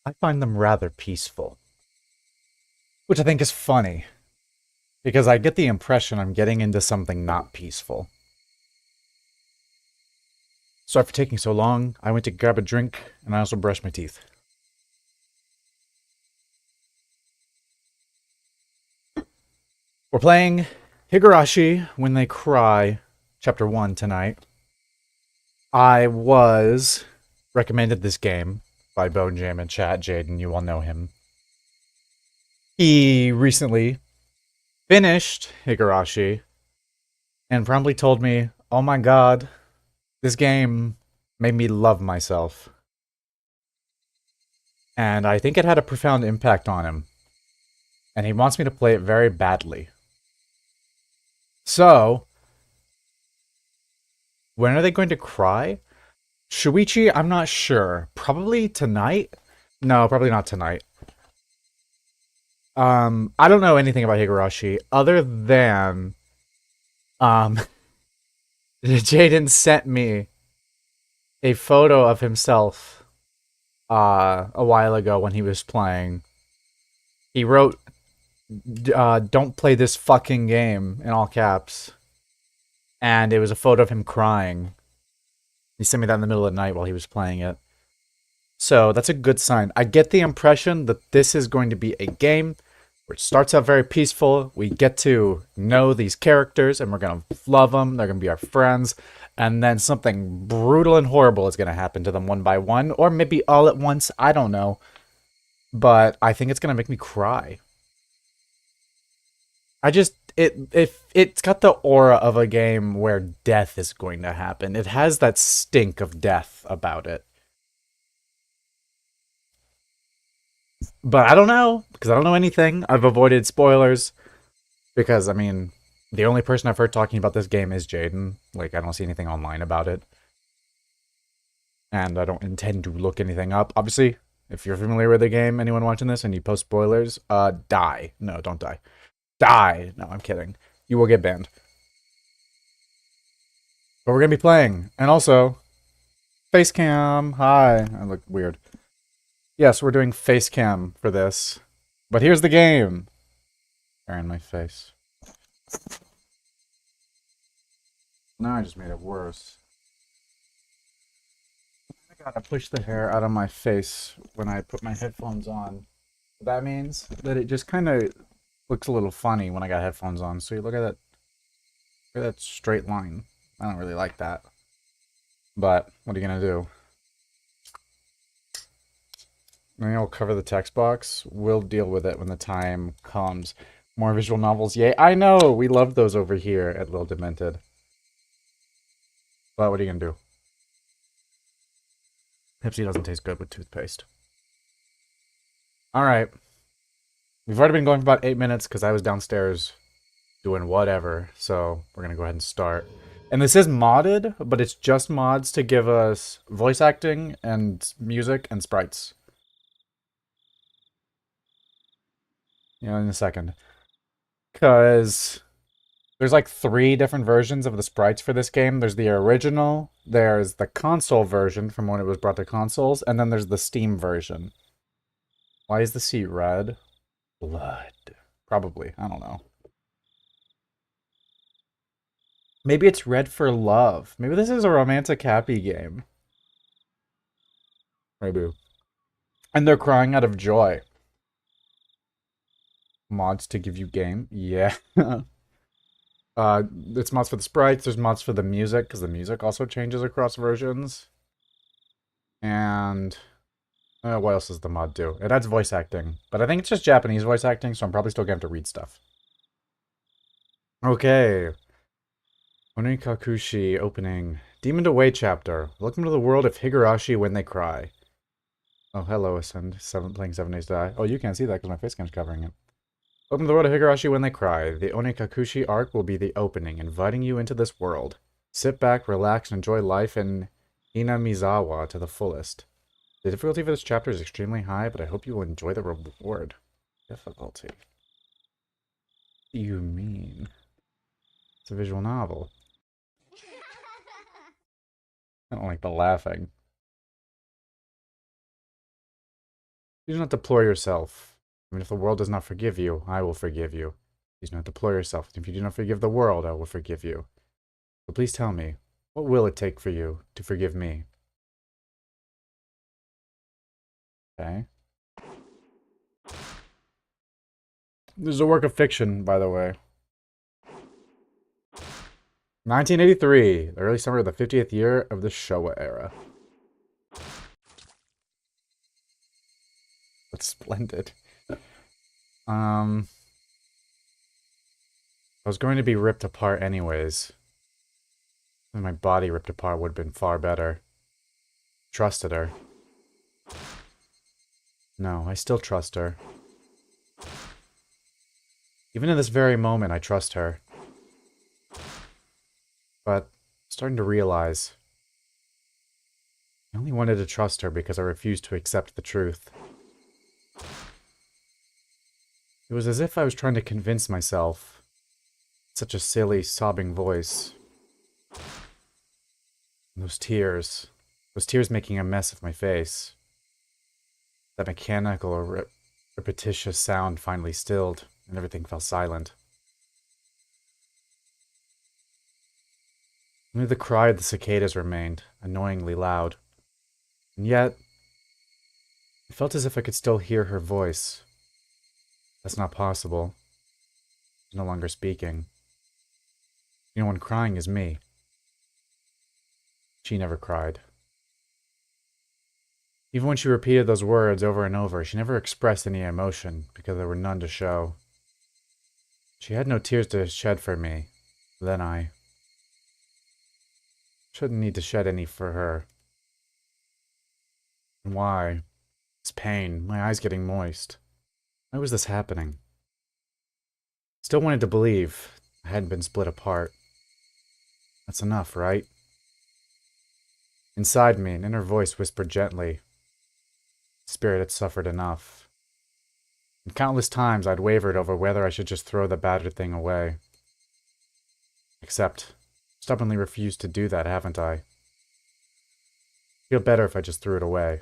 I find them rather peaceful, which I think is funny because I get the impression I'm getting into something not peaceful. Sorry for taking so long. I went to grab a drink and I also brushed my teeth. We're playing Higurashi When They Cry, Chapter 1 tonight. I was recommended this game by Bone Jam and Chat Jaden. You all know him. He recently finished Higurashi and promptly told me, "Oh my god, this game made me love myself." And I think it had a profound impact on him. And he wants me to play it very badly. So, when are they going to cry? Shuichi, I'm not sure. Probably tonight? No, probably not tonight. I don't know anything about Higurashi other than um Jaden sent me a photo of himself a while ago when he was playing. He wrote don't play this fucking game in all caps. And it was a photo of him crying. He sent me that in the middle of the night while he was playing it. So that's a good sign. I get the impression that this is going to be a game where it starts out very peaceful. We get to know these characters and we're going to love them. They're going to be our friends. And then something brutal and horrible is going to happen to them one by one, or maybe all at once. I don't know. But I think it's going to make me cry. I just it's got the aura of a game where death is going to happen. It has that stink of death about it. But I don't know because I don't know anything. I've avoided spoilers because I mean, the only person I've heard talking about this game is Jaden. Like I don't see anything online about it. And I don't intend to look anything up. Obviously, if you're familiar with the game, anyone watching this and you post spoilers, die. No, don't die. Die. No, I'm kidding. You will get banned. But we're gonna be playing. And also, face cam. Hi. I look weird. Yes, we're doing face cam for this. But here's the game. Hair in my face. Now I just made it worse. I gotta push the hair out of my face when I put my headphones on. That means that it just kind of looks a little funny when I got headphones on. So you look at that straight line. I don't really like that. But what are you gonna do? Maybe I'll cover the text box. We'll deal with it when the time comes. More visual novels, yay! I know we love those over here at Little Demented. But what are you gonna do? Pepsi doesn't taste good with toothpaste. All right, we've already been going for about 8 minutes because I was downstairs doing whatever. So we're gonna go ahead and start. And this is modded, but it's just mods to give us voice acting and music and sprites. You know, in a second. Because there's like 3 different versions of the sprites for this game. There's the original, there's the console version from when it was brought to consoles, and then there's the Steam version. Why is the seat red? Blood. Probably. I don't know. Maybe it's red for love. Maybe this is a romantic happy game. Maybe. And they're crying out of joy. Mods to give you game? Yeah. It's mods for the sprites, there's mods for the music, because the music also changes across versions. And what else does the mod do? It adds voice acting, but I think it's just Japanese voice acting, so I'm probably still going to have to read stuff. Okay. Onikakushi opening. Demon Away chapter. Welcome to the world of Higurashi when they cry. Oh, hello, Ascend. Playing 7 Days to Die. Oh, you can't see that because my face cam's covering it. Welcome to the world of Higurashi when they cry. The Onikakushi arc will be the opening, inviting you into this world. Sit back, relax, and enjoy life in Hinamizawa to the fullest. The difficulty for this chapter is extremely high, but I hope you will enjoy the reward. Difficulty. What do you mean? It's a visual novel. I don't like the laughing. Do not deplore yourself. Even if the world does not forgive you, I will forgive you. Please do not deplore yourself. If you do not forgive the world, I will forgive you. So please tell me, what will it take for you to forgive me? Okay. This is a work of fiction, by the way. 1983, the early summer of the 50th year of the Showa era. That's splendid. I was going to be ripped apart anyways. And my body ripped apart would have been far better. Trusted her. No, I still trust her. Even in this very moment, I trust her. But I'm starting to realize I only wanted to trust her because I refused to accept the truth. It was as if I was trying to convince myself. Such a silly, sobbing voice. And those tears making a mess of my face. That mechanical, repetitious sound finally stilled, and everything fell silent. Only the cry of the cicadas remained, annoyingly loud. And yet, it felt as if I could still hear her voice. That's not possible. She's no longer speaking. The only one crying is me. She never cried. Even when she repeated those words over and over, she never expressed any emotion, because there were none to show. She had no tears to shed for me. Then I shouldn't need to shed any for her. And why? This pain, my eyes getting moist. Why was this happening? Still wanted to believe I hadn't been split apart. That's enough, right? Inside me, an inner voice whispered gently. Spirit had suffered enough. And countless times I'd wavered over whether I should just throw the battered thing away. Except, stubbornly refused to do that, haven't I? Feel better if I just threw it away.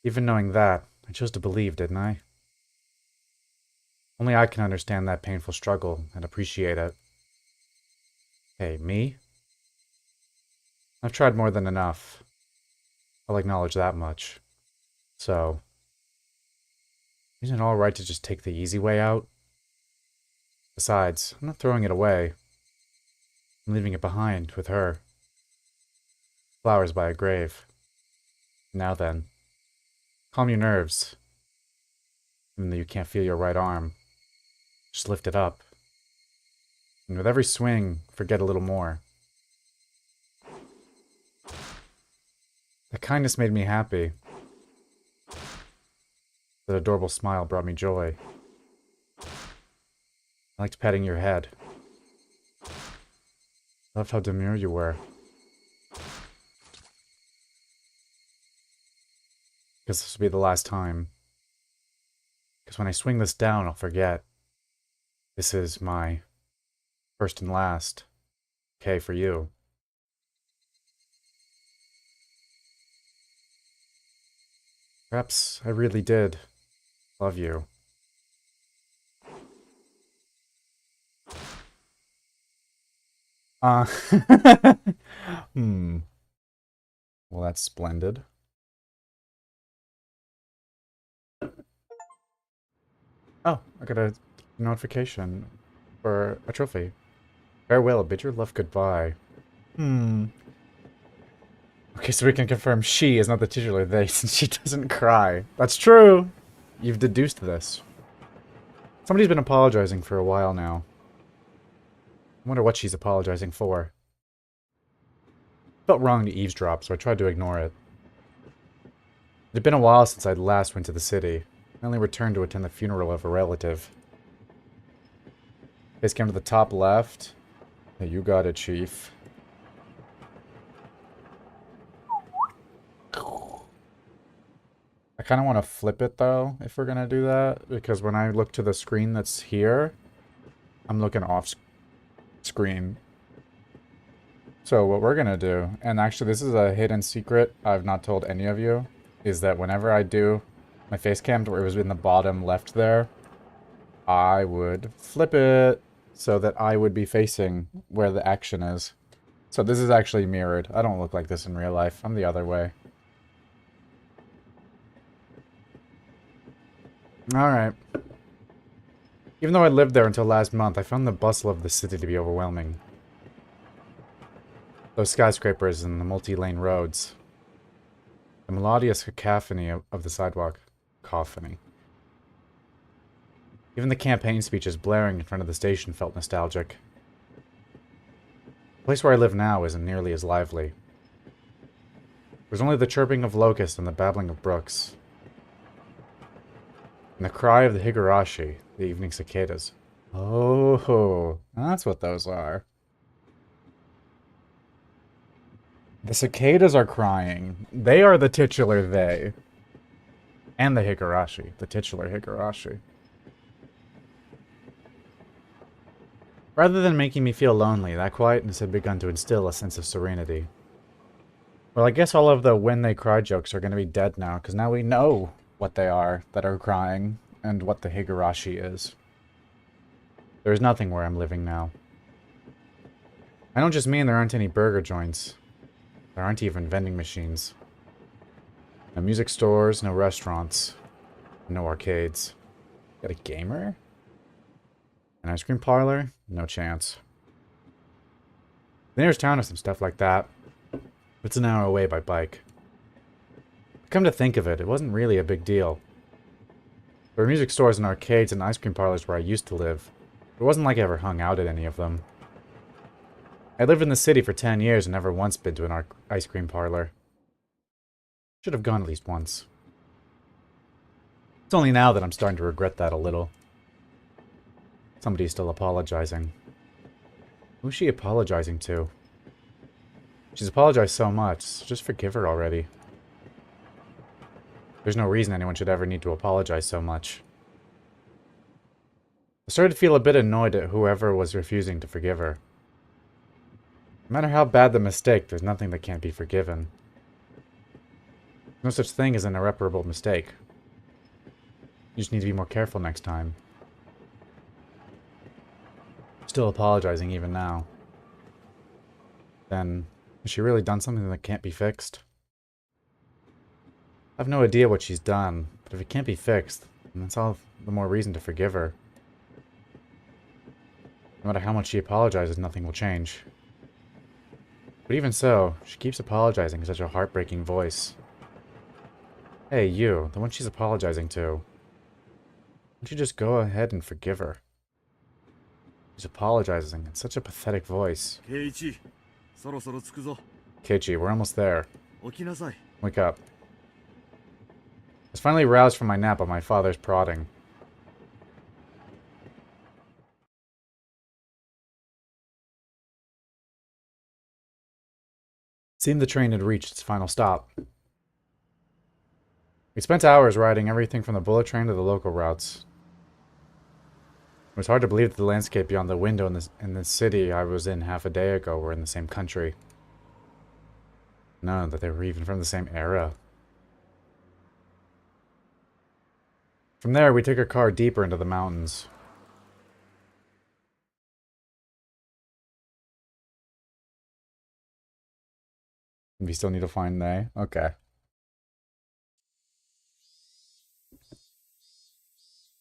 Even knowing that, I chose to believe, didn't I? Only I can understand that painful struggle and appreciate it. Hey, me? I've tried more than enough. I'll acknowledge that much. So, isn't it alright to just take the easy way out? Besides, I'm not throwing it away. I'm leaving it behind with her. Flowers by a grave. Now then, calm your nerves. Even though you can't feel your right arm, just lift it up. And with every swing, forget a little more. That kindness made me happy. That adorable smile brought me joy. I liked petting your head. Loved how demure you were. Because this will be the last time. Because when I swing this down, I'll forget. This is my first and last. Okay, for you. Perhaps I really did love you. Uh, hmm. Well, that's splendid. Oh, I got a notification for a trophy. Farewell, bid your love goodbye. Hmm. Okay, so we can confirm she is not the titular they since she doesn't cry. That's true! You've deduced this. Somebody's been apologizing for a while now. I wonder what she's apologizing for. Felt wrong to eavesdrop, so I tried to ignore it. It had been a while since I'd last went to the city. I only returned to attend the funeral of a relative. Base came to the top left. Hey, you got it, Chief. I kind of want to flip it, though, if we're going to do that. Because when I look to the screen that's here, I'm looking off screen. So what we're going to do, and actually this is a hidden secret I've not told any of you, is that whenever I do my face cam where it was in the bottom left there, I would flip it so that I would be facing where the action is. So this is actually mirrored. I don't look like this in real life. I'm the other way. Alright. Even though I lived there until last month, I found the bustle of the city to be overwhelming. Those skyscrapers and the multi-lane roads. The melodious cacophony of the sidewalk. Cacophony. Even the campaign speeches blaring in front of the station felt nostalgic. The place where I live now isn't nearly as lively. There's only the chirping of locusts and the babbling of brooks. And the cry of the Higurashi, the evening cicadas. Oh, that's what those are. The cicadas are crying. They are the titular they. And the Higurashi, the titular Higurashi. Rather than making me feel lonely, that quietness had begun to instill a sense of serenity. Well, I guess all of the when they cry jokes are going to be dead now, because now we know what they are that are crying, and what the Higurashi is. There is nothing where I'm living now. I don't just mean there aren't any burger joints. There aren't even vending machines. No music stores, no restaurants, no arcades. Got a gamer? An ice cream parlor? No chance. The nearest town has some stuff like that. It's an hour away by bike. Come to think of it, it wasn't really a big deal. There were music stores and arcades and ice cream parlors where I used to live. It wasn't like I ever hung out at any of them. I lived in the city for 10 years and never once been to an ice cream parlor. Should have gone at least once. It's only now that I'm starting to regret that a little. Somebody's still apologizing. Who's she apologizing to? She's apologized so much, so just forgive her already. There's no reason anyone should ever need to apologize so much. I started to feel a bit annoyed at whoever was refusing to forgive her. No matter how bad the mistake, there's nothing that can't be forgiven. There's no such thing as an irreparable mistake. You just need to be more careful next time. Still apologizing even now. Then, has she really done something that can't be fixed? I have no idea what she's done, but if it can't be fixed, then that's all the more reason to forgive her. No matter how much she apologizes, nothing will change. But even so, she keeps apologizing in such a heartbreaking voice. Hey, you, the one she's apologizing to. Why don't you just go ahead and forgive her? She's apologizing in such a pathetic voice. Keiichi, we're almost there. Wake up. I was finally roused from my nap by my father's prodding. It seemed the train had reached its final stop. We spent hours riding everything from the bullet train to the local routes. It was hard to believe that the landscape beyond the window in the city I was in half a day ago were in the same country. No, that they were even from the same era. From there, we took a car deeper into the mountains. We still need to find they? Okay.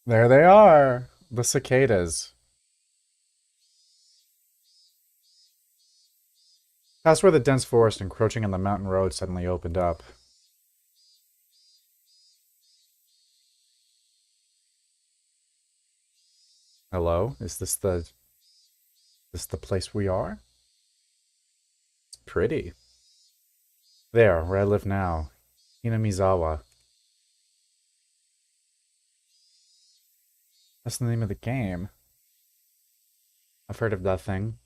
There they are! The cicadas. Past where the dense forest encroaching on the mountain road suddenly opened up. Hello? Is this the place we are? It's pretty. There, where I live now. Hinamizawa. That's the name of the game. I've heard of that thing.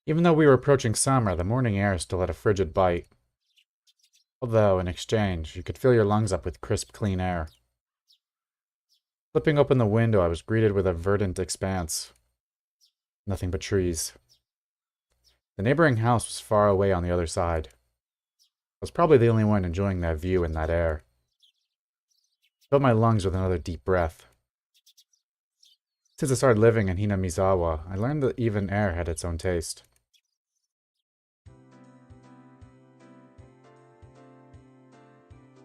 Even though we were approaching summer, the morning air still had a frigid bite. Although, in exchange, you could fill your lungs up with crisp, clean air. Flipping open the window, I was greeted with a verdant expanse. Nothing but trees. The neighboring house was far away on the other side. I was probably the only one enjoying that view and that air. I filled my lungs with another deep breath. Since I started living in Hinamizawa, I learned that even air had its own taste.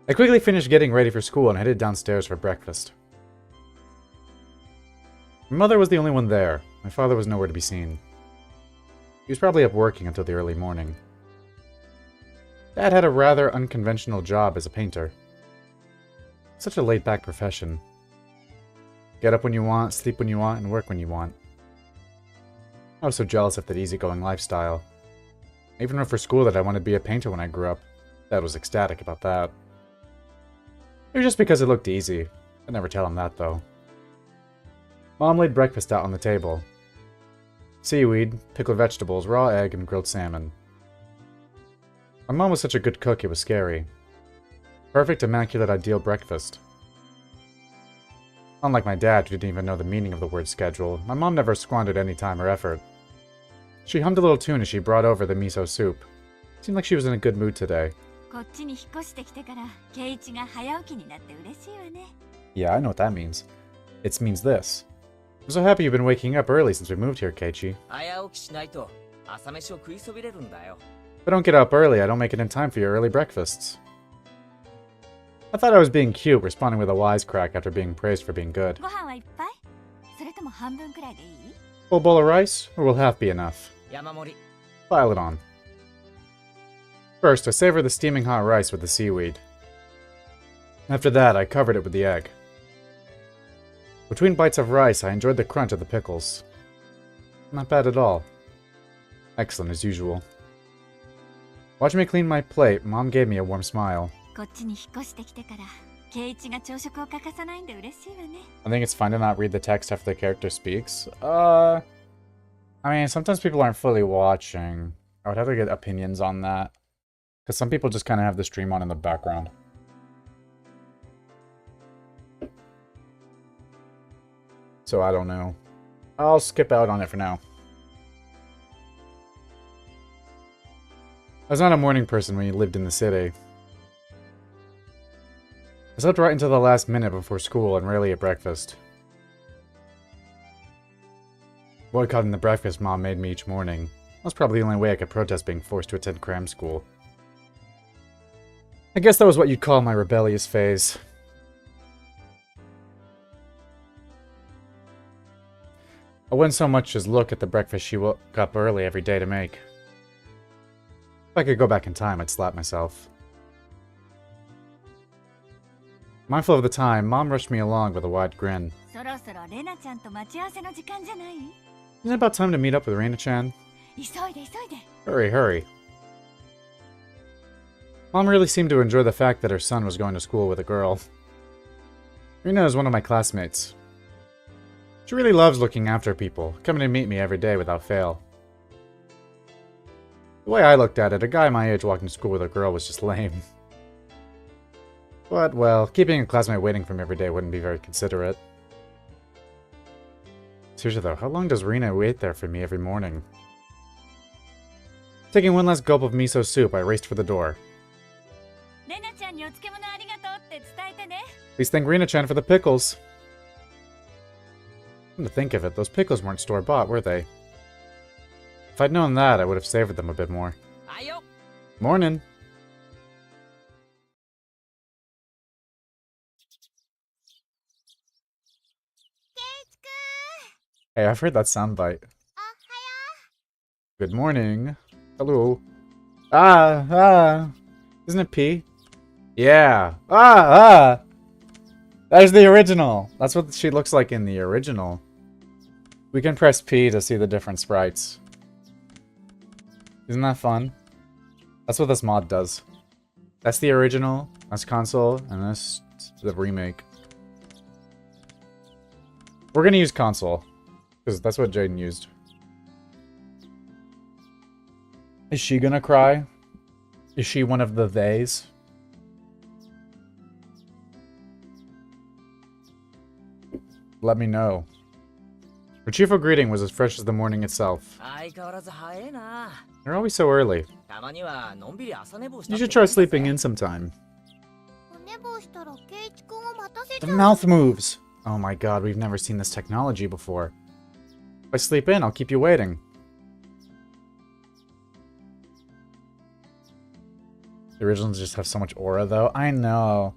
I quickly finished getting ready for school and headed downstairs for breakfast. My mother was the only one there. My father was nowhere to be seen. He was probably up working until the early morning. Dad had a rather unconventional job as a painter. Such a laid-back profession. Get up when you want, sleep when you want, and work when you want. I was so jealous of that easygoing lifestyle. I even wrote for school that I wanted to be a painter when I grew up. Dad was ecstatic about that. It was just because it looked easy. I'd never tell him that, though. Mom laid breakfast out on the table. Seaweed, pickled vegetables, raw egg, and grilled salmon. My mom was such a good cook, it was scary. Perfect, immaculate, ideal breakfast. Unlike my dad, who didn't even know the meaning of the word schedule, my mom never squandered any time or effort. She hummed a little tune as she brought over the miso soup. It seemed like she was in a good mood today. Yeah, I know what that means. It means this. I'm so happy you've been waking up early since we moved here, Keiichi. If I don't get up early, I don't make it in time for your early breakfasts. I thought I was being cute, responding with a wisecrack after being praised for being good. Full bowl of rice, or will half be enough? Pile it on. First, I savored the steaming hot rice with the seaweed. After that, I covered it with the egg. Between bites of rice, I enjoyed the crunch of the pickles. Not bad at all. Excellent as usual. Watching me clean my plate, Mom gave me a warm smile. I think it's fun to not read the text after the character speaks. I mean, sometimes people aren't fully watching. I would have to get opinions on that. Because some people just kind of have the stream on in the background. So I don't know. I'll skip out on it for now. I was not a morning person when you lived in the city. I slept right until the last minute before school and rarely at breakfast. Boycotting the breakfast Mom made me each morning. That was probably the only way I could protest being forced to attend cram school. I guess that was what you'd call my rebellious phase. I wouldn't so much as look at the breakfast she woke up early every day to make. If I could go back in time, I'd slap myself. Mindful of the time, Mom rushed me along with a wide grin. Isn't it about time to meet up with Reina-chan? Hurry, hurry. Mom really seemed to enjoy the fact that her son was going to school with a girl. Rina is one of my classmates. She really loves looking after people, coming to meet me every day without fail. The way I looked at it, a guy my age walking to school with a girl was just lame. But, well, keeping a classmate waiting for me every day wouldn't be very considerate. Seriously though, how long does Rina wait there for me every morning? Taking one last gulp of miso soup, I raced for the door. Please thank Rina-chan for the pickles. Come to think of it, those pickles weren't store-bought, were they? If I'd known that, I would have savored them a bit more. Morning! Hey, I've heard that soundbite. Good morning. Hello. Isn't it P? Yeah. That is the original. That's what she looks like in the original. We can press P to see the different sprites. Isn't that fun? That's what this mod does. That's the original, that's console, and that's the remake. We're gonna use console, because that's what Jaden used. Is she gonna cry? Is she one of the theys? let me know. Her cheerful greeting was as fresh as the morning itself. They're always so early. You should try sleeping in sometime. The mouth moves! Oh my god, we've never seen this technology before. If I sleep in, I'll keep you waiting. The originals just have so much aura, though. I know.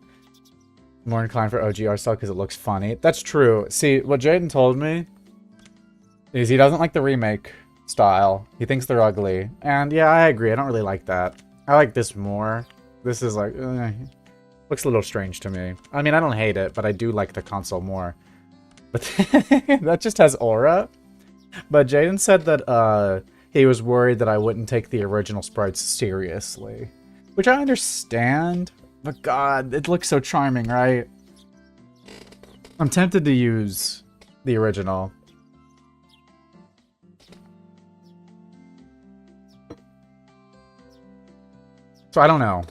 More inclined for OG art style because it looks funny. That's true. See, what Jaden told me is he doesn't like the remake style. He thinks they're ugly. And yeah, I agree. I don't really like that. I like this more. This is like... looks a little strange to me. I mean, I don't hate it, but I do like the console more. But that just has aura. But Jaden said that he was worried that I wouldn't take the original sprites seriously. Which I understand. But god, it looks so charming, right? I'm tempted to use the original. So I don't know.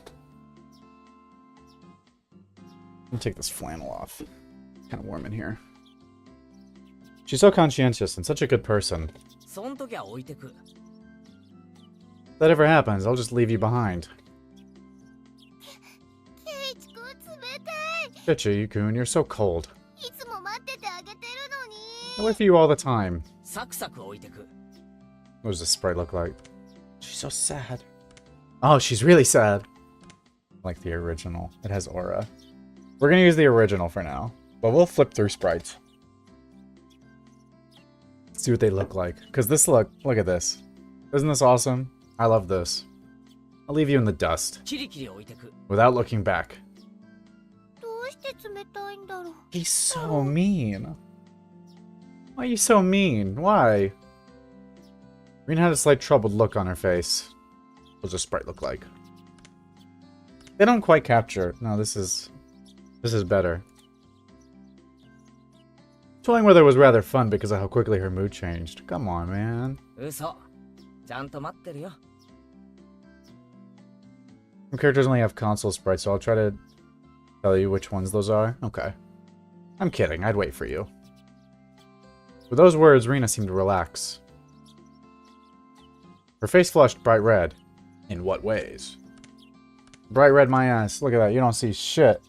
Let me take this flannel off. It's kind of warm in here. She's so conscientious and such a good person. If that ever happens, I'll just leave you behind. Ichi-kun, you're so cold. I wait for you all the time. What does this sprite look like? She's so sad. Oh, she's really sad. Like the original. It has aura. We're gonna use the original for now. But we'll flip through sprites. See what they look like. Because this look at this. Isn't this awesome? I love this. I'll leave you in the dust. Without looking back. He's so mean. Why are you so mean? Why? Rena had a slight troubled look on her face. What does a sprite look like? They don't quite capture. No, this is better. Twirling with her was rather fun because of how quickly her mood changed. Come on, man. Some characters only have console sprites, so I'll try to tell you which ones those are. Okay. I'm kidding. I'd wait for you. With those words, Rena seemed to relax. Her face flushed bright red. In what ways? Bright red my ass. Look at that. You don't see shit.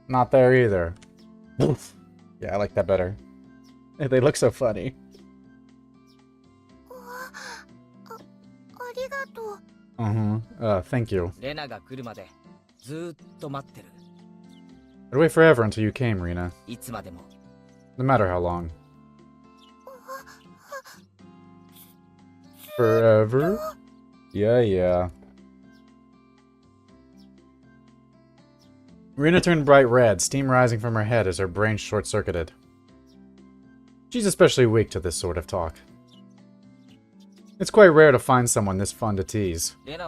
Not there either. Yeah, I like that better. They look so funny. Thank you. I'd wait forever until you came, Rena. No matter how long. Forever? Yeah. Rena turned bright red, steam rising from her head as her brain short-circuited. She's especially weak to this sort of talk. It's quite rare to find someone this fun to tease. Have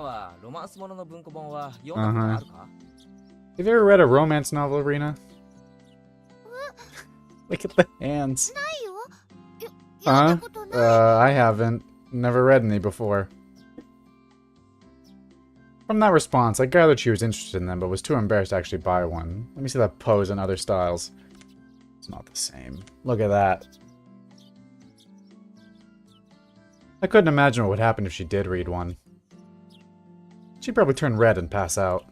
you ever read a romance novel, Rena? Look at the hands. Huh? I haven't. Never read any before. From that response, I gathered she was interested in them, but was too embarrassed to actually buy one. Let me see that pose in other styles. It's not the same. Look at that. I couldn't imagine what would happen if she did read one. She'd probably turn red and pass out.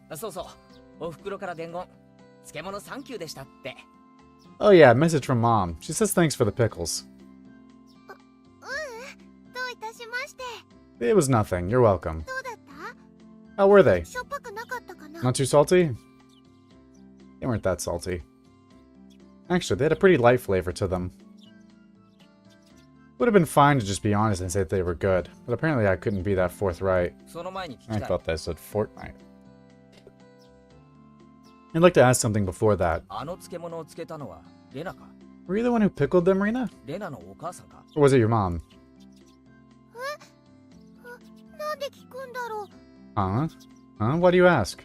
Oh yeah, message from Mom. She says thanks for the pickles. It was nothing. You're welcome. How were they? Not too salty? They weren't that salty. Actually, they had a pretty light flavor to them. Would have been fine to just be honest and say that they were good, but apparently I couldn't be that forthright. I thought that said Fortnite. I'd like to ask something before that. Were you the one who pickled them, Rena? Or was it your mom? Huh? Huh? Why do you ask?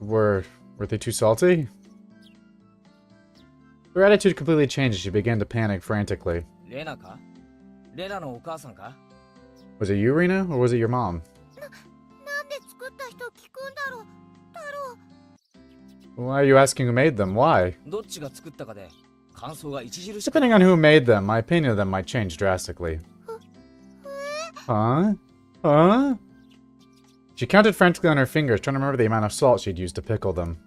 Were they too salty? Her attitude completely changed as she began to panic frantically. Was it you, Rena, or was it your mom? Why are you asking who made them? Why? Depending on who made them, my opinion of them might change drastically. Huh? Huh? She counted frantically on her fingers, trying to remember the amount of salt she'd used to pickle them.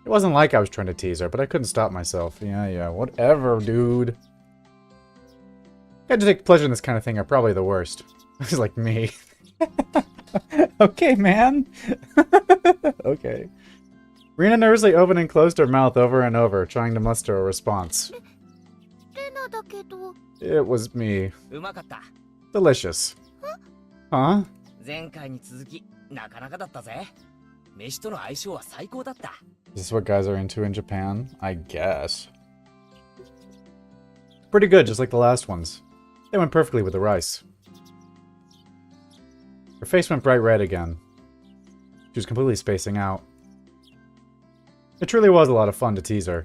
It wasn't like I was trying to tease her, but I couldn't stop myself. Yeah, whatever, dude. Guys who take pleasure in this kind of thing are probably the worst. It's like me. Okay, man. Okay. Rina nervously opened and closed her mouth over and over, trying to muster a response. It was me. Delicious. Huh? Is this what guys are into in Japan? I guess. Pretty good, just like the last ones. They went perfectly with the rice. Her face went bright red again. She was completely spacing out. It truly was a lot of fun to tease her.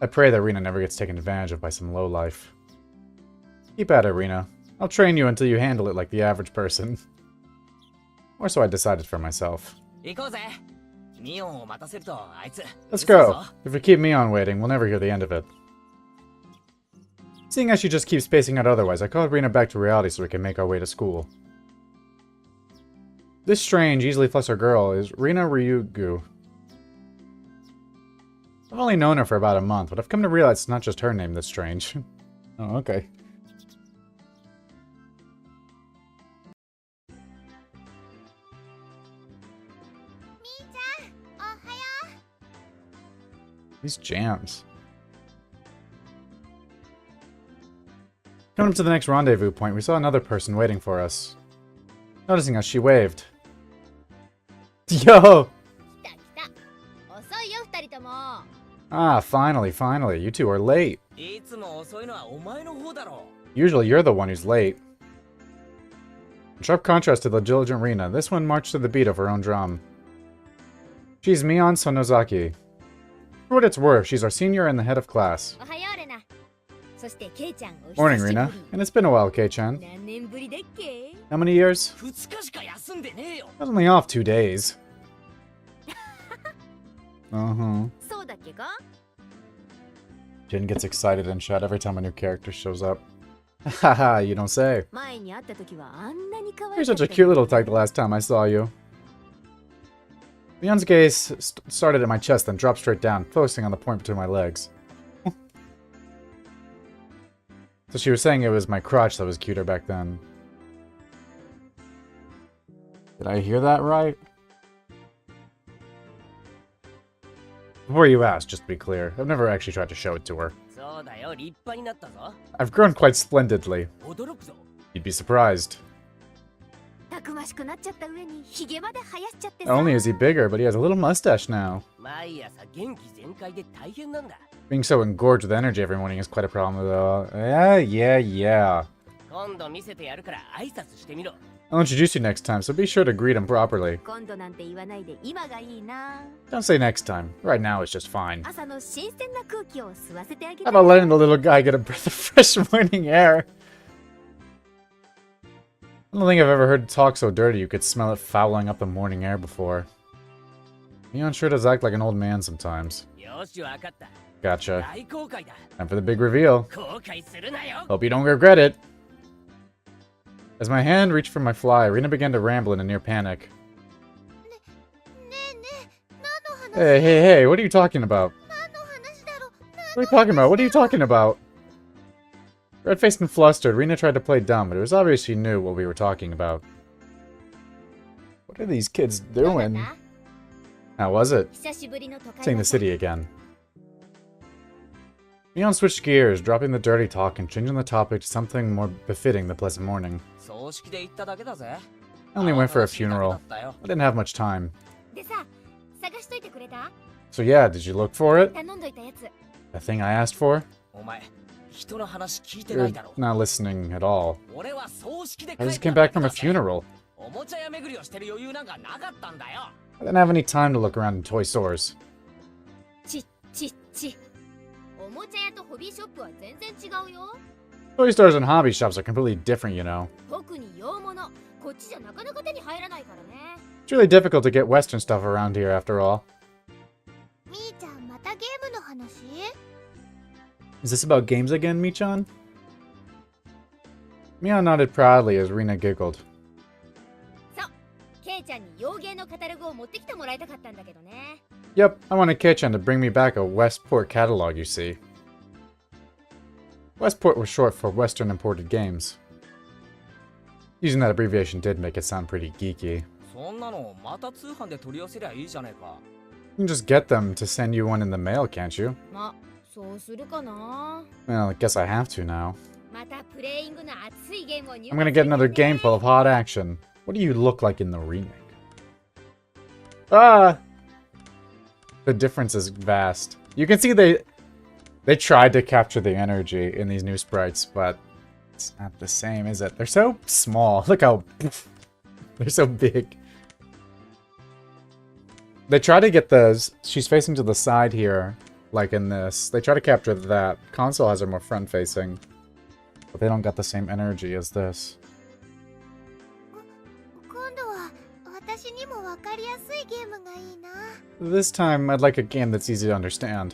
I pray that Rina never gets taken advantage of by some lowlife. Keep at it, Rina. I'll train you until you handle it like the average person. Or so I decided for myself. Let's go. If we keep Mion waiting, we'll never hear the end of it. Seeing as she just keeps spacing out otherwise, I called Rina back to reality so we can make our way to school. This strange, easily flustered girl is Rina Ryugu. I've only known her for about a month, but I've come to realize it's not just her name that's strange. Oh, okay. These jams. Coming up to the next rendezvous point, we saw another person waiting for us. Noticing us, she waved. Yo! Ah, finally. You two are late. Usually you're the one who's late. In sharp contrast to the diligent Rina, this one marched to the beat of her own drum. She's Mion Sonozaki. For what it's worth, she's our senior and the head of class. Morning, Rina. And it's been a while, Kei-chan. How many years? I was only off 2 days. Jin gets excited and shut every time a new character shows up. Haha, you don't say. You're such a cute little tyke the last time I saw you. Mion's gaze started at my chest, then dropped straight down, focusing on the point between my legs. So she was saying it was my crotch that was cuter back then. Did I hear that right? Before you ask, just to be clear, I've never actually tried to show it to her. I've grown quite splendidly. You'd be surprised. Not only is he bigger, but he has a little mustache now. Being so engorged with energy every morning is quite a problem, though. Yeah. I'll introduce you next time, so be sure to greet him properly. Don't say next time. Right now it's just fine. How about letting the little guy get a breath of fresh morning air? I don't think I've ever heard talk so dirty you could smell it fouling up the morning air before. Mion sure does act like an old man sometimes. Gotcha. Time for the big reveal. Hope you don't regret it. As my hand reached for my fly, Rina began to ramble in a near panic. Hey, what are you talking about? What are you talking about? Red-faced and flustered, Rina tried to play dumb, but it was obvious she knew what we were talking about. What are these kids doing? How was it? Seeing the city again. Mion switched gears, dropping the dirty talk and changing the topic to something more befitting the pleasant morning. I only went for a funeral. I didn't have much time. So yeah, did you look for it? The thing I asked for? You're not listening at all. I just came back from a funeral. I didn't have any time to look around in toy stores. Toy stores and hobby shops are completely different, you know. 特に洋物、こっちじゃなかなか手に入らないからね。It's really difficult to get Western stuff around here, after all. みーちゃん、またゲームの話？ Is this about games again, Michan? Mion nodded proudly as Rina giggled. そう、ケイちゃんに洋芸のカタログを持ってきてもらいたかったんだけどね。Yep, I wanted Kei-chan to bring me back a Westport catalog, you see. Westport was short for Western imported games. Using that abbreviation did make it sound pretty geeky. You can just get them to send you one in the mail, can't you? Well, I guess I have to now. I'm gonna get another game full of hot action. What do you look like in the remake? Ah! The difference is vast. You can see they tried to capture the energy in these new sprites, but it's not the same, is it? They're so small. Look how... they're so big. They try to get the... She's facing to the side here, like in this. They try to capture that. Console has her more front-facing. But they don't got the same energy as this. This time, I'd like a game that's easy to understand.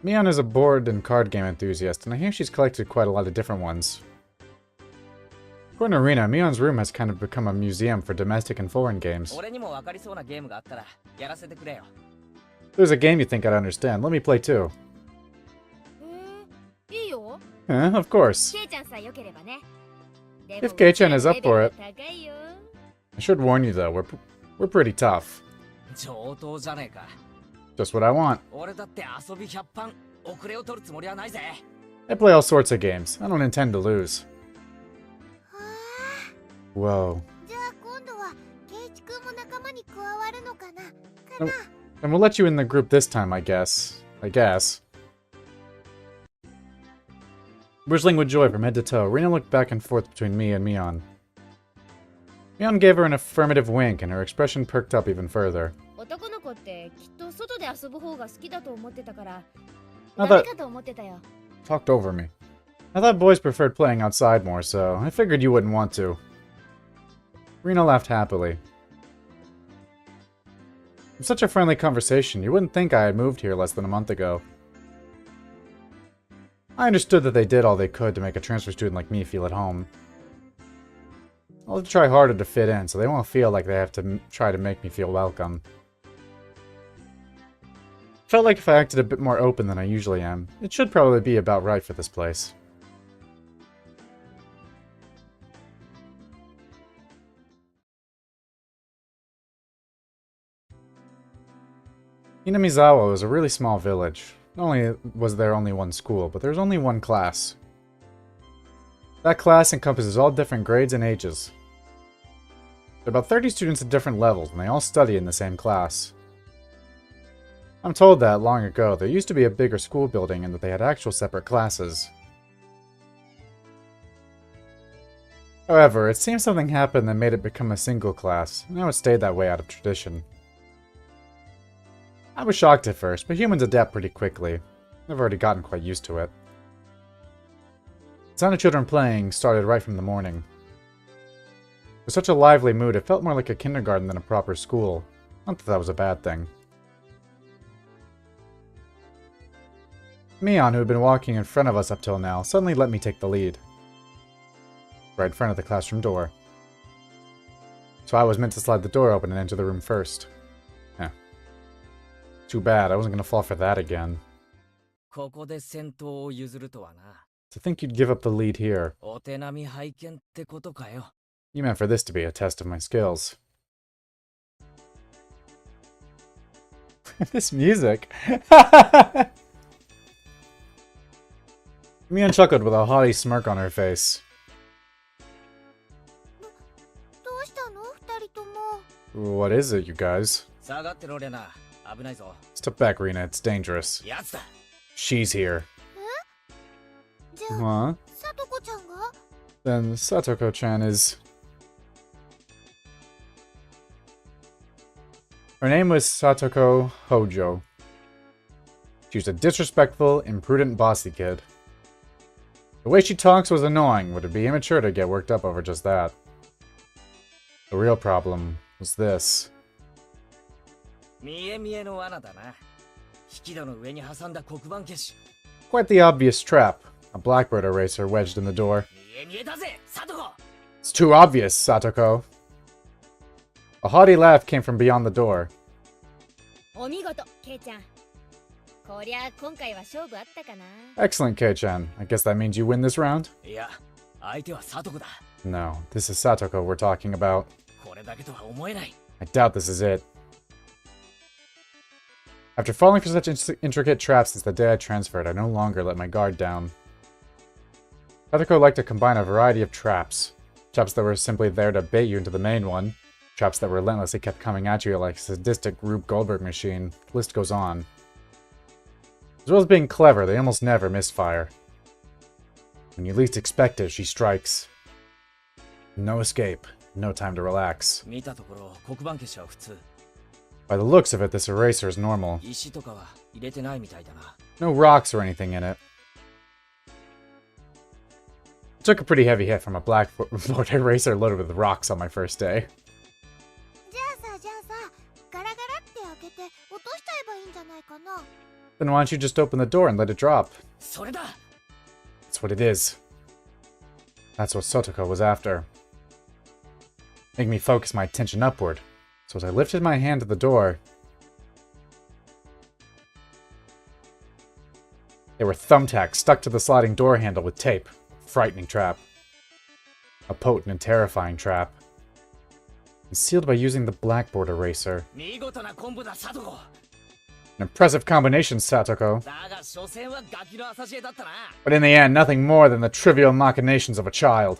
Mion is a board and card game enthusiast, and I hear she's collected quite a lot of different ones. According to Rina, Mion's room has kind of become a museum for domestic and foreign games. There's a game you think I'd understand. Let me play too. Of course. If Kei-chan is up for it. I should warn you though, we're pretty tough. Just what I want. I play all sorts of games. I don't intend to lose. Whoa. And we'll let you in the group this time, I guess. Bristling with joy from head to toe, Rina looked back and forth between me and Mion. Mion gave her an affirmative wink, and her expression perked up even further. Talked over me. I thought boys preferred playing outside more, so I figured you wouldn't want to. Rina laughed happily. It's such a friendly conversation, you wouldn't think I had moved here less than a month ago. I understood that they did all they could to make a transfer student like me feel at home. I'll have to try harder to fit in, so they won't feel like they have to try to make me feel welcome. Felt like if I acted a bit more open than I usually am, it should probably be about right for this place. Hinamizawa was a really small village. Not only was there only one school, but there's only one class. That class encompasses all different grades and ages. There are about 30 students at different levels, and they all study in the same class. I'm told that, long ago, there used to be a bigger school building and that they had actual separate classes. However, it seems something happened that made it become a single class, and now it stayed that way out of tradition. I was shocked at first, but humans adapt pretty quickly. I've already gotten quite used to it. The sound of children playing started right from the morning. With such a lively mood, it felt more like a kindergarten than a proper school. Not that that was a bad thing. Mion, who had been walking in front of us up till now, suddenly let me take the lead. Right in front of the classroom door. So I was meant to slide the door open and enter the room first. Too bad, I wasn't gonna fall for that again. To think you'd give up the lead here. You meant for this to be a test of my skills. This music! Mion chuckled with a haughty smirk on her face. What is it, you guys? Step back, Rina. It's dangerous. She's here. Huh? Then Satoko-chan is... Her name was Satoko Hojo. She was a disrespectful, imprudent, bossy kid. The way she talks was annoying. Would it be immature to get worked up over just that? The real problem was this. 見え見えの罠だな。引き戸の上に挟んだ黒板消し。 Quite the obvious trap. A blackboard eraser wedged in the door. 見え見えだぜ、サトコ。 It's too obvious, Satoko. A haughty laugh came from beyond the door. お見事、ケイちゃん。こりゃ今回は勝負あったかな。 Excellent, Kei-chan. I guess that means you win this round? いや、相手はサトコだ。 No, this is Satoko we're talking about. これだけとは思えない。 I doubt this is it. After falling for such intricate traps since the day I transferred, I no longer let my guard down. Satoko liked to combine a variety of traps. Traps that were simply there to bait you into the main one. Traps that relentlessly kept coming at you like a sadistic Rube Goldberg machine. The list goes on. As well as being clever, they almost never misfire. When you least expect it, she strikes. No escape. No time to relax. 見たところ、黒板消しは普通。 By the looks of it, this eraser is normal. 石とかは入れてないみたいだな。 No rocks or anything in it. I took a pretty heavy hit from a blackboard eraser loaded with rocks on my first day. じゃあさ、ガラガラって開けて落としちゃえばいいんじゃないかな。 Then why don't you just open the door and let it drop? それだ。 That's what it is. That's what Sotoko was after. Make me focus my attention upward. So as I lifted my hand to the door, there were thumbtacks stuck to the sliding door handle with tape. Frightening trap. A potent and terrifying trap. Concealed by using the blackboard eraser. 見事なコンボだ、サトコ。 An impressive combination, Satoko. だが、所詮はガキの浅知恵だったな。 But in the end, nothing more than the trivial machinations of a child.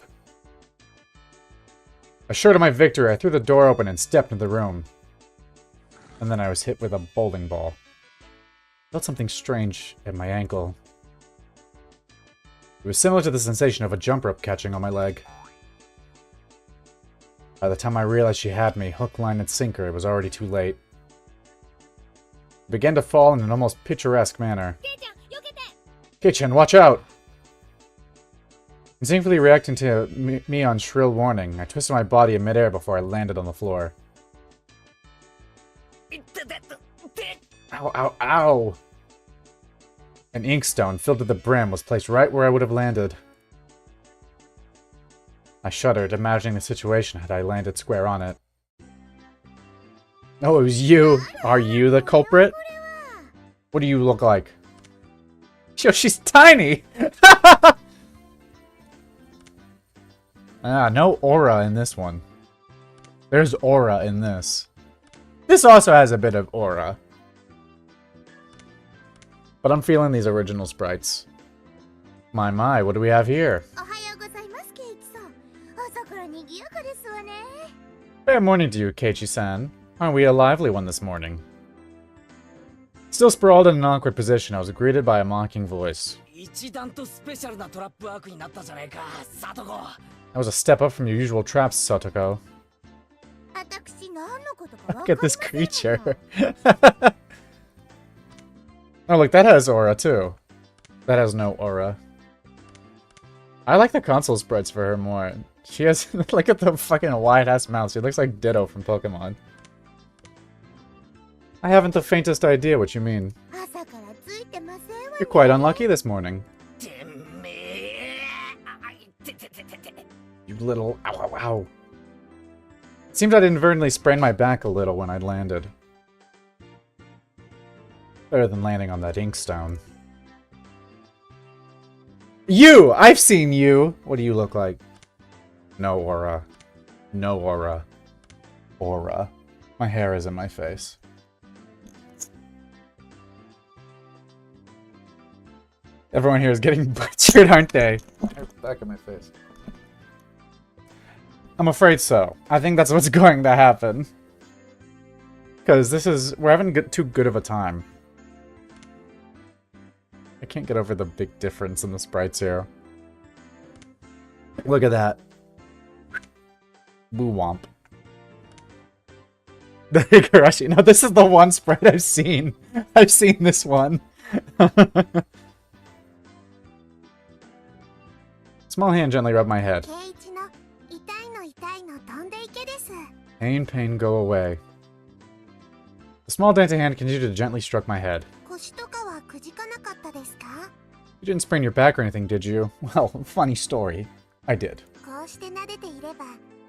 Assured of my victory, I threw the door open and stepped into the room. And then I was hit with a bowling ball. Felt something strange at my ankle. It was similar to the sensation of a jump rope catching on my leg. By the time I realized she had me, hook, line, and sinker, it was already too late. I began to fall in an almost picturesque manner. ケイちゃん、避けて。 Kitchen, watch out! Instinctively reacting to me on shrill warning, I twisted my body in midair before I landed on the floor. いっててて。 Ow, ow, ow! An inkstone filled to the brim was placed right where I would have landed. I shuddered, imagining the situation had I landed square on it. Oh, it was you! Are you the culprit? What do you look like? Yo, she's tiny! No aura in this one. There's aura in this. This also has a bit of aura. But I'm feeling these original sprites. My, what do we have here? おはようございます、ケイチさん。朝から賑やかですわね。 Fair morning to you, Keiichi-san. Aren't we a lively one this morning? Still sprawled in an awkward position, I was greeted by a mocking voice. 一段とスペシャルなトラップワークになったじゃないか、サトコ。 That was a step up from your usual traps, Sotoko. 私何のことかわ Look かり at ま this せんわ creature. Oh, look, that has aura, too. That has no aura. I like the console sprites for her more. She has... Look at the fucking wide-ass mouth. She looks like Ditto from Pokemon. I haven't the faintest idea what you mean. 朝からついてませんわ You're quite unlucky this morning. てめえ。あいててててて。 You little... Ow, ow, ow. It seems I'd inadvertently sprained my back a little when I landed. Better than landing on that inkstone. You! I've seen you! What do you look like? No aura. No aura. Aura. My hair is in my face. Everyone here is getting butchered, aren't they? Back of my face. I'm afraid so. I think that's what's going to happen. Because this is... We're having too good of a time. I can't get over the big difference in the sprites here. Look at that. Woo womp. The Higurashi. No, this is the one sprite I've seen. I've seen this one. Small hand gently rubbed my head. 圭一の痛いの痛いの飛んでいけです。 Pain, pain, go away. The small dancing hand continued to gently stroke my head. 腰とかはくじかなかったですか？ You didn't sprain your back or anything, did you? Well, funny story. I did. こうして撫でていれば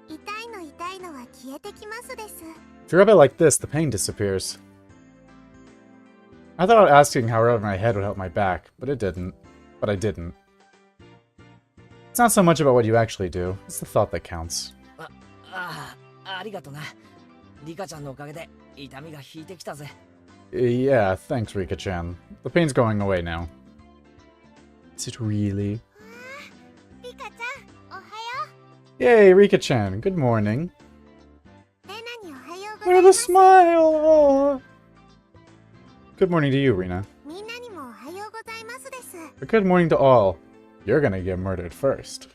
痛いの痛いのは消えてきますです。 If you rub it like this, the pain disappears. I thought asking how rubbing my head would help my back, but it didn't. But I didn't. It's not so much about what you actually do, it's the thought that counts. ありがとな。リカちゃんのおかげで痛みが引いてきたぜ。Yeah, thanks, Rika-chan. The pain's going away now. Is it really? リカちゃん、おはよ Yay, Rika-chan, good morning. う。レナにおはようござい With ま a す。 smile! Good morning to you, Rina. みんなにもおはようございますです。 But good morning to all. You're gonna get murdered first.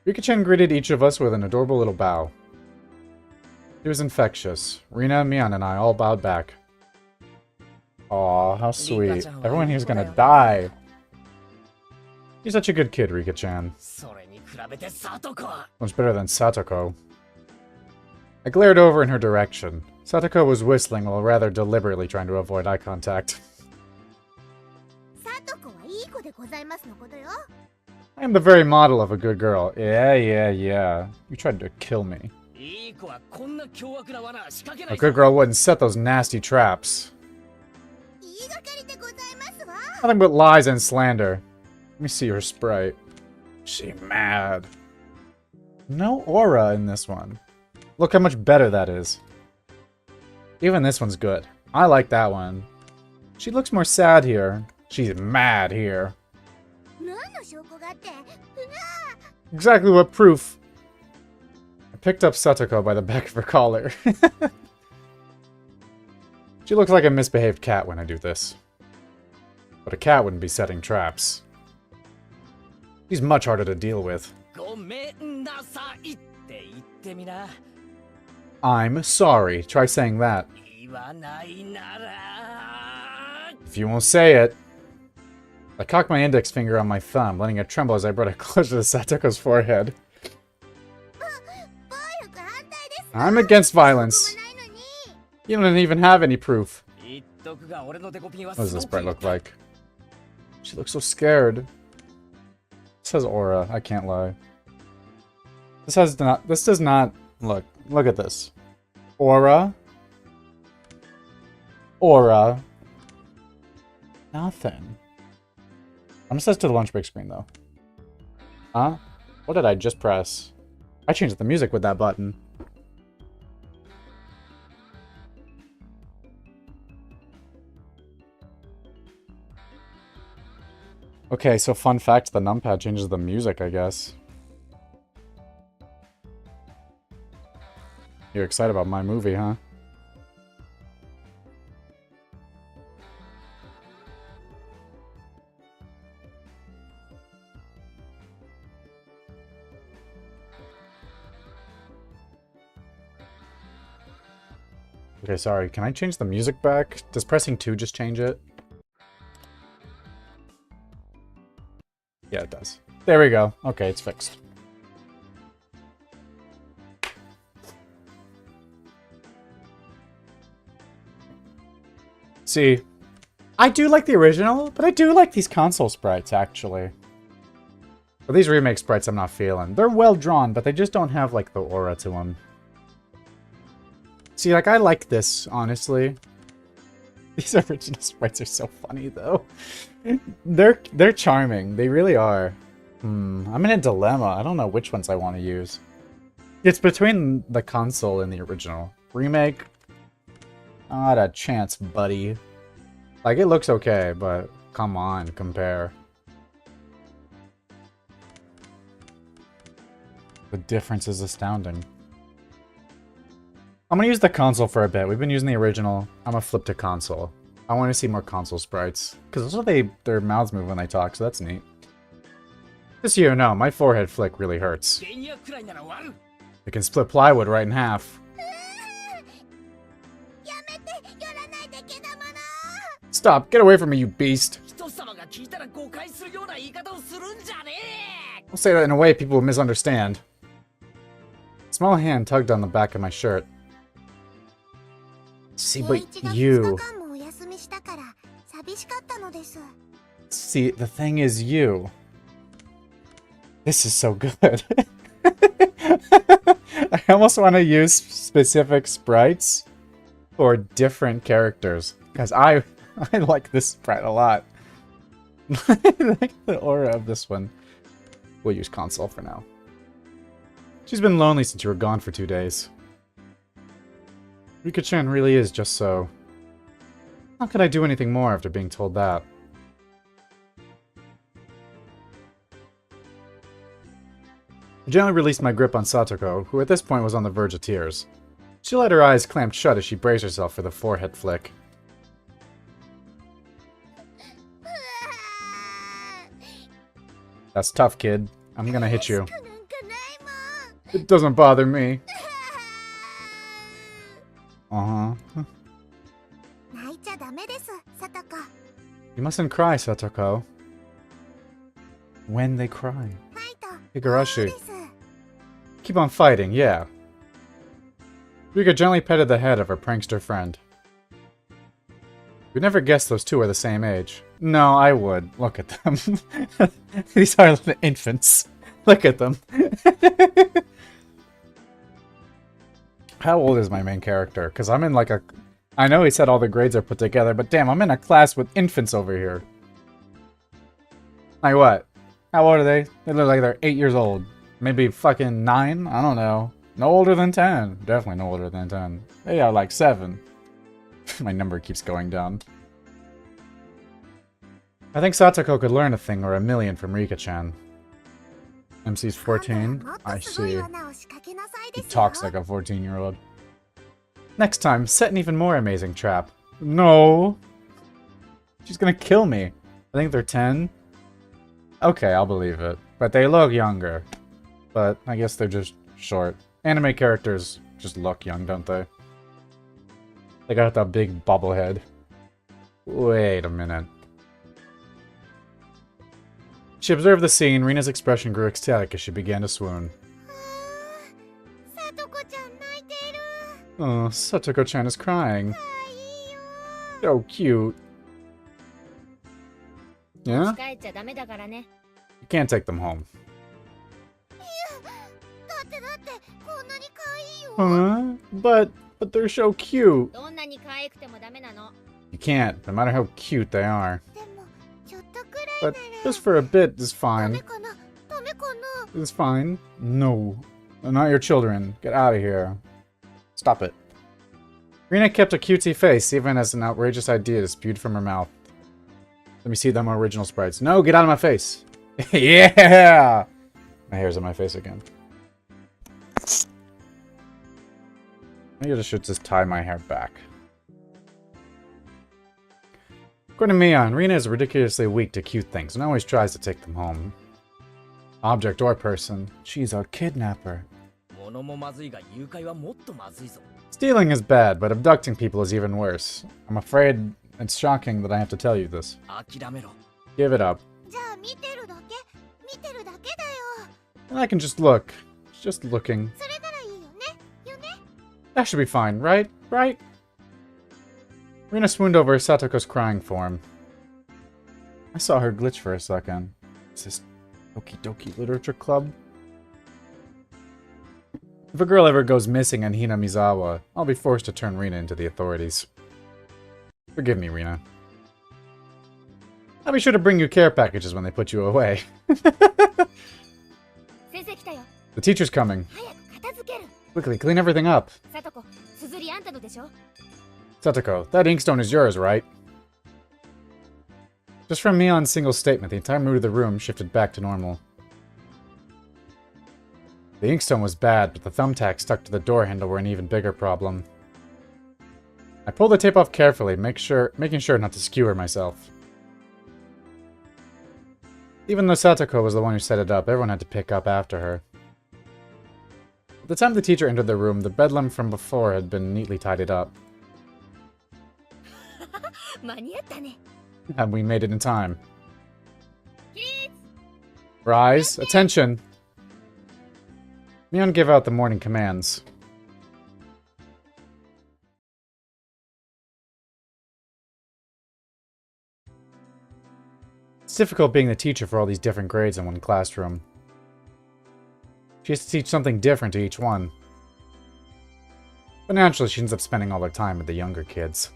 Rika-chan greeted each of us with an adorable little bow. It was infectious. Rina, Mian, and I all bowed back. Aw, how sweet. Everyone here's gonna die. You're such a good kid, Rika-chan. それに比べてサトコは Much better than Satoko. I glared over in her direction. Satoko was whistling while rather deliberately trying to avoid eye contact. サトコはいい子でございますのことよ。 I am the very model of a good girl. Yeah. You tried to kill me. いい子はこんな凶悪な罠は仕掛けな A いぞ。 good girl wouldn't set those nasty traps. 言いがかりでございますわ。 Nothing but lies and slander. Let me see her sprite. She mad. No aura in this one. Look how much better that is. Even this one's good. I like that one. She looks more sad here. She's mad here. 何の証拠があって？ Exactly what proof. I picked up Satoko by the back of her collar. She looks like a misbehaved cat when I do this. But a cat wouldn't be setting traps. She's much harder to deal with. ごめんなさいって言ってみな。 I'm sorry. Try saying that. 言わないなら。 If you won't say it. I cocked my index finger on my thumb, letting it tremble as I brought it closer to Satoko's forehead. 暴力反対です。 I'm against violence. もないのに。 You don't even have any proof. 言っとくが俺のデコピンは What does す this ごく sprite look like? She looks so scared. It says aura. I can't lie. This does not look at this. Aura. Aura. Nothing. I'm set to the lunch break screen though. Huh? What did I just press? I changed the music with that button. Okay, so fun fact, the numpad changes the music, I guess. You're excited about my movie, huh? Okay, sorry. Can I change the music back? Does pressing 2 just change it? Yeah, it does. There we go. Okay, it's fixed. See, I do like the original, but I do like these console sprites, actually. But these remake sprites I'm not feeling. They're well drawn, but they just don't have, like, the aura to them. See, like, I like this, honestly. These original sprites are so funny, though. They're charming. They really are. I'm in a dilemma. I don't know which ones I want to use. It's between the console and the original. Remake? Not a chance, buddy. Like, it looks okay, but come on, compare. The difference is astounding. I'm gonna use the console for a bit. We've been using the original. I'm gonna flip to console. I want to see more console sprites. Because also their mouths move when they talk, so that's neat. Just so you know, my forehead flick really hurts. ベニヤくらいなら終わる。 It can split plywood right in half. やめて、寄らないでけだもの。 Stop! Get away from me, you beast! 一人様が聞いたら誤解するような言い方をするんじゃねえ。 I'll say that in a way people will misunderstand. Small hand tugged on the back of my shirt. See, 圭 but 一が2 you... 日間もお休みしたから寂しかったのです。 See, the thing is you. This is so good. I almost want to use specific sprites for different characters. Because I like this sprite a lot. I like the aura of this one. We'll use console for now. She's been lonely since you were gone for 2 days. Rika-chan really is just so. How could I do anything more after being told that? I gently released my grip on Satoko, who at this point was on the verge of tears. She let her eyes clamp shut as she braced herself for the forehead flick. That's tough, kid. I'm gonna hit you. It doesn't bother me. Uh-huh. 泣いちゃダメです、さとこ。 You mustn't cry, Satoko. When they cry. ファイト。 Higurashi. です。 Keep on fighting, yeah. Rika gently petted the head of her prankster friend. You'd never guess those two are the same age. No, I would. Look at them. These are the infants. Look at them. How old is my main character? Because I'm in like a... I know he said all the grades are put together, but damn, I'm in a class with infants over here. Like what? How old are they? They look like they're 8 years old. Maybe fucking 9? I don't know. No older than 10. Definitely no older than 10. They are like 7. My number keeps going down. I think Satoko could learn a thing or a million from Rika-chan. MC's 14? I see. He talks like a 14-year-old. Next time, set an even more amazing trap. No! She's gonna kill me. I think they're 10. Okay, I'll believe it. But they look younger. But I guess they're just short. Anime characters just look young, don't they? They got that big bobblehead. Wait a minute. She observed the scene. Rina's expression grew ecstatic as she began to swoon. さとこちゃん泣いている。 Oh, Satoko-chan is crying. かわいいよ。 So cute. Yeah? 帰っちゃダメだからね。 You can't take them home. だってこんなに可愛いよ。 Huh? But they're so cute. どんなに可愛くてもダメなの。 You can't, no matter how cute they are. でもちょっとくらい But なら。 just for a bit is ダ fine. メかな。ダメかな。 It's fine. No. They're not your children. Get out of here. Stop it. Rina kept a cutesy face, even as an outrageous idea spewed from her mouth. Let me see them original sprites. No, get out of my face. Yeah! My hair's on my face again. Maybe I should just tie my hair back. According to Mion, Rina is ridiculously weak to cute things and always tries to take them home. Object or person, she's a kidnapper. 物もまずいが誘拐はもっとまずいぞ。 Stealing is bad, but abducting people is even worse. I'm afraid it's shocking that I have to tell you this. 諦めろ。 Give it up. じゃあ見てるだけ。見てるだけだよ。 And I can just look. Just looking. それならいいよね。よね。 That should be fine, right? Right? Rina swooned over Satoko's crying form. I saw her glitch for a second. Is this Okie Dokie Literature Club? If a girl ever goes missing in Hinamizawa, I'll be forced to turn Rina into the authorities. Forgive me, Rina. I'll be sure to bring you care packages when they put you away. 先生来たよ。 The teacher's coming. 早く片付ける。 Quickly, clean everything up. さとこ、すずりあんたのでしょ。 Satoko, that inkstone is yours, right? Just from Mion's single statement, the entire mood of the room shifted back to normal. The inkstone was bad, but the thumbtacks stuck to the door handle were an even bigger problem. I pulled the tape off carefully, making sure not to skewer myself. Even though Satoko was the one who set it up, everyone had to pick up after her. By the time the teacher entered the room, the bedlam from before had been neatly tidied up. 間に合ったね。And we made it in time. 起立 Rise. Attention. Mion give out the morning commands. It's difficult being the teacher for all these different grades in one classroom. She has to teach something different to each one. But naturally, she ends up spending all her time with the younger kids.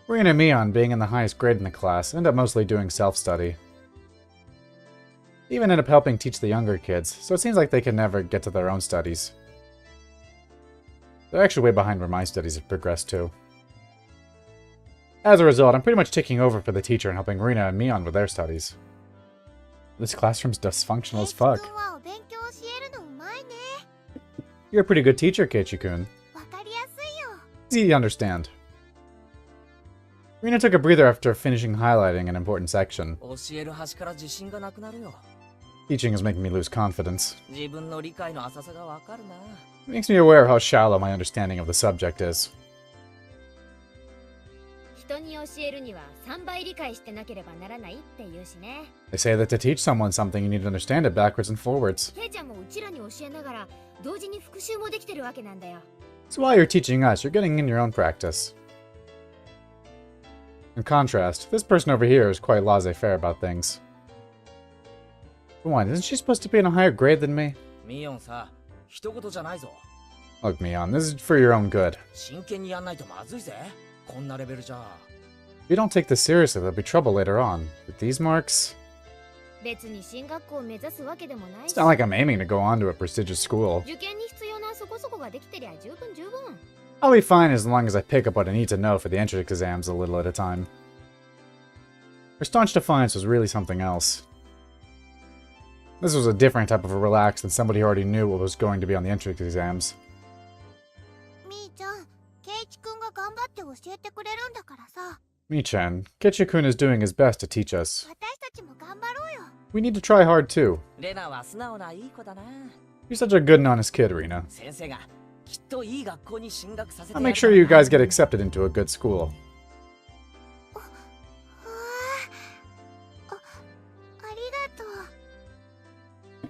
Rina and Mion, being in the highest grade in the class, end up mostly doing self-study. They even end up helping teach the younger kids, so it seems like they can never get to their own studies. They're actually way behind where my studies have progressed to. As a result, I'm pretty much taking over for the teacher and helping Rina and Mion with their studies. This classroom's dysfunctional as fuck. ケイチ君はお勉強教えるのうまいね。 You're a pretty good teacher, Keiichi-kun. わかりやすいよ。 Easy to understand. Rina took a breather after finishing highlighting an important section. 教える端から自信がなくなるよ。 Teaching is making me lose confidence. 自分の理解の浅さがわかるな。 It makes me aware of how shallow my understanding of the subject is. 人に教えるには3倍理解してなければならないって言うしね。 They say that to teach someone something, you need to understand it backwards and forwards. ケイちゃんもうちらに教えながら同時に復習もできてるわけなんだよ。 So while you're teaching us, you're getting in your own practice. In contrast, this person over here is quite laissez-faire about things. For one, isn't she supposed to be in a higher grade than me? ミヨンさ、一言じゃないぞ。 Look, Mion, this is for your own good. 真剣にやんないとまずいぜ。こんなレベルじゃ。 If you don't take this seriously, there'll be trouble later on. With these marks, 別に進学校を目指すわけでもない it's し、 not like I'm aiming to go on to a prestigious school. 受験に必要なそこそこができてりゃ十分十分。 I'll be fine as long as I pick up what I need to know for the entrance exams a little at a time. Her staunch defiance was really something else. This was a different type of a relax than somebody who already knew what was going to be on the entrance exams. みーちゃん、ケイチ君が頑張って教えてくれるんだからさ。 Mi-chan, Keiichi-kun is doing his best to teach us. 私たちも頑張ろうよ。 We need to try hard too. レナは素直ないい子だな。 You're such a good and honest kid, Rina. 先生がきっといい学校に進学させて I'll やる make sure you guys get accepted into a good school. ありがと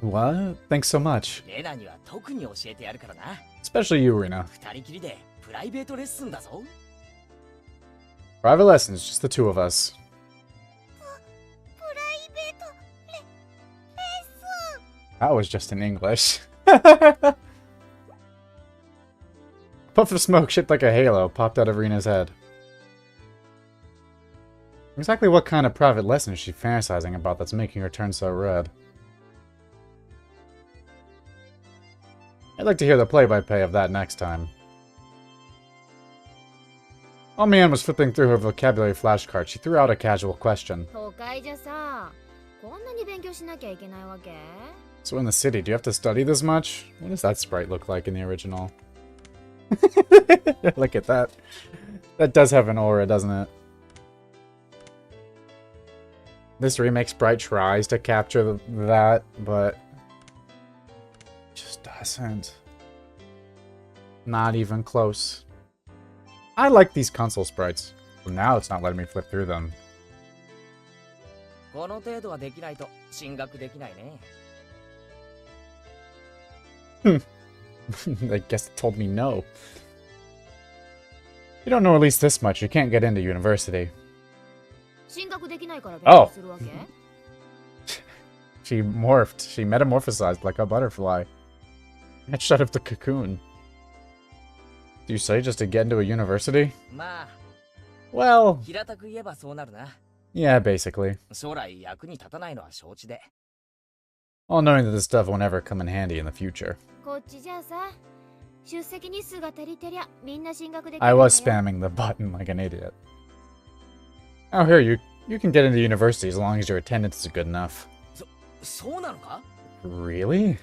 う。 What? Thanks so much. レナには特に教えてやるからな。 Especially you, Rina. 二人きりでプライベートレッスンだぞ。 Private lessons, just the two of us. プライベートレッスン。 That was just in English. Puff of smoke shaped like a halo popped out of Rina's head. Exactly what kind of private lesson is she fantasizing about that's making her turn so red? I'd like to hear the play-by-play of that next time. While Mian was flipping through her vocabulary flashcard, she threw out a casual question. 都会じゃさ、こんなに勉強しなきゃいけないわけ？ So in the city, do you have to study this much? What does that sprite look like in the original? Look at that. That does have an aura, doesn't it? This remake sprite tries to capture that, but just doesn't. Not even close. I like these console sprites. But now it's not letting me flip through them. この程度はできないと進学できないね。 I guess it told me no. You don't know at least this much, you can't get into university. 進学できないから勉強するわけ？ She morphed. She metamorphosized like a butterfly. Hatched out of the cocoon. Do you say just to get into a university? まあ、 Well, 平たく言えばそうなるな。 yeah, basically. 将来役に立たないのは承知で。 All knowing that this stuff won't ever come in handy in the future. こっちじゃあさ、出席日数が足りてりゃみんな進学できる I んだよ。 was spamming the button like an idiot. Oh, here, you can get into university as long as your attendance is good enough. そうなのか？ Really?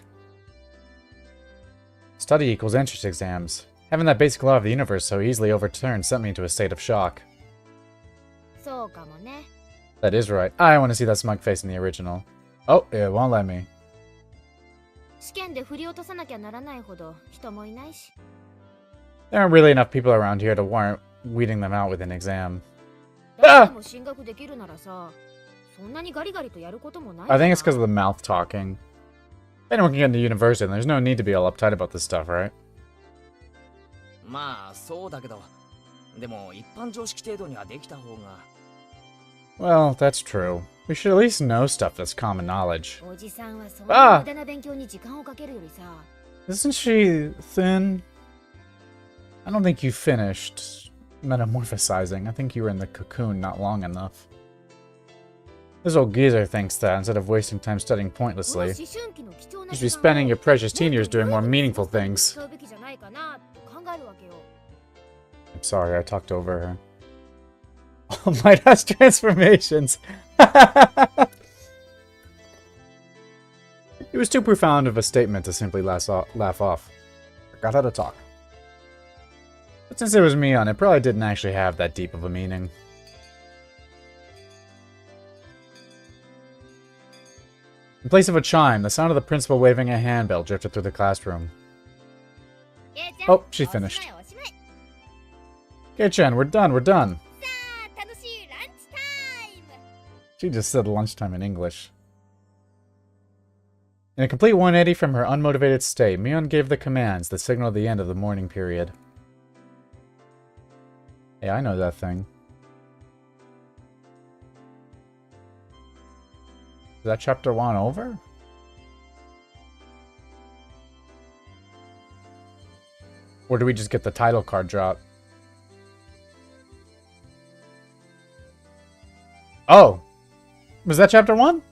Study equals entrance exams. Having that basic law of the universe so easily overturned sent me into a state of shock. そうかもね。 That is right. I want to see that smug face in the original. Oh, it won't let me. 試験で振り落とさなきゃならないほど人もいないし。 There aren't really enough people around here to warrant weeding them out with an exam. も進学できるならさ、そんなにガリガリとやることもない。 I think it's because of the mouth talking. Anyone can get into university, and there's no need to be all uptight about this stuff, right? まあそうだけど、でも一般常識程度にはできた方が。Well, that's true. We should at least know stuff that's common knowledge. おじさんはそんな無駄な勉強に時間をかけるよりさ。Isn't she thin? I don't think you finished metamorphosizing. I think you were in the cocoon not long enough. This old geezer thinks that instead of wasting time studying pointlessly, you should be spending your precious teen years doing more meaningful things. I'm sorry, I talked over her. All Might has transformations. It was too profound of a statement to simply laugh off. Forgot how to talk. But since it was me on it, probably didn't actually have that deep of a meaning. In place of a chime, the sound of the principal waving a handbell drifted through the classroom. Oh, she finished. Kei-chan, we're done, we're done. She just said lunchtime in English. In a complete 180 from her unmotivated state, Mion gave the commands that signaled the end of the morning period. Hey, I know that thing. Is that chapter 1 over? Or do we just get the title card drop? Oh! Was that chapter 1?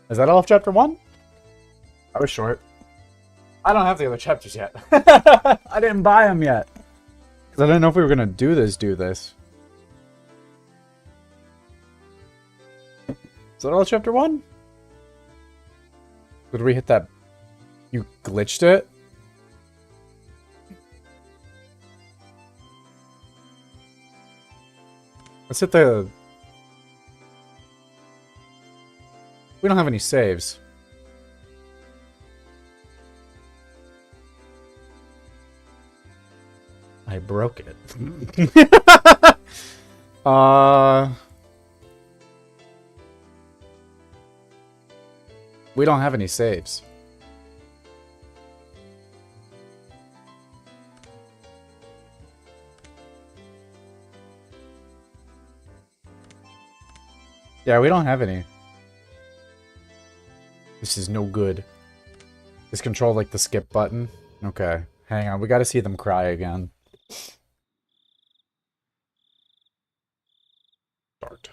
Is that all of chapter 1? I was short. I don't have the other chapters yet. I didn't buy them yet. Because I didn't know if we were going to do this. Is that all chapter 1? Did we hit that? You glitched it? Let's hit the... We don't have any saves. I broke it. We don't have any saves. Yeah, we don't have any. This is no good. Is control like the skip button? Okay. Hang on, we gotta see them cry again. Start.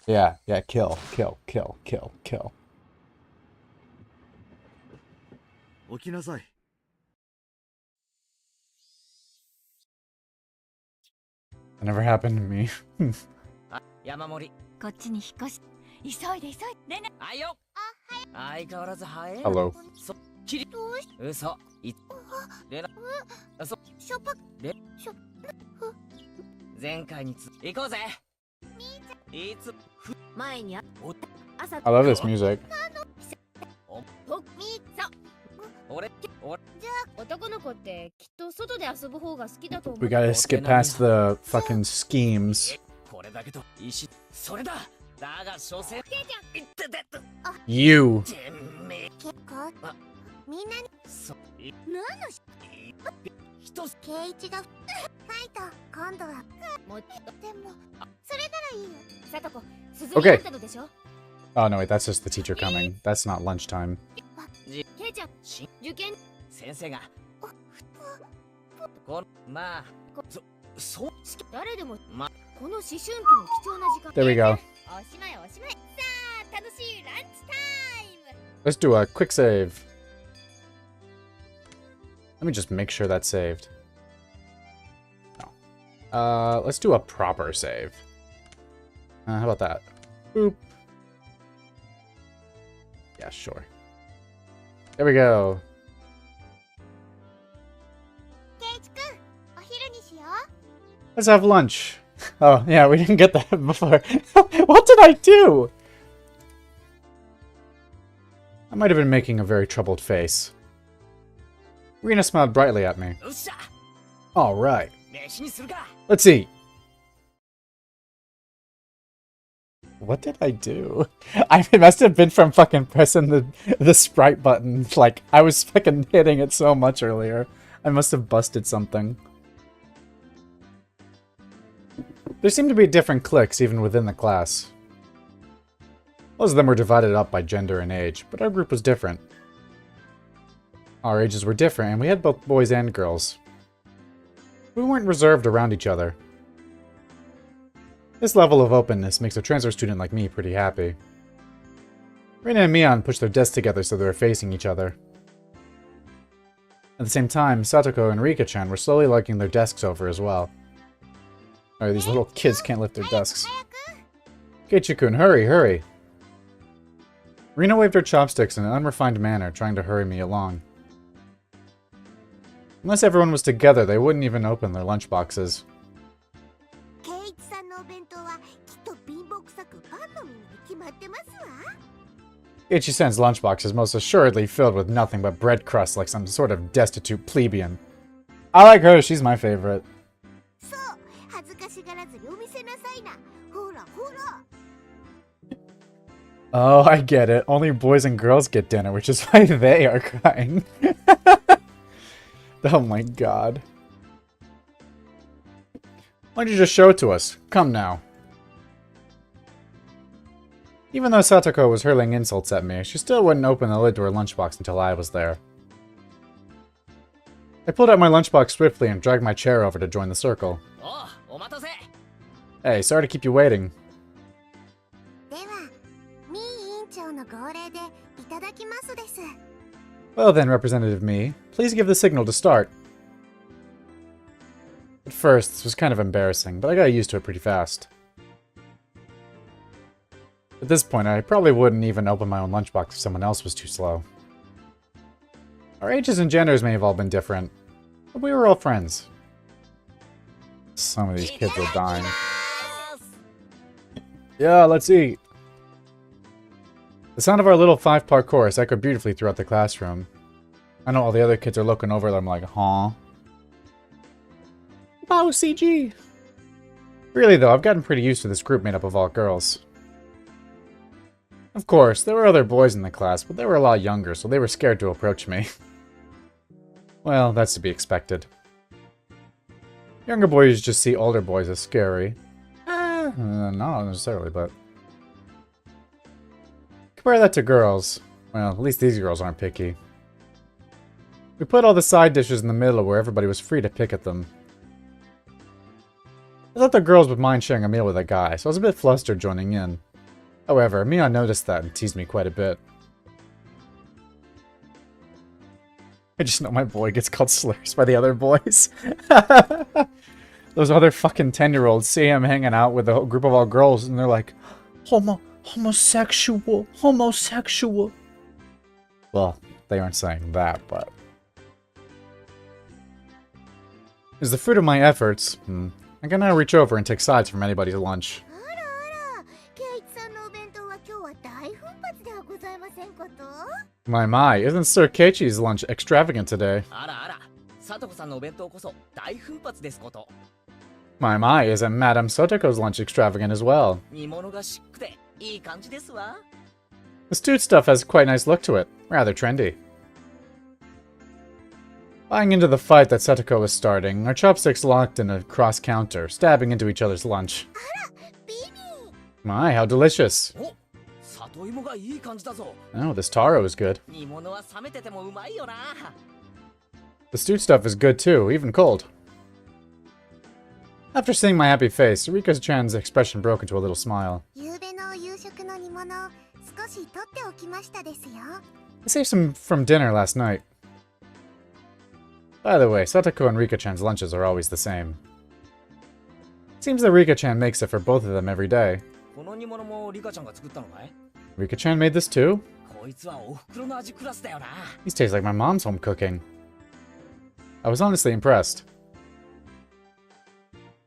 Yeah, kill. 起きなさい。That never happened to me. 山盛り。こっちに引っ越し。急いで連絡。あいよ。相変わらず早い。 Hello. そきり。嘘。い。でな。そ。しょっぱ。で。しょ。前回につ。行こうぜ。いつ。前に朝 I love this music. 俺男の子ってきっと外で遊ぶ方が好きだと思う。 We gotta skip past the fucking schemes. これだけと石それだ。だが所詮言ってて You. てめえ結構みんなにそい何の一つケイイチがファイト今度はもうでもそれならいいよ。さとこ鈴 Okay. になったのでしょ。 Oh no, wait, that's just the teacher coming. That's not lunchtime. ケイちゃん受験先生がこまあそう誰でもまこの思春期の貴重な時間。 There we go. おしまいおしまい。さあ楽しいランチタイム。 Let's do a quick save. Let me just make sure that's saved. No. Let's do a proper save. How about that? Boop. Yeah, sure. There we go. ケイイチくんお昼にしよう。 Let's have lunch. Oh, yeah, we didn't get that before. What did I do? I might have been making a very troubled face. Rina smiled brightly at me. よっしゃ Alright, 飯にするか let's eat! What did I do? It must have been from fucking pressing the sprite button. Like, I was fucking hitting it so much earlier. I must have busted something. There seemed to be different cliques even within the class. Most of them were divided up by gender and age, but our group was different. Our ages were different, and we had both boys and girls. We weren't reserved around each other. This level of openness makes a transfer student like me pretty happy. Rina and Mion pushed their desks together so they were facing each other. At the same time, Satoko and Rika-chan were slowly lugging their desks over as well. Alright, these little kids can't lift their desks. Keiichi-kun, hurry, hurry! Rina waved her chopsticks in an unrefined manner, trying to hurry me along. Unless everyone was together, they wouldn't even open their lunchboxes. ケイイチさんのお弁当はきっと貧乏くさくパンの耳に決まってますわ。 Keiichi-san's lunchbox is most assuredly filled with nothing but bread crusts like some sort of destitute plebeian. I like her, she's my favorite. そう、恥ずかしがらずにお見せなさいな。ほらほら。 Oh, I get it. Only boys and girls get dinner, which is why they are crying. Oh my god. Why don't you just show it to us? Come now. Even though Satoko was hurling insults at me, she still wouldn't open the lid to her lunchbox until I was there. I pulled out my lunchbox swiftly and dragged my chair over to join the circle. お待たせ Hey, sorry to keep you waiting. では、ミー委員長の号令でいただきますです。 Well then, Representative Me, please give the signal to start. At first, this was kind of embarrassing, but I got used to it pretty fast. At this point, I probably wouldn't even open my own lunchbox if someone else was too slow. Our ages and genders may have all been different, but we were all friends. Some of these kids are dying. Yeah, let's eat! The sound of our little 5-part chorus echoed beautifully throughout the classroom. I know all the other kids are looking over them like, huh? Wow, CG! Really though, I've gotten pretty used to this group made up of all girls. Of course, there were other boys in the class, but they were a lot younger, so they were scared to approach me. Well, that's to be expected. Younger boys just see older boys as scary. Not necessarily, but... Compare that to girls. Well, at least these girls aren't picky. We put all the side dishes in the middle where everybody was free to pick at them. I thought the girls would mind sharing a meal with a guy, so I was a bit flustered joining in. However, Mion noticed that and teased me quite a bit. I just know my boy gets called slurs by the other boys. Those other fucking 10-year-olds see him hanging out with a group of all girls and they're like, homosexual. Well, they aren't saying that, but... As the fruit of my efforts, I can now reach over and take sides from anybody's lunch. あらあら、ケイイチさんのお弁当は今日は大奮発ではございませんこと？ My, isn't Sir Keiichi's lunch extravagant today? あらあらさとこさんのお弁当こそ大奮発ですこと My, isn't Madame Sotoko's lunch extravagant as well? 煮物がシックでいい感じですわ The stewed stuff has quite a nice look to it. Rather trendy. Buying into the fight that Satoko was starting, our chopsticks locked in a cross-counter, stabbing into each other's lunch. ビビ My, how delicious! お里芋がいい感じだぞ Oh, this taro is good. 煮物は冷めててもうまいよな The stewed stuff is good too, even cold. After seeing my happy face, Rika-chan's expression broke into a little smile. ゆうべの夕食の煮物少し取っておきましたですよ I saved some from dinner last night. By the way, Satoko and Rika-chan's lunches are always the same. Seems that Rika-chan makes it for both of them every day. この煮物もリカちゃんが作ったのかい Rika-chan made this too? こいつはお袋の味クラスだよな These taste like my mom's home cooking. I was honestly impressed.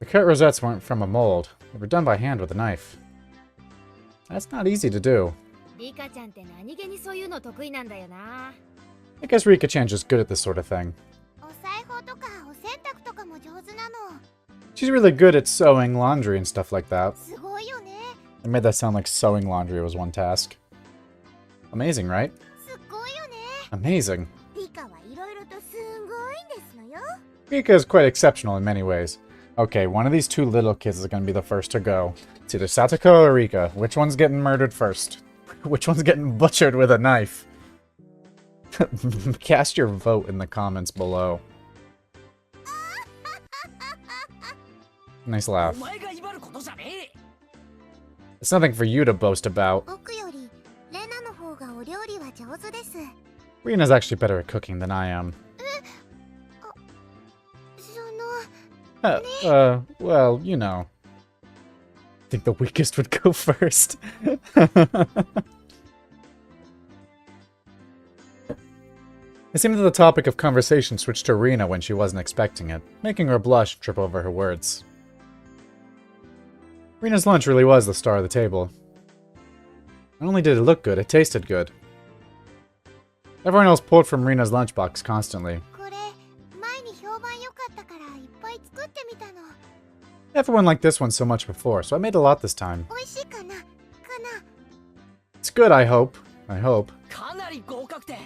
The cut rosettes weren't from a mold. They were done by hand with a knife. That's not easy to do. リカちゃんって何気にそういうの得意なんだよな。 I guess Rika-chan's just good at this sort of thing. お裁縫とかお洗濯とかも上手なの。 She's really good at sewing laundry and stuff like that. すごいよね。 I made that sound like sewing laundry was one task. Amazing, right? すごいよね。 Amazing. リカはいろいろとすごいんですのよ。 Rika is quite exceptional in many ways. Okay, one of these two little kids is going to be the first to go. It's either Satoko or Rika. Which one's getting murdered first? Which one's getting butchered with a knife? Cast your vote in the comments below. Nice laugh. お前が威張ることじゃねえ。 It's nothing for you to boast about. 僕よりレナの方がお料理は上手です。 Rina's actually better at cooking than I am. その Well, you know. I think the weakest would go first. It seemed that the topic of conversation switched to Rina when she wasn't expecting it, making her blush and trip over her words. Rina's lunch really was the star of the table. Not only did it look good, it tasted good. Everyone else pulled from Rina's lunchbox constantly. これ前に評判良かったからいっぱい作ってみたの。 Everyone liked this one so much before, so I made a lot this time. 美味しいかな？ It's good, I hope. I hope. かなり合格点。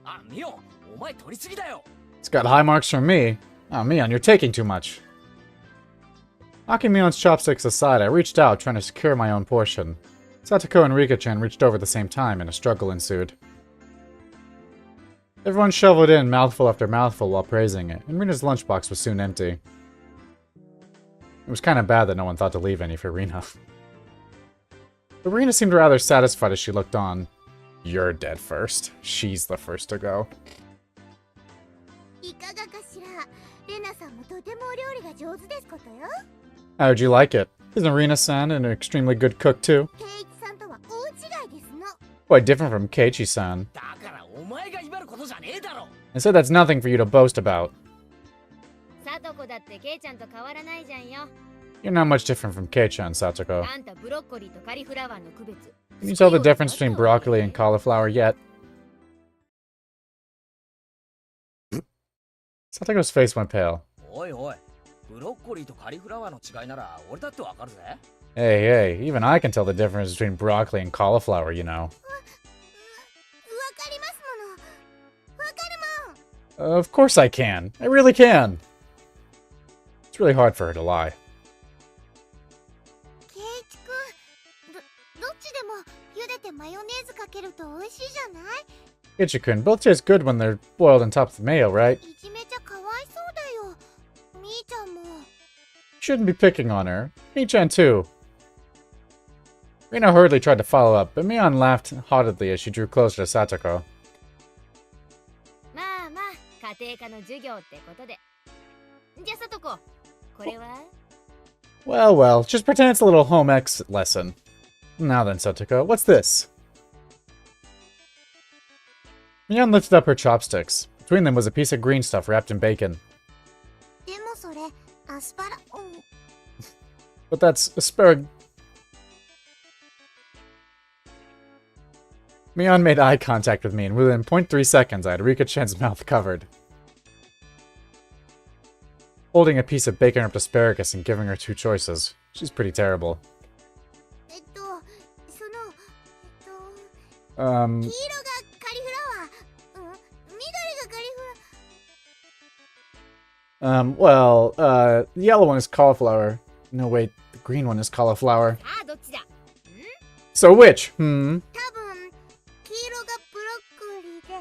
あ、ミオン、お前取りすぎだよ。 It's got high marks from me. Oh, Mion, you're taking too much. Knocking Mion's chopsticks aside, I reached out, trying to secure my own portion. Satoko and Rika-chan reached over at the same time, and a struggle ensued. Everyone shoveled in mouthful after mouthful while praising it, and Rina's lunchbox was soon empty. It was kind of bad that no one thought to leave any for Rina. But Rina seemed rather satisfied as she looked on. You're dead first. She's the first to go. いかがかしら。レナさんもとてもお料理が上手ですことよ。 How'd you like it? Isn't Rina-san an extremely good cook too? ケイイチさんとは大違いですの。 Quite different from Keiichi-san. だからお前が威張ることじゃねえだろ。 And so that's nothing for you to boast about. サトコだってケイちゃんと変わらないじゃんよ。 You're not much different from Kei-chan, Satoko. あんたブロッコリーとカリフラワーの区別。 Can you tell the difference between broccoli and cauliflower yet? Satoko's face went pale. おいおい、ブロッコリーとカリフラワーの違いなら俺だってわかるぜ。 Hey, hey, even I can tell the difference between broccoli and cauliflower, you know. わかりますもの。わかるもん。 Of course I can. I really can. It's really hard for her to lie. ケイイチくん、どっちでも茹でてマヨネーズかけると美味しいじゃない？ Keiichi-kun, both taste good when they're boiled on top of the mayo, right? いじめちゃかわいそうだよ。みーちゃんも。 Shouldn't be picking on her. Mi-chan too. Rina hurriedly tried to follow up, but Mion laughed haughtily as she drew closer to Satoko. まあまあ、家庭科の授業ってことで。じゃあサトコ、これは？ Well, well, just pretend it's a little home ec lesson. Now then, Satoko, what's this? Mion lifted up her chopsticks. Between them was a piece of green stuff wrapped in bacon. でもそれアスパラ。But that's asparagus. Mion made eye contact with me, and within 0.3 seconds, I had Rika-chan's mouth covered. Holding a piece of bacon-wrapped asparagus and giving her two choices. She's pretty terrible. その黄色がカリフラワー、緑がカリフラ。Well, the yellow one is cauliflower. No, wait, the green one is cauliflower. さあどっちだ？ So which? 多分黄色がブロッコリーで、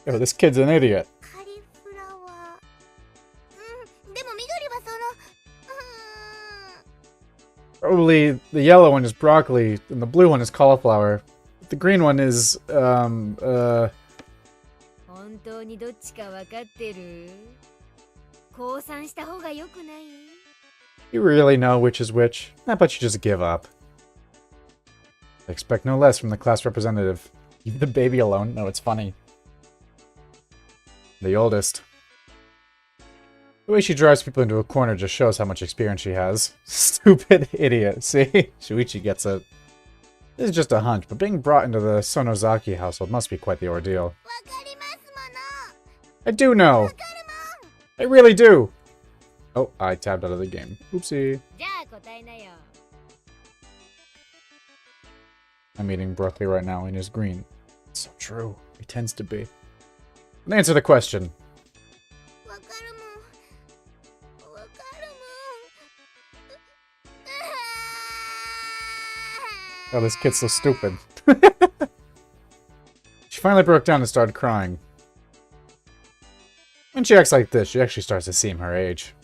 青 Oh, this kid's an idiot. カリフラワー。でも緑はその。Probably the yellow one is broccoli, and the blue one is cauliflower. The green one is, 本当にどっちかわかってる？降参した方が良くない？ You really know which is which? How about you just give up? I expect no less from the class representative. Leave the baby alone? No, it's funny. The oldest. The way she drives people into a corner just shows how much experience she has. Stupid idiot. See? Shuichi gets it. This is just a hunch, but being brought into the Sonozaki household must be quite the ordeal. わかりますもの。 I do know! わかるもん。 I really do! Oh, I tabbed out of the game. Oopsie. じゃあ答えなよ。 I'm eating broccoli right now and it's green. It's so true. It tends to be. And answer the question. わかるもん。わかるもん。 Oh, this kid's so stupid. She finally broke down and started crying. When she acts like this, she actually starts to seem her age.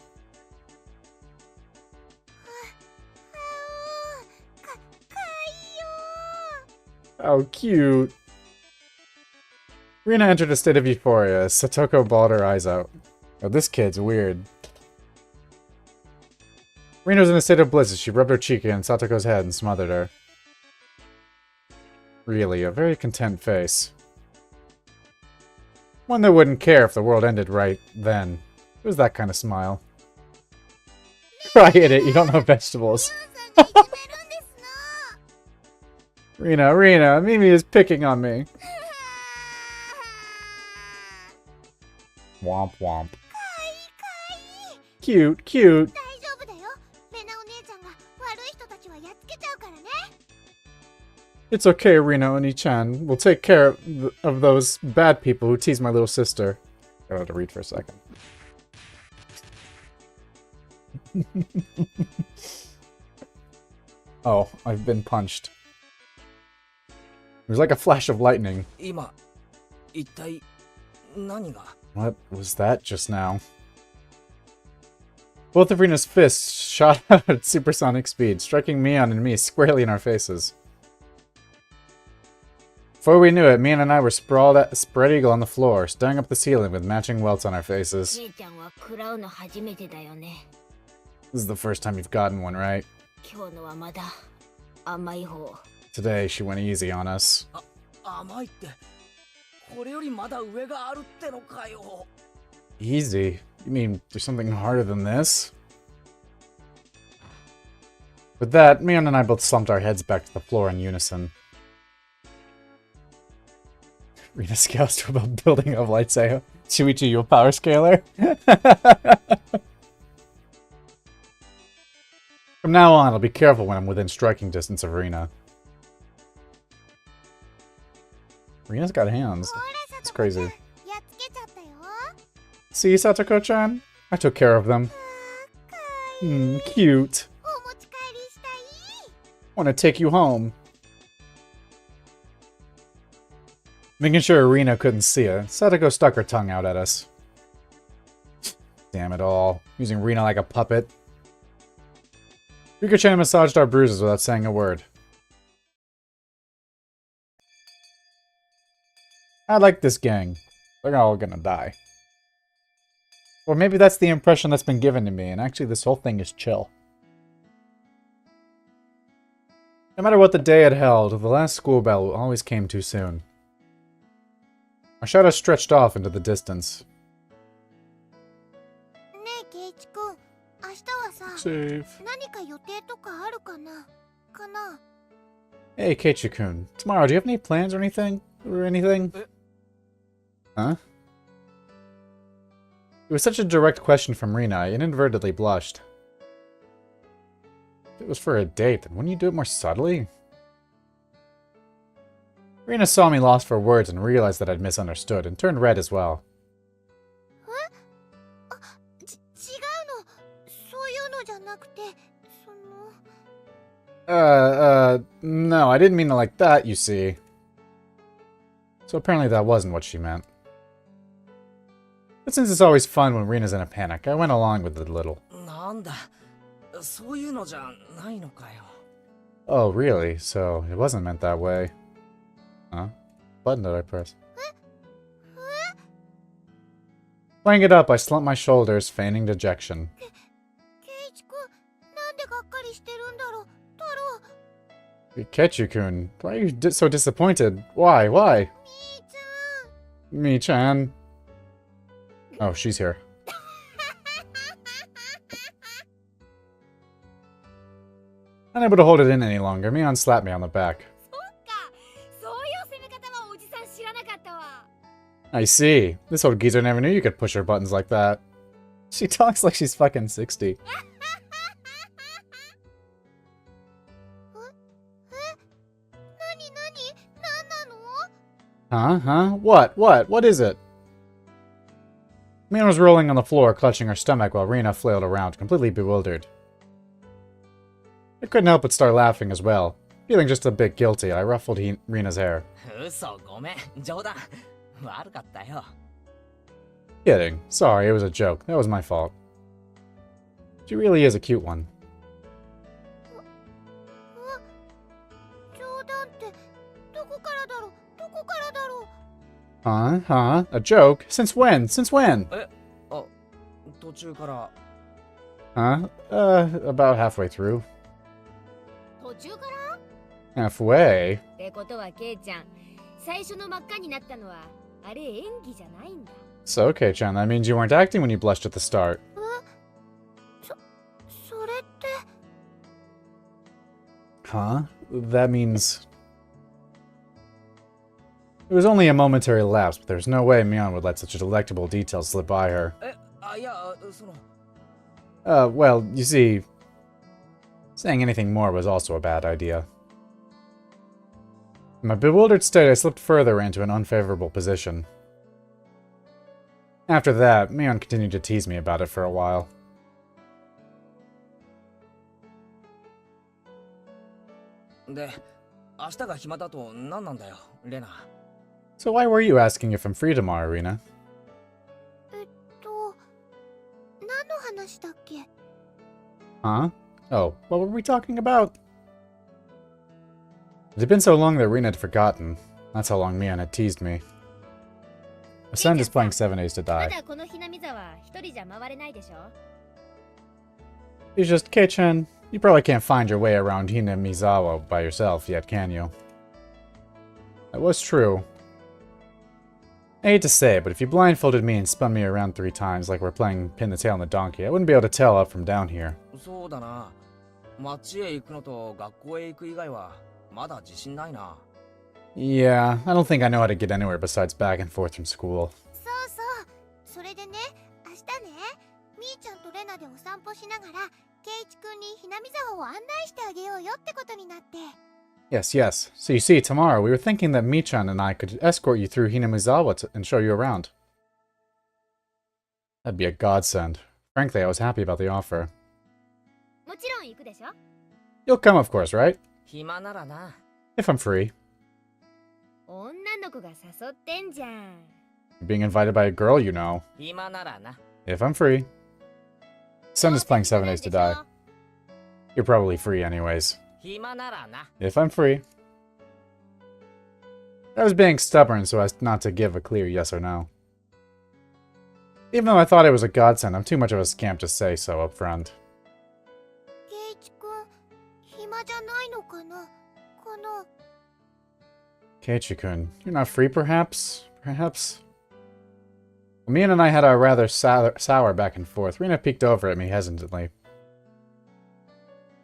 Oh, cute. Rina entered a state of euphoria as Satoko bawled her eyes out. Oh, this kid's weird. Rina was in a state of bliss as she rubbed her cheek against Satoko's head and smothered her. Really, a very content face. One that wouldn't care if the world ended right then. It was that kind of smile. I hate it, you don't know vegetables. さんがいじめるんですの。 Rina, Mimi is picking on me. Womp womp. かいかい。 Cute, cute. 大丈夫だよ。レナお姉ちゃんが悪い人たちはやっつけちゃうからね。 It's okay, Rina Oni-chan. We'll take care of those bad people who tease my little sister. I have to read for a second. Oh, I've been punched. It was like a flash of lightning. 今一体何が What was that just now? Both of Rina's fists shot out at supersonic speed, striking Mion and me squarely in our faces. Before we knew it, Mion and I were spread eagle on the floor, staring up the ceiling with matching welts on our faces. 姉ちゃんは食らうの初めてだよね。 This is the first time you've gotten one, right? 今日のはまだ甘い方。 Today, she went easy on us. 甘いってこれよりまだ上があるってのかよ Easy? You mean there's something harder than this? With that, Mion and I both slumped our heads back to the floor in unison. Rina scales to about building of lightsaber. Shuichi, you a power scaler? From now on, I'll be careful when I'm within striking distance of Rina. Rina's got hands. ほら、 It's さとこちゃん crazy. やっつけちゃったよ。 See, Satoko-chan? I took care of them. かい。 Cute. お持ち帰りしたい。 Want to take you home. Making sure Rina couldn't see it, Satoko stuck her tongue out at us. Damn it all. Using Rina like a puppet. Rika-chan massaged our bruises without saying a word. I like this gang. They're all gonna die. Or maybe that's the impression that's been given to me, and actually this whole thing is chill. No matter what the day had held, the last school bell always came too soon. Our shadow stretched off into the distance. ねえ、ケイチくん。明日はさ、 Save. 何か予定とかあるかな？かな？ Hey, Keiichi-kun. Tomorrow, do you have any plans or anything? Huh? It was such a direct question from Rina, I inadvertently blushed. If it was for a date, then wouldn't you do it more subtly? Rina saw me lost for words and realized that I'd misunderstood, and turned red as well. 違うの。そういうのじゃなくて、その。 No, I didn't mean it like that, you see. So apparently that wasn't what she meant. But since it's always fun when Rina's in a panic, I went along with it a little. なんだそういうのじゃないのかよ Oh, really? So it wasn't meant that way. Huh? Button did I press? Playing it up, I slumped my shoulders, feigning dejection. ケイチくん、なんでがっかりしてるんだろう。太郎。 Kechu-kun, why are you so disappointed? Why? Why? みーちゃん。 Me-chan. Oh, she's here. Unable to hold it in any longer, Mion slapped me on the back. イチさん知らなかったわ。 I see. This old geezer never knew you could push her buttons like that. She talks like she's fucking 60. 何なの？ Huh? What is it? Mina was rolling on the floor, clutching her stomach while Rena flailed around, completely bewildered. I couldn't help but start laughing as well. Feeling just a bit guilty, I ruffled Rena's hair. 嘘、ごめん、冗談。悪かったよ。Kidding. Sorry, it was a joke. That was my fault. She really is a cute one. 冗談ってどこからだろう？どこからだろう？ Huh? A joke? Since when? Since when? あ、途中から。Huh? About halfway through. 途中から Halfway? ってことはケイちゃん、最初の真っ赤になったのはあれ演技じゃないんだ。 So, okay, Chan, that means you weren't acting when you blushed at the start. それって Huh? That means... It was only a momentary lapse, but there's no way Mion would let such a delectable detail slip by her. いや、その。Well, you see... Saying anything more was also a bad idea. In my bewildered state, I slipped further into an unfavorable position. After that, Mion continued to tease me about it for a while. で、明日が暇だと何なんだよ、レナ。So why were you asking if I'm free tomorrow, Rena? 何の話だっけ？ Huh? Oh, what were we talking about? It had been so long that Rena had forgotten. That's how long Mion had teased me. My son is playing 7 Days to ま Die. だこのひなみ沢一人じゃ回れないでしょ。 He's just, Kei-chan, you probably can't find your way around Hinamizawa by yourself yet, can you? That was true. I hate to say it, but if you blindfolded me and spun me around 3 times like we're playing Pin the Tail on the Donkey, I wouldn't be able to tell up from down here. そうだな。街へ行くのと学校へ行く以外はまだ自信ないな。Yeah, I don't think I know how to get anywhere besides back and forth from school. そうそう。それでね、明日ね、みーちゃんとレナでお散歩しながら、ケイチくんにひなみ沢を案内してあげようよってことになって。Yes. So you see, tomorrow we were thinking that Michan and I could escort you through Hinamizawa and show you around. That'd be a godsend. Frankly, I was happy about the offer. もちろん行くでしょ。 You'll come, of course, right? 暇ならな。If I'm free. 女の子が誘ってんじゃん。 You're being invited by a girl, you know. 暇ならな。 If I'm free. Son is playing 7 Days to Die. You're probably free anyways. 暇ならな。 If I'm free. I was being stubborn so as not to give a clear yes or no. Even though I thought it was a godsend, I'm too much of a scamp to say so up front. ケイチくん、暇じゃないのかな？この Keiichi-kun, you're not free perhaps? Perhaps? Mion and I had our rather sour back and forth. Rena peeked over at me hesitantly.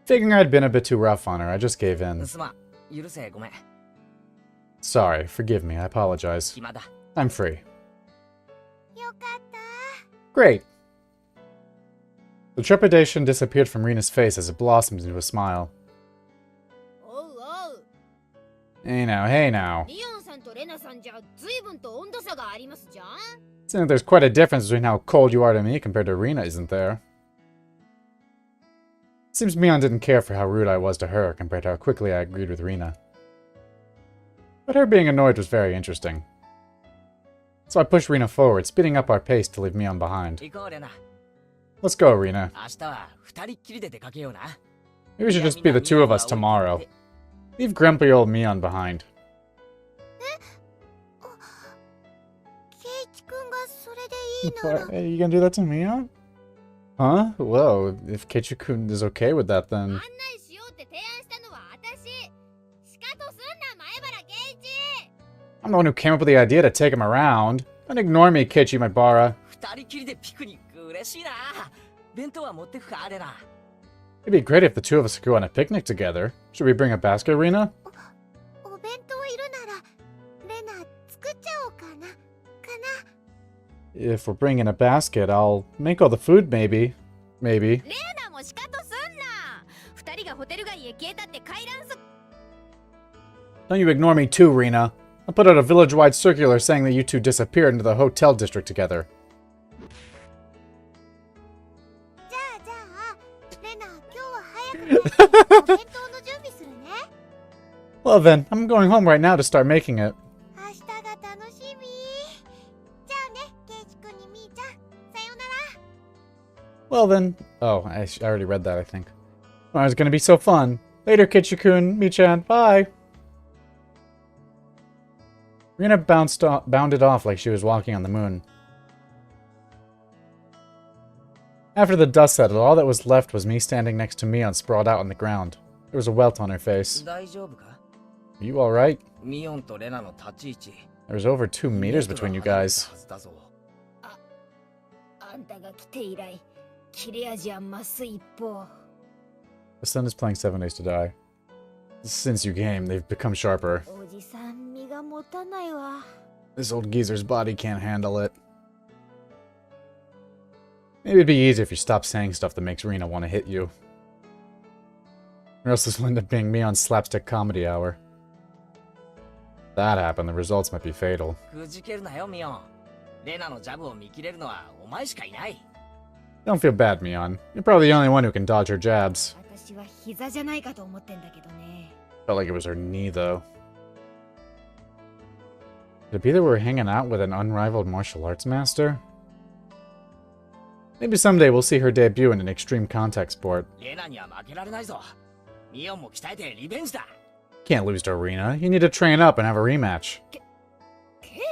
Figuring I'd been a bit too rough on her, I just gave in. すまん、許せ、ごめん。 Sorry, forgive me, I apologize. 暇だ。 I'm free. よかった。 Great! The trepidation disappeared from Rena's face as it blossomed into a smile. おうおう。 Hey now. リオンさんとレナさんじゃ随分と温度差がありますじゃん。 Seeing that there's quite a difference between how cold you are to me compared to Rena, isn't there? Seems Mion didn't care for how rude I was to her compared to how quickly I agreed with Rena. But her being annoyed was very interesting. So I pushed Rena forward, speeding up our pace to leave Mion behind. 行こう、レナ。 Let's go, Rena. 明日は二人っきりで出かけような。 Maybe we should just be the two of us tomorrow. Leave grumpy old Mion behind. ケイチくんがそれでいいなら。 Are you gonna do that to Mion? Huh? Whoa, if Keiichi-kun is okay with that, 案 then... 内しようって提案したのは私。しかとすんな、前原圭一。 I'm the one who came up with the idea to take him around. Don't ignore me, Keiichi Maibara. 二人きりでピクニック嬉しいな。弁当は持ってくか、レナ。 It'd be great if the two of us could go on a picnic together. Should we bring a basket, Rena? お弁当いるならレレナ作っちゃおうかな。かな。 If we're bringing a basket, I'll make all the food, maybe. Maybe. レナもシカトすんな。二人がホテル街へ消えたって回覧す。 Don't you ignore me too, Rena. I'll put out a village-wide circular saying that you two disappeared into the hotel district together. じゃあレナ今日は早くお弁当の準備するね。 Well then, I'm going home right now to start making it. 明日が楽しみ。じゃあね、ケイチ君にみーちゃん。さようなら。 Well then... Oh, I already read that, I think. Oh, it's gonna be so fun. Later, Kichikun, Mi-chan, bye! Rena bounded off like she was walking on the moon. After the dust settled, all that was left was me standing next to Mion sprawled out on the ground. There was a welt on her face. 大丈夫か Are you alright? ミオンとレナの立ち位置 There was over 2 meters between you guys. はずだぞ。あんたが来て以来、切れ味は増す一方。 The sun is playing 7 days to die. Since you came, they've become sharper. おじさん身が持たないわ。 This old geezer's body can't handle it. Maybe it'd be easier if you stopped saying stuff that makes Rena want to hit you. Or else this will end up being me on slapstick comedy hour. If that happened, the results might be fatal. くじけるなよミオン。レナのジャブを見切れるのはお前しかいない。 Don't feel bad, Mion. You're probably the only one who can dodge her jabs. 私は膝じゃないかと思ってんだけどね。 Felt like it was her knee, though. Could it be that we're hanging out with an unrivaled martial arts master? Maybe someday we'll see her debut in an extreme contact sport. レナには負けられないぞ。ミオンも鍛えてリベンジだ。 Can't lose to Arena. You need to train up and have a rematch. ケ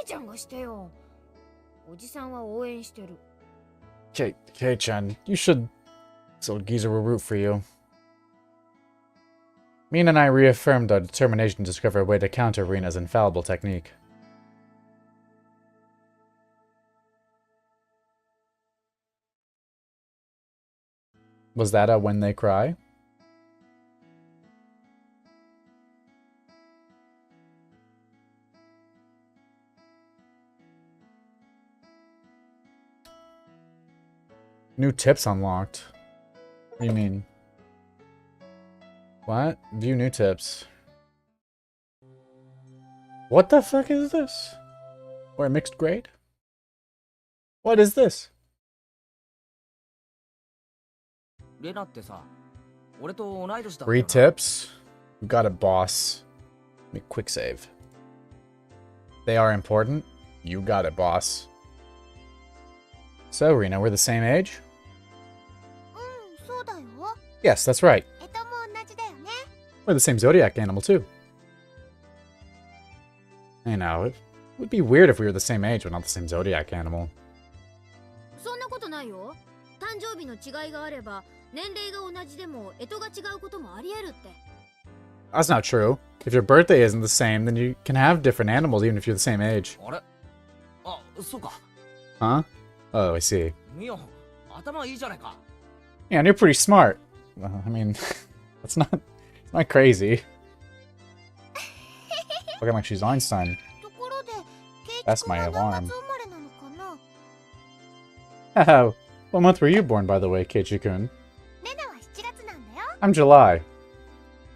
イちゃんがしてよ。おじさんは応援してる。 Kei-chan, you should... This old geezer will root for you. Mina and I reaffirmed our determination to discover a way to counter Rena's infallible technique. Was that a when they cry? New tips unlocked. What do you mean? What? View new tips. What the fuck is this? Or a mixed grade? What is this? レナってさ、俺と同い年だったよ Free な。 tips? You got it, boss. Make quick save. They are important? You got it, boss. So, Rena, we're the same age? うん、そうだよ。 Yes, that's right. えとも同じだよね。 We're the same zodiac animal, too. I know, it would be weird if we were the same age but not the same zodiac animal. そんなことないよ。誕生日の違いがあれば、年齢が同じでも、干支が違うこともあり得るって。 That's not true. If your birthday isn't the same, then you can have different animals even if you're the same age. あれあ、そうか。 Huh? Oh, I see. ミオン、頭いいじゃないか。 Yeah, and you're pretty smart. Well, I mean, it's not crazy. Looking like she's Einstein. ところで、ケイ That's チ my 君は alarm. 何月生まれなのかな。 Haha. What month were you born, by the way, Keiichi-kun? レナは7月なんだよ。 I'm July.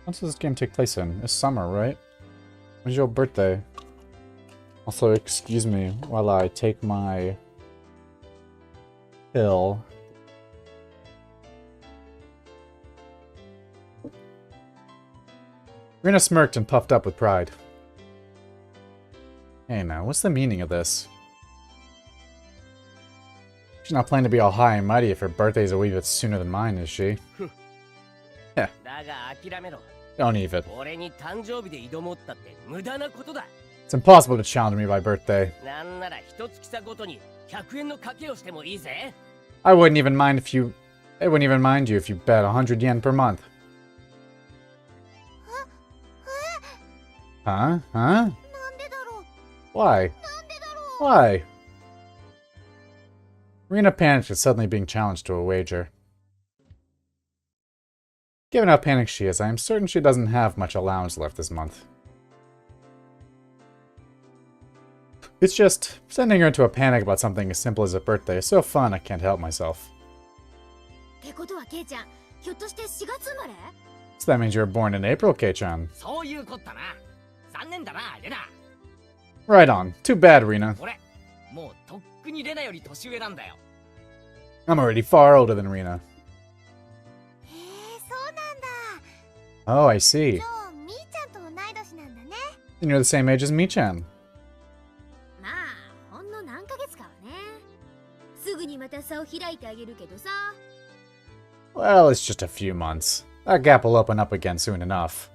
When does this game take place in? It's summer, right? When's your birthday? Also, excuse me while I take my pill. Rena smirked and puffed up with pride. Hey now, what's the meaning of this? She's not planning to be all high and mighty if her birthday's a wee bit sooner than mine, is she? だが諦めろ。 Don't even. 俺に誕生日で挑もうったって無駄なことだ。 It's impossible to challenge me by birthday. なんなら一月差ごとに100円の賭けをしてもいいぜ。 I wouldn't even mind you if you bet 100 yen per month. Huh? Huh? なんでだろう。 Why? なんでだろう。 Why? Rena panicked at suddenly being challenged to a wager. Given how panicked she is, I am certain she doesn't have much allowance left this month. It's just, sending her into a panic about something as simple as a birthday is so fun I can't help myself. ってことはケイちゃん、ひょっとして4月生まれ？ So that means you were born in April, Kei-chan. そういうこったな。残念だな、レナ。 Right on. Too bad, Rina. 俺、もうとっくにレナより年上なんだよ。 I'm already far older than Rina. へえ、そうなんだ。 Oh, I see. じゃあみーちゃんと同い年なんだね。 And you're the same age as Mi-chan. まあ、ほんの何ヶ月かはね。すぐにまた差を開いてあげるけどさ。 Well, it's just a few months. That gap will open up again soon enough.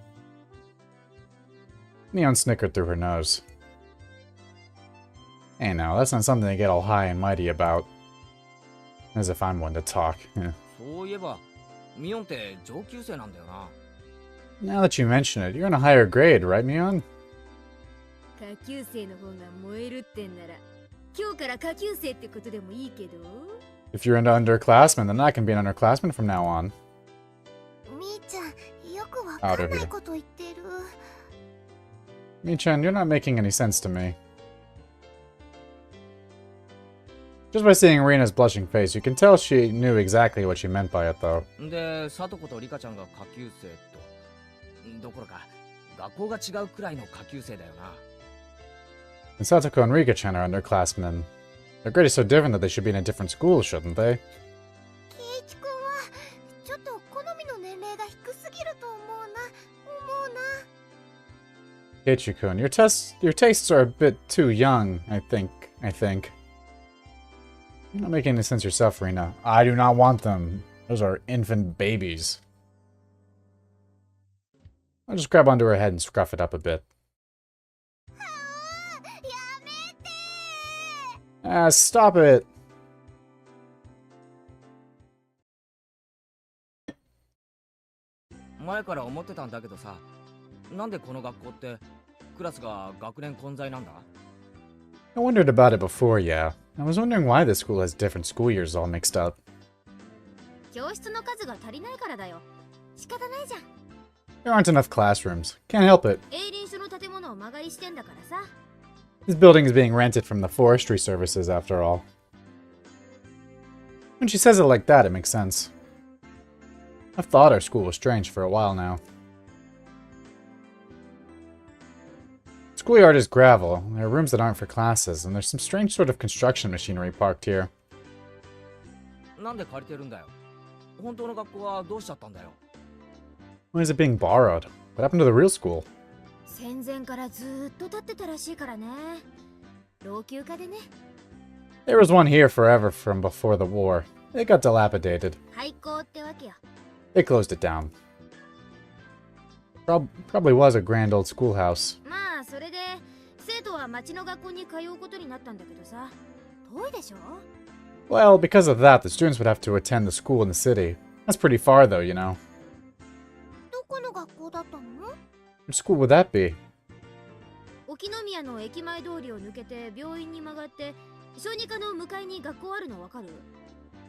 Neon snickered through her nose. Hey now, that's not something to get all high and mighty about. As if I'm one to talk. そういえば、ミオンって上級生なんだよな。 Now that you mention it, you're in a higher grade, right, Mion? 下級生の方が燃えるってんなら、今日から下級生ってことでもいいけど。 If you're into underclassmen, then I can be an underclassman from now on. みーちゃん、よくわかんないこと言ってる。 Mi-chan, you're not making any sense to me. Just by seeing Rina's blushing face, you can tell she knew exactly what she meant by it, though. で、サトコとリカちゃんが下級生と。どころか、学校が違うくらいの下級生だよな。 And Satoko and Rika-chan are underclassmen. Their grade is so different that they should be in a different school, shouldn't they? ケイチ君はちょっと好みの年齢が低すぎると思うな。 Keiichi-kun, your tastes are a bit too young, I think. You're not making any sense yourself, Rina. I do not want them. Those are infant babies. I'll just grab onto her head and scruff it up a bit. やめて Ah, stop it! 前から思ってたんだけどさ、なんでこの学校ってクラスが学年混在なんだ？ I wondered about it before, yeah. I was wondering why this school has different school years all mixed up. 教室の数が足りないからだよ。仕方ないじゃん。 There aren't enough classrooms. Can't help it. 営林署の建物を間借りしてんだからさ。 This building is being rented from the forestry services, after all. When she says it like that, it makes sense. I've thought our school was strange for a while now. Schoolyard is gravel, there are rooms that aren't for classes, and there's some strange sort of construction machinery parked here. なんで借りてるんだよ。本当の学校はどうしちゃったんだよ。 Why is it being borrowed? What happened to the real school? 戦前からずーっと建ってたらしいからね。老朽化でね。 There was one here forever from before the war. It got dilapidated. 廃校ってわけよ。 They closed it down. Probably was a grand old schoolhouse. まあそれで生徒は町の学校に通うことになったんだけどさ。遠いでしょ？ Well, because of that, the students would have to attend the school in the city. That's pretty far, though, you know. どこの学校だったの？ Which school would that be? 沖宮の駅前通りを抜けて病院に曲がって小児科の向かいに学校あるのわかる？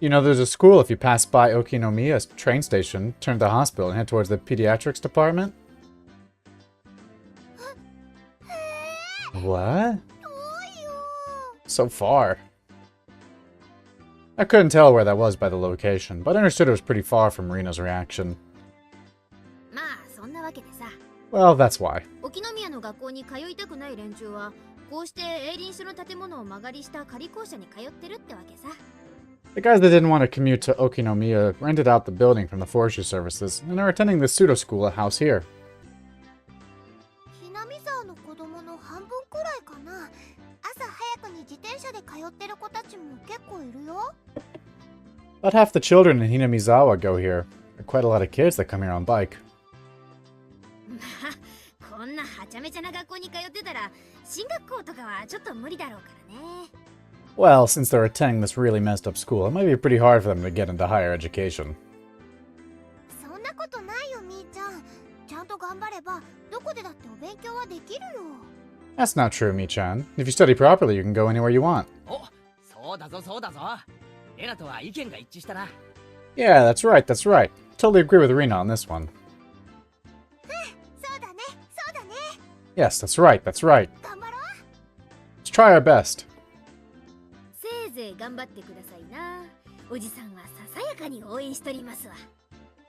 You know, there's a school if you pass by Okinomiya train station, turn to the hospital, and head towards the pediatrics department. What? 遠いよ。 So far. I couldn't tell where that was by the location, but I understood it was pretty far from Rina's reaction. まあそんなわけでさ。 Well, that's why. 沖宮の学校に通いたくない連中はこうして営林署の建物を間借りした仮校舎に通ってるってわけさ。 The guys that didn't want to commute to Okinomiya rented out the building from the forestry services, and are attending the pseudo-school house here. ひなみ沢の子供の半分くらいかな。朝早くに自転車で通ってる子たちも結構いるよ。 About half the children in Hinamizawa go here. There are quite a lot of kids that come here on bike. まあこんなはちゃめちゃな学校に通ってたら進学校とかはちょっと無理だろうからね。 Well, since they're attending this really messed up school, it might be pretty hard for them to get into higher education. そんなことないよみーちゃん。ちゃんと頑張ればどこでだってお勉強はできるよ。 That's not true, Mi-chan. If you study properly, you can go anywhere you want. お、そうだぞそうだぞ。レナとは意見が一致したな。 Yeah, that's right, that's right. Totally agree with Rina on this one. そうだね、そうだね。 Yes, that's right, that's right. 頑張ろう。Let's try our best. せいぜい頑張ってくださいな。おじさんはささやかに応援しとりますわ。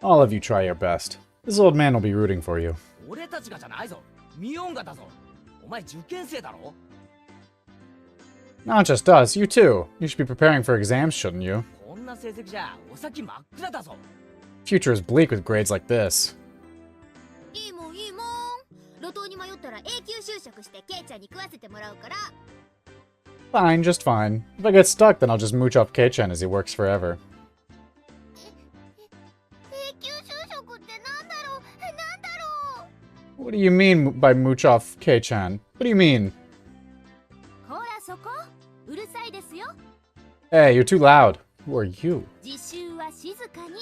All of you try your best. This old man will be rooting for you. 俺たちがじゃないぞ。ミオンがだぞ。お前受験生だろ。 Not just us, you too. You should be preparing for exams, shouldn't you? こんな成績じゃお先真っ暗だぞ。 Future is bleak with grades like this. いいもんいいもん。路頭に迷ったら永久就職してケイちゃんに食わせてもらうから。 Fine, just fine. If I get stuck, then I'll just mooch off K-chan as he works forever. 永久就職ってなんだろうなんだろう。 What do you mean by mooch off K-chan? What do you mean? ほらそこ、うるさいですよ。 Hey, you're too loud. Who are you? 自習は静かに。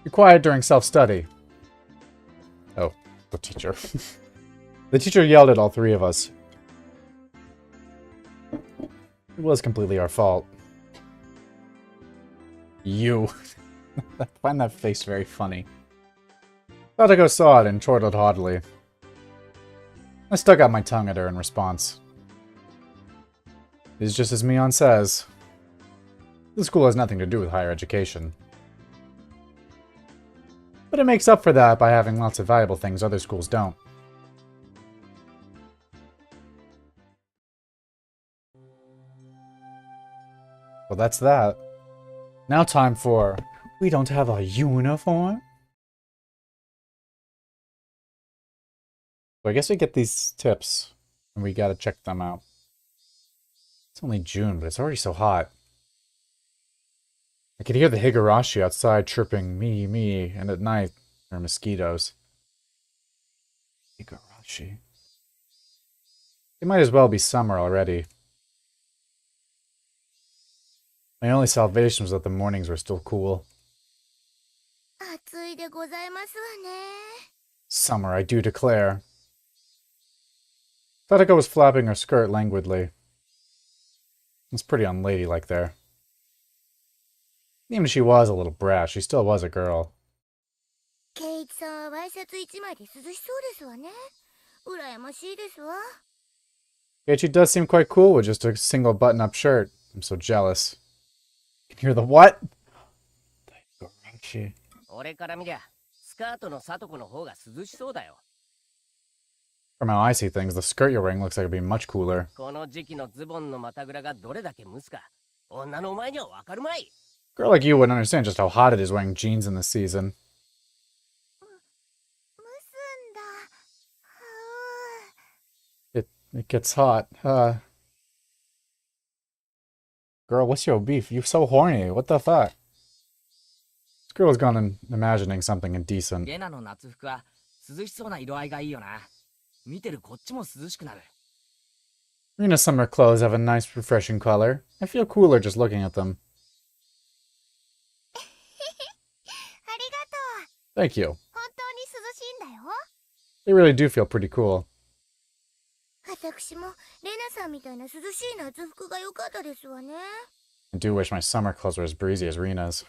Be quiet during self-study. Oh, the teacher. The teacher yelled at all three of us. It was completely our fault. You. I find that face very funny. Satoko saw it and chortled haughtily. I stuck out my tongue at her in response. It's just as Mion says. This school has nothing to do with higher education. But it makes up for that by having lots of valuable things other schools don't. Well, that's that. Now time for... We don't have a uniform? So I guess we get these tips, and we gotta check them out. It's only June, but it's already so hot. I could hear the Higurashi outside chirping me, me, and at night, there are mosquitoes. Higurashi. It might as well be summer already. My only salvation was that the mornings were still cool. 暑いでございますわね。 Summer, I do declare. Sadako was flapping her skirt languidly. It's pretty unladylike there. Even if she was a little brat, she still was a girl. ケイチさんはワイシャツ一枚で涼しそうですわね。羨ましいですわ。 Yet she does seem quite cool with just a single button-up shirt. I'm so jealous. You can hear the what? Higurashi. 俺から見りゃスカートのサトコの方が涼しそうだよ。 From how I see things, the skirt you're wearing looks like it'd be much cooler. この時期のズボンの股ぐらがどれだけ蒸すか女のお前にはわかるまい。 A girl like you wouldn't understand just how hot it is wearing jeans in this season. 蒸すんだ。It gets hot. Girl, what's your beef? You're so horny. What the fuck? This girl has gone in imagining something indecent. レナの夏服は涼しそうな色合いがいいよな。見てるこっちも涼しくなる。 Rina's summer clothes have a nice, refreshing color. I feel cooler just looking at them. ありがとう。 Thank you. 本当に涼しいんだよ。 They really do feel pretty cool. 私もレナさんみたいな涼しい夏服が良かったですわね。 I do wish my summer clothes were as breezy as Rina's.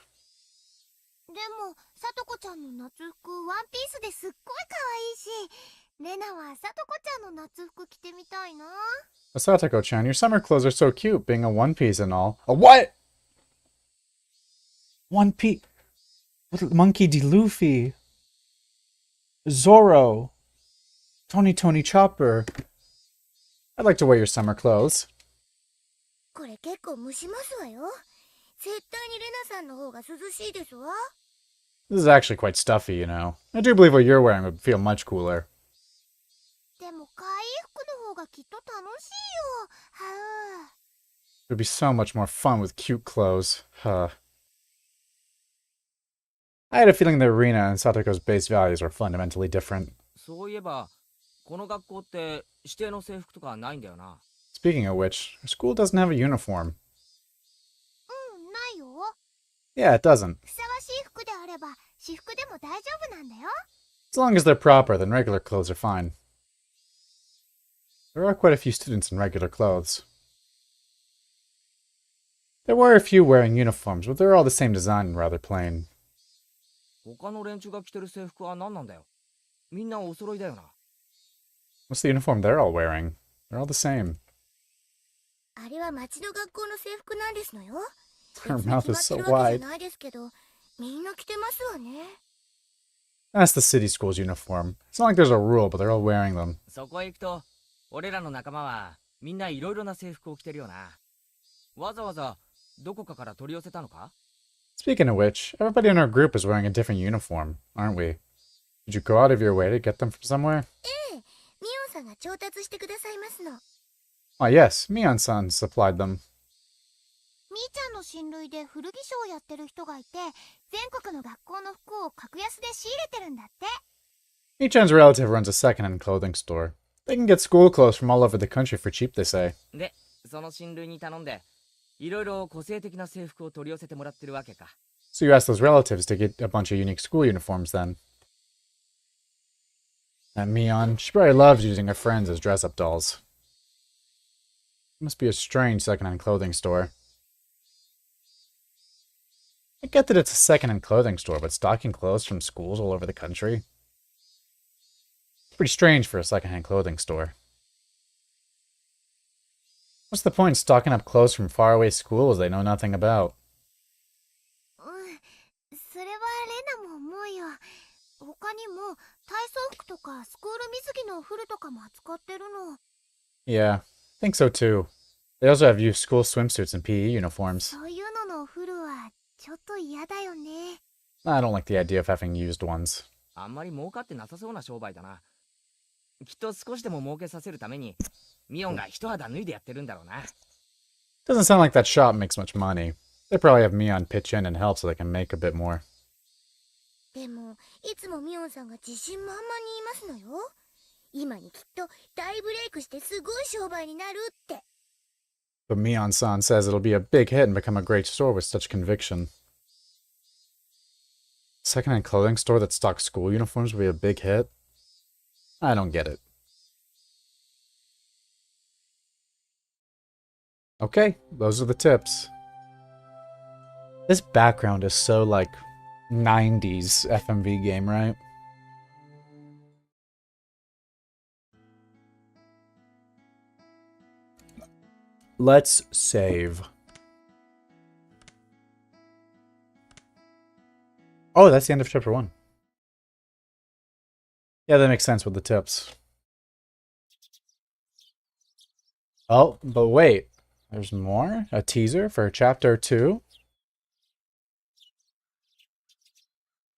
でも、さとこちゃんの夏服ワンピースですっごい可愛いし、レナはさとこちゃんの夏服着てみたいな。 Satoko-chan, your summer clothes are so cute, being a one piece and all. A what? One piece? What? Monkey D. Luffy. Zoro. Tony Chopper. I'd like to wear your summer clothes. これ結構蒸しますわよ。絶対にレナさんの方が涼しいですわ。 This is actually quite stuffy, you know. I do believe what you're wearing would feel much cooler. でも可愛い服の方がきっと楽しいよ。は It would be so much more fun with cute clothes. Huh. I had a feeling that Rina and Satoko's base values were fundamentally different. そういえばこの学校って指定の制服とかないんだよな。 Speaking of which, our school doesn't have a uniform. うん、ないよ。 Yeah, it doesn't. ふさわしい服であれば、私服でも大丈夫なんだよ。 As long as they're proper, then regular clothes are fine. There are quite a few students in regular clothes. There were a few wearing uniforms, but they're all the same design and rather plain. 他の連中が着てる制服は何なんだよ。みんなお揃いだよな。 What's the uniform they're all wearing? They're all the same. あれは町の学校の制服なんですのよ。 Her 別に mouth 決ま is って so るわけ wide. じゃないですけど、みんな着てますわね。 That's the city school's uniform. It's not like there's a rule, but they're all wearing them. そこへ行くと、俺らの仲間はみんないろいろな制服を着てるよな。わざわざどこかから取り寄せたのか？ Speaking of which, everybody in our group is wearing a different uniform, aren't we? Did you go out of your way to get them from somewhere? ええ、ミオンさんが調達してくださいますの。 Ah, yes, Mion-san supplied them. みーちゃんの親類で古着商をやってる人がいて、全国の学校の服を格安で仕入れてるんだって。 Michan's relative runs a second-hand clothing store. They can get school clothes from all over the country for cheap, they say. で、その親類に頼んで、いろいろ個性的な制服を取り寄せてもらってるわけか。 So you asked those relatives to get a bunch of unique school uniforms then. And Mion, she probably loves using her friends as dress-up dolls. Must be a strange second-hand clothing store. I get that it's a second-hand clothing store, but stocking clothes from schools all over the country? It's pretty strange for a second-hand clothing store. What's the point in stocking up clothes from faraway schools they know nothing about? うん、それはレナも思うよ。他にも体操服とかスクール水着のフルとかも扱ってるの。 Yeah, I think so too. They also have used school swimsuits and PE uniforms. そういうののフルはちょっと嫌だよね。 I don't like the idea of having used ones. あんまり儲かってなさそうな商売だな。きっと少しでも儲けさせるために、ミオンが一肌脱いでやってるんだろうな。 Doesn't sound like that shop makes much money. They probably have Mion pitch in and help so they can make a bit more. でもいつもミオンさんが自信満々に言いますのよ。今にきっと大ブレイクしてすごい商売になるって。 But Mion-san says it'll be a big hit and become a great store with such conviction. Second-hand clothing store that stocks school uniforms will be a big hit? I don't get it. Okay, those are the tips. This background is so, like, 90s FMV game, right? Let's save. Oh, that's the end of chapter 1. Yeah, that makes sense with the tips. Oh, but wait. There's more? A teaser for chapter 2?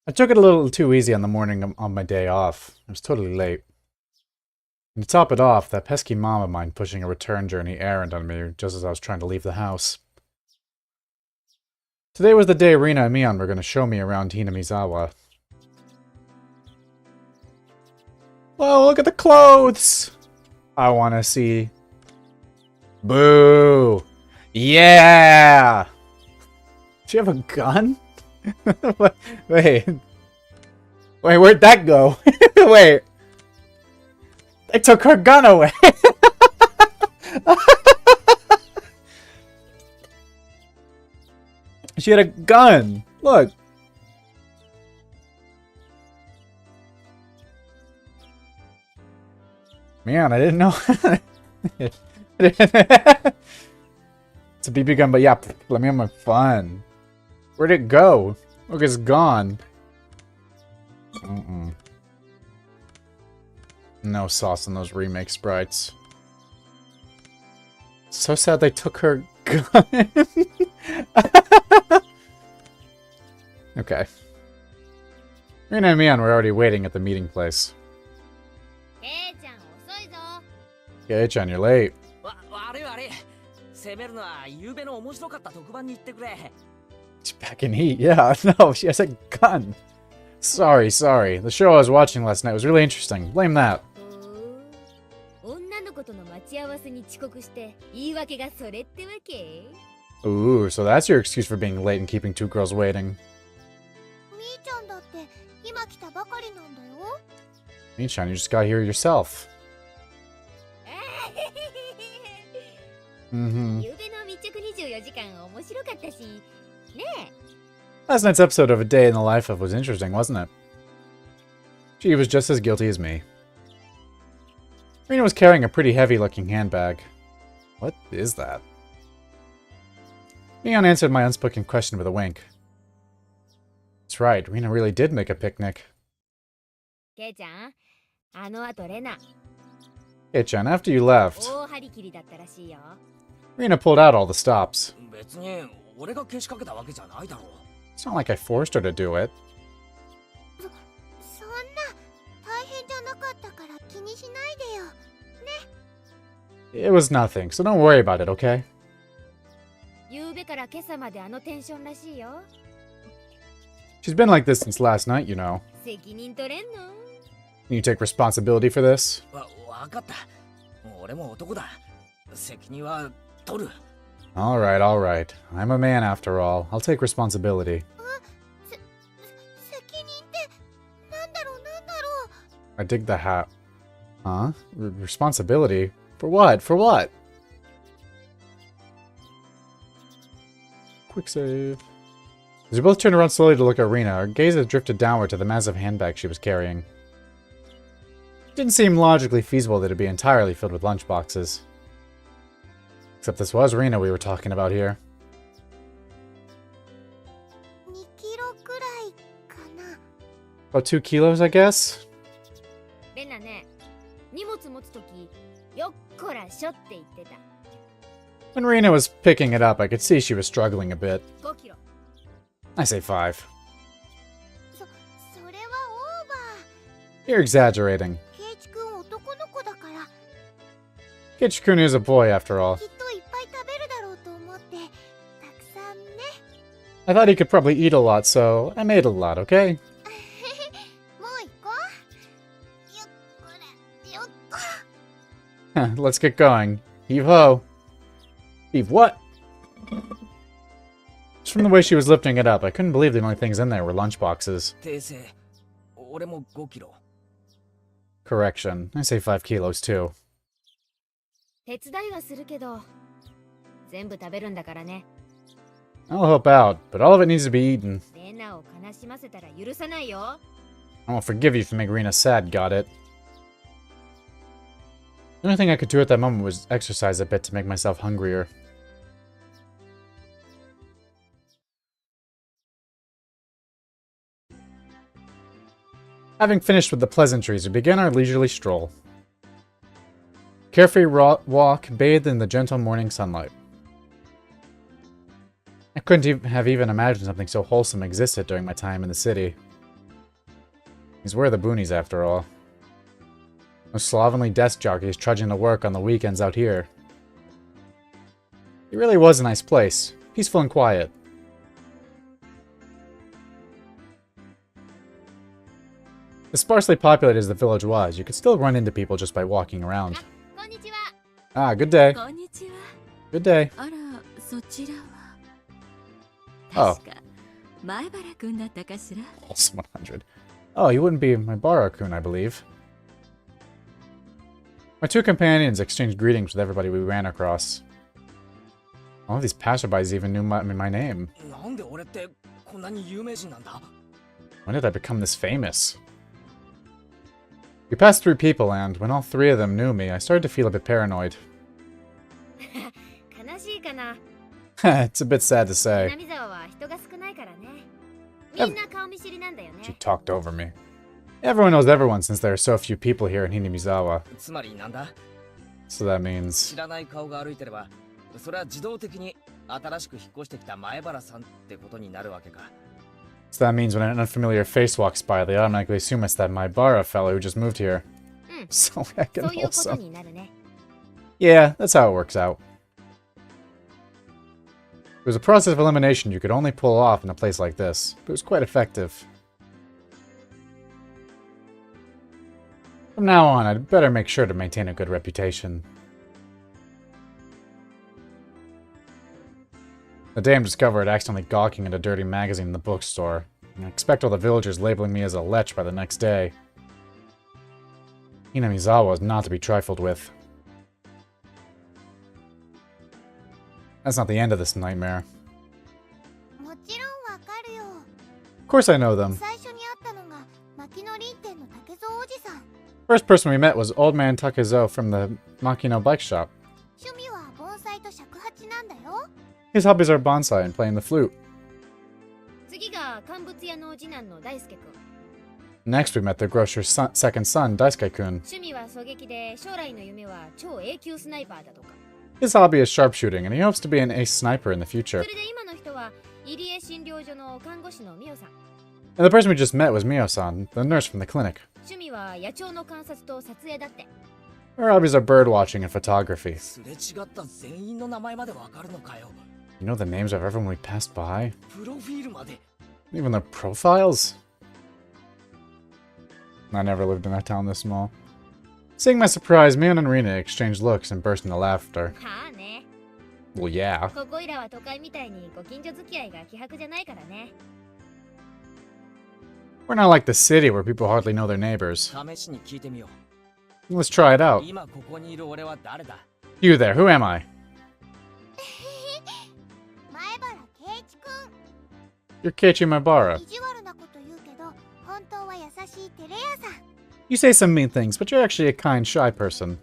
I took it a little too easy on the morning on my day off. It was totally late. And to top it off, that pesky mom of mine pushing a return journey errand on me just as I was trying to leave the house. Today was the day Rina and Mion were going to show me around Hinamizawa. Whoa, look at the clothes! I want to see. Boo! Yeah! Do you have a gun? Wait. Wait, where'd that go? Wait. They took her gun away! She had a gun! Look! Man, I didn't know. It's a BB gun, but yeah, let me have my fun. Where'd it go? Look, it's gone. No sauce in those remake sprites. So sad they took her gun. Okay. Rina and Mion were already waiting at the meeting place. ケイちゃん遅いぞ。 Kei-chan, you're late. 悪い悪い。責めるのは夕べの面白かった特番に言ってくれ。 She's back in heat. Yeah, no, she has a gun. Sorry. The show I was watching last night was really interesting. Blame that. おー、女の子との待ち合わせに遅刻して言い訳がそれってわけ？ Ooh, so that's your excuse for being late and keeping two girls waiting. みーちゃんだって今来たばかりなんだよ。 Michan, you just got here yourself. ゆうべの密着24時間面白かったし、ねえ。 Last night's episode of A Day in the Life of was interesting, wasn't it? She was just as guilty as me. Rina was carrying a pretty heavy-looking handbag. What is that? Neon answered my unspoken question with a wink. That's right, Rena really did make a picnic. ケイちゃん、あの後レナ、 Hey-chan, after you left, 大張り切りだったらしいよ。 Rena pulled out all the stops. 別に俺がけしかけたわけじゃないだろう。 It's not like I forced her to do it. そんな大変じゃなかったから気にしないでよ。 It was nothing, so don't worry about it, okay? 夕べから今朝まであのテンションらしいよ。 She's been like this since last night, you know. 責任取れんの？ Can you take responsibility for this? わかった。俺も男だ。責任は取る。 Alright, alright. I'm a man after all. I'll take responsibility. 責任ってなんだろう。 I dig the hat. Huh? Responsibility? For what? For what? Quick save. As we both turned around slowly to look at Rena, our gaze had drifted downward to the massive handbag she was carrying. It didn't seem logically feasible that it'd be entirely filled with lunchboxes. Except this was Rena we were talking about here. 2キロくらいかな。 About 2 kilos, I guess? レナね、荷物持つとき、よっこらしょって言ってた。 When Rena was picking it up, I could see she was struggling a bit. 5キロ。 I say 5. それはオーバ You're exaggerating. ー。ケイチ君男の子だから Kichikun is a boy, after all. きっといっぱい食べるだろうと思ってたくさんね。 I thought he could probably eat a lot, so I made a lot, okay? もう行こう。よっこらよっこ。 Let's get going. Heave ho. Heave what? Just from the way she was lifting it up, I couldn't believe the only things in there were lunchboxes. 訂正。俺も5キロ。 Correction. I say 5 kilos too. 手伝いはするけど、全部食べるんだからね。 I'll help out, but all of it needs to be eaten. レナを悲しませたら許さないよ。 I won't forgive you if you make Rena sad, got it? The only thing I could do at that moment was exercise a bit to make myself hungrier. Having finished with the pleasantries, we began our leisurely stroll. Carefree walk bathed in the gentle morning sunlight. I couldn't have even imagined something so wholesome existed during my time in the city. These were the boonies, after all. No slovenly desk jockeys trudging to work on the weekends out here. It really was a nice place, peaceful and quiet. As sparsely populated as the village was, you could still run into people just by walking around. こんにちは。 Ah, good day. こんにちは。 Good day. あら、そちらは。 Oh. 確か、前原くんだったかしら。 Pulse 100. Oh, you wouldn't be my Bara-kun, I believe. My two companions exchanged greetings with everybody we ran across. All of these passerbys even knew my name. なんで俺ってこんなに有名人なんだ？ When did I become this famous? We passed through people, and when all three of them knew me, I started to feel a bit paranoid. 悲しいかな。 It's a bit sad to say. 南沢は人が少ないからね。みんな顔見知りなんだよ She ね。 talked over me. Everyone knows everyone since there are so few people here in Hinamizawa. つまりなんだ？ So that means... 知らない顔が歩いてれば、それは自動的に新しく引っ越してきた前原さんってことになるわけか。 So that means when an unfamiliar face walks by, they automatically assume it's that my Bara fellow who just moved here. うん。 So heckin' そういうこと wholesome. になるね。 Yeah, that's how it works out. It was a process of elimination you could only pull off in a place like this, but it was quite effective. From now on, I'd better make sure to maintain a good reputation. The day I'm discovered accidentally gawking at a dirty magazine in the bookstore, and I expect all the villagers labeling me as a lech by the next day. Hinamizawa is not to be trifled with. That's not the end of this nightmare. もちろんわかるよ。 Of course I know them. 最初に会ったのが牧野林店の竹蔵おじさん。 First person we met was Old Man Takezo from the Makino bike shop. 趣味は盆と尺八なんだよ。 His hobbies are bonsai and playing the flute. 次が乾物屋の次男の大輔くん。 Next, we met the grocer's second son, Daisuke-kun. 趣味は狙撃で、将来の夢は超 A 級スナイパーだとか。 His hobby is sharpshooting, and he hopes to be an ace sniper in the そ future. れで今の人は入江診療所の看護師のミオさん。 And the person we just met was Mio-san, the nurse from the clinic. 趣味は野鳥の観察と撮影だって。 Her hobbies are bird watching and photography. すれ違った全員の名前までわかるのかよ。 You know the names of everyone we passed by? プロフィールまで。 Even their profiles? I never lived in a town this small. Seeing my surprise, Mion and Rina exchanged looks and burst into laughter. はあね。 Well, yeah. ここいらは都会みたいにご近所付き合いが希薄じゃないからね。 We're not like the city where people hardly know their neighbors. 試しに聞いてみよ Let's try it う。 out. 今ここにいる俺は誰だ？ You there, who am I? 前原圭一くん。 You're Keiichi Maibara. 意地悪なこと言うけど、本当は優しいテレ屋さん。 You say some mean things, but you're actually a kind, shy person.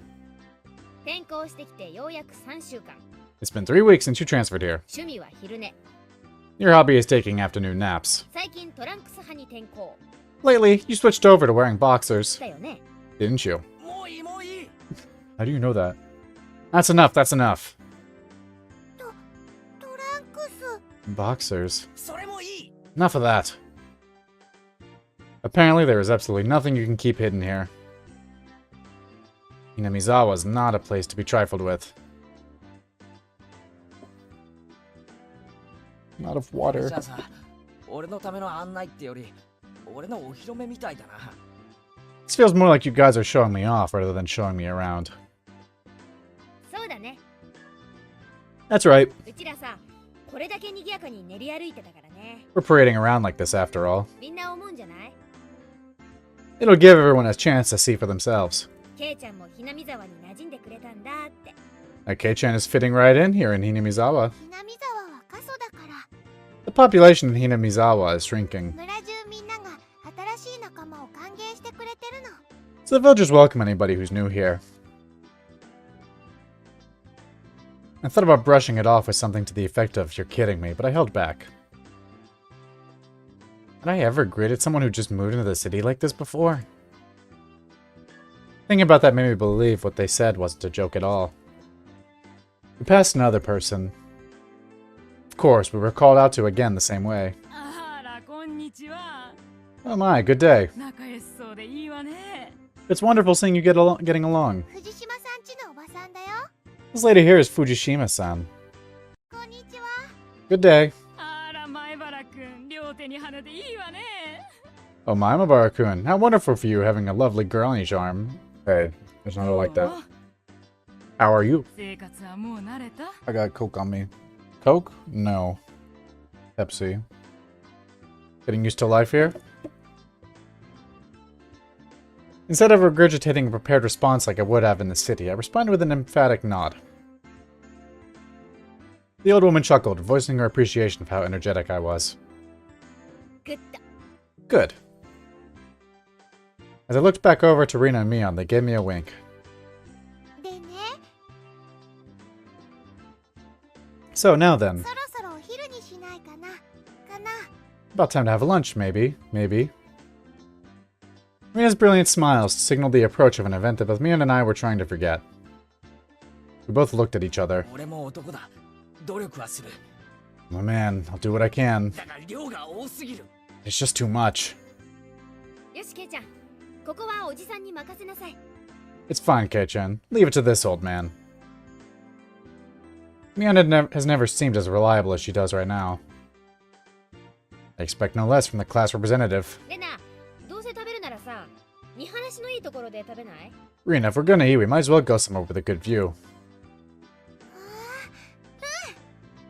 転校してきてようやく3週間。 It's been 3 weeks since you transferred here. 趣味は昼寝。 Your hobby is taking afternoon naps. 最近トランクス派に転向。 Lately, you switched over to wearing boxers, だよね。 didn't you? もういいもういい。 How do you know that? That's enough, that's enough. トランクス。 Boxers. それもいい。 Enough of that. Apparently, there is absolutely nothing you can keep hidden here. Hinamizawa is not a place to be trifled with. Not of water. じゃあさ、俺のための案内ってより、俺のお披露目みたいだな。 This feels more like you guys are showing me off rather than showing me around. そうだね。 That's right. うちらさ、これだけ賑やかに練り歩いてたからね。 We're parading around like this after all. みんな思うんじゃない？ It'll give everyone a chance to see for themselves. ケイちゃんもひなみ沢に馴染んでくれたんだって。 Kei-chan is fitting right in here in Hinamizawa. ひなみ沢は過疎だから、 The population in Hinamizawa is shrinking, 村中みんなが新しい仲間を歓迎してくれてるの。 so the villagers welcome anybody who's new here. I thought about brushing it off with something to the effect of, "You're kidding me," but I held back. Had I ever greeted someone who just moved into the city like this before? Thinking about that made me believe what they said wasn't a joke at all. We passed another person. Of course, we were called out to again the same way. あらこんにちは。 Oh my, good day. 仲良しそうでいいわね。 It's wonderful seeing you getting along. 藤島さんちのおばさんだよ。 This lady here is Fujishima-san. こんにちは。 Good day. あら前原くん、両手に花でいいわね。 Oh my, Mabara-kun. How wonderful for you having a lovely girl on each arm. Hey, there's not like that. How are you? 生活はもう慣れた？ I got Coke on me. Coke? No. Pepsi. Getting used to life here? Instead of regurgitating a prepared response like I would have in the city, I responded with an emphatic nod. The old woman chuckled, voicing her appreciation of how energetic I was. グッド。 Good. As I looked back over to Rina and Mion, they gave me a wink. でね、 So now then, そろそろお昼にしないかな。かな。 about time to have lunch, maybe. Maybe. Rina's brilliant smiles signaled the approach of an event that both Mion and I were trying to forget. We both looked at each other. 俺も男だ。努力はする。 My man, I'll do what I can. だが量が多すぎる。 It's just too much. よし、ケイちゃん。ここはおじさんに任せなさい。 It's fine, Kei-chan. Leave it to this old man. Mion has never seemed as reliable as she does right now. I expect no less from the class representative. レナ、どうせ食べるならさ、見晴らしのいいところで食べない？ Rina, if we're gonna eat, we might as well go somewhere with a good view. あ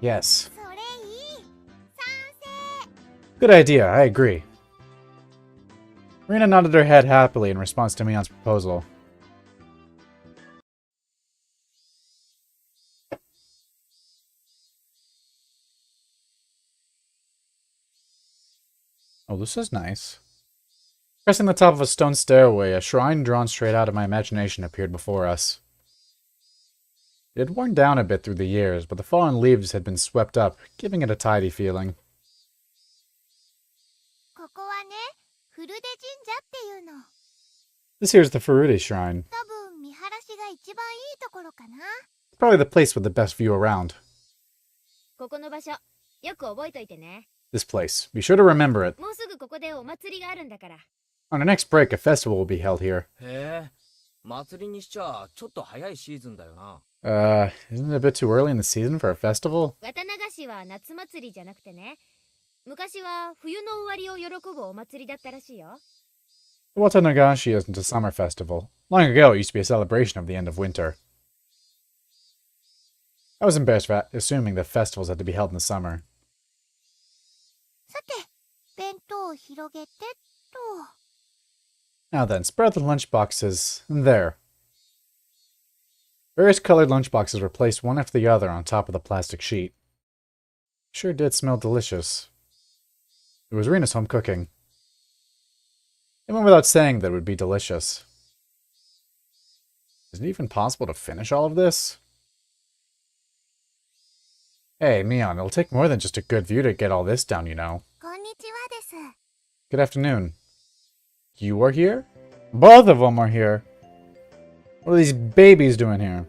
Yes. あ、それいい。賛 Good idea, I agree. Rina nodded her head happily in response to Mion's proposal. Oh, this is nice. Pressing the top of a stone stairway, a shrine drawn straight out of my imagination appeared before us. It had worn down a bit through the years, but the fallen leaves had been swept up, giving it a tidy feeling. ここはね、古出神社っていうの。 This here's the Furude Shrine. 多分見晴らしが一番いいところかな。 Probably the place with the best view around. ここの場所よく覚えといてね。 This place. Be sure to remember it. もうすぐここでお祭りがあるんだから。 On our next break, a festival will be held here. へえ、祭りにしちゃちょっと早いシーズンだよな。Isn't it a bit too early in the season for a festival? 綿流しは夏祭りじゃなくてね。昔は冬の終わりを喜ぶお祭りだったらしいよ。 The Watanagashi isn't a summer festival. Long ago, it used to be a celebration of the end of winter. I was embarrassed for assuming that festivals had to be held in the summer. さて、弁当を広げてと。 Now then, spread the lunchboxes. And there. Various colored lunchboxes were placed one after the other on top of the plastic sheet. Sure did smell delicious. It was Rena's home cooking. It went without saying that it would be delicious. Is it even possible to finish all of this? Hey, Mion, it'll take more than just a good view to get all this down, you know. こんにちはです。 Good afternoon. You are here? Both of them are here. What are these babies doing here?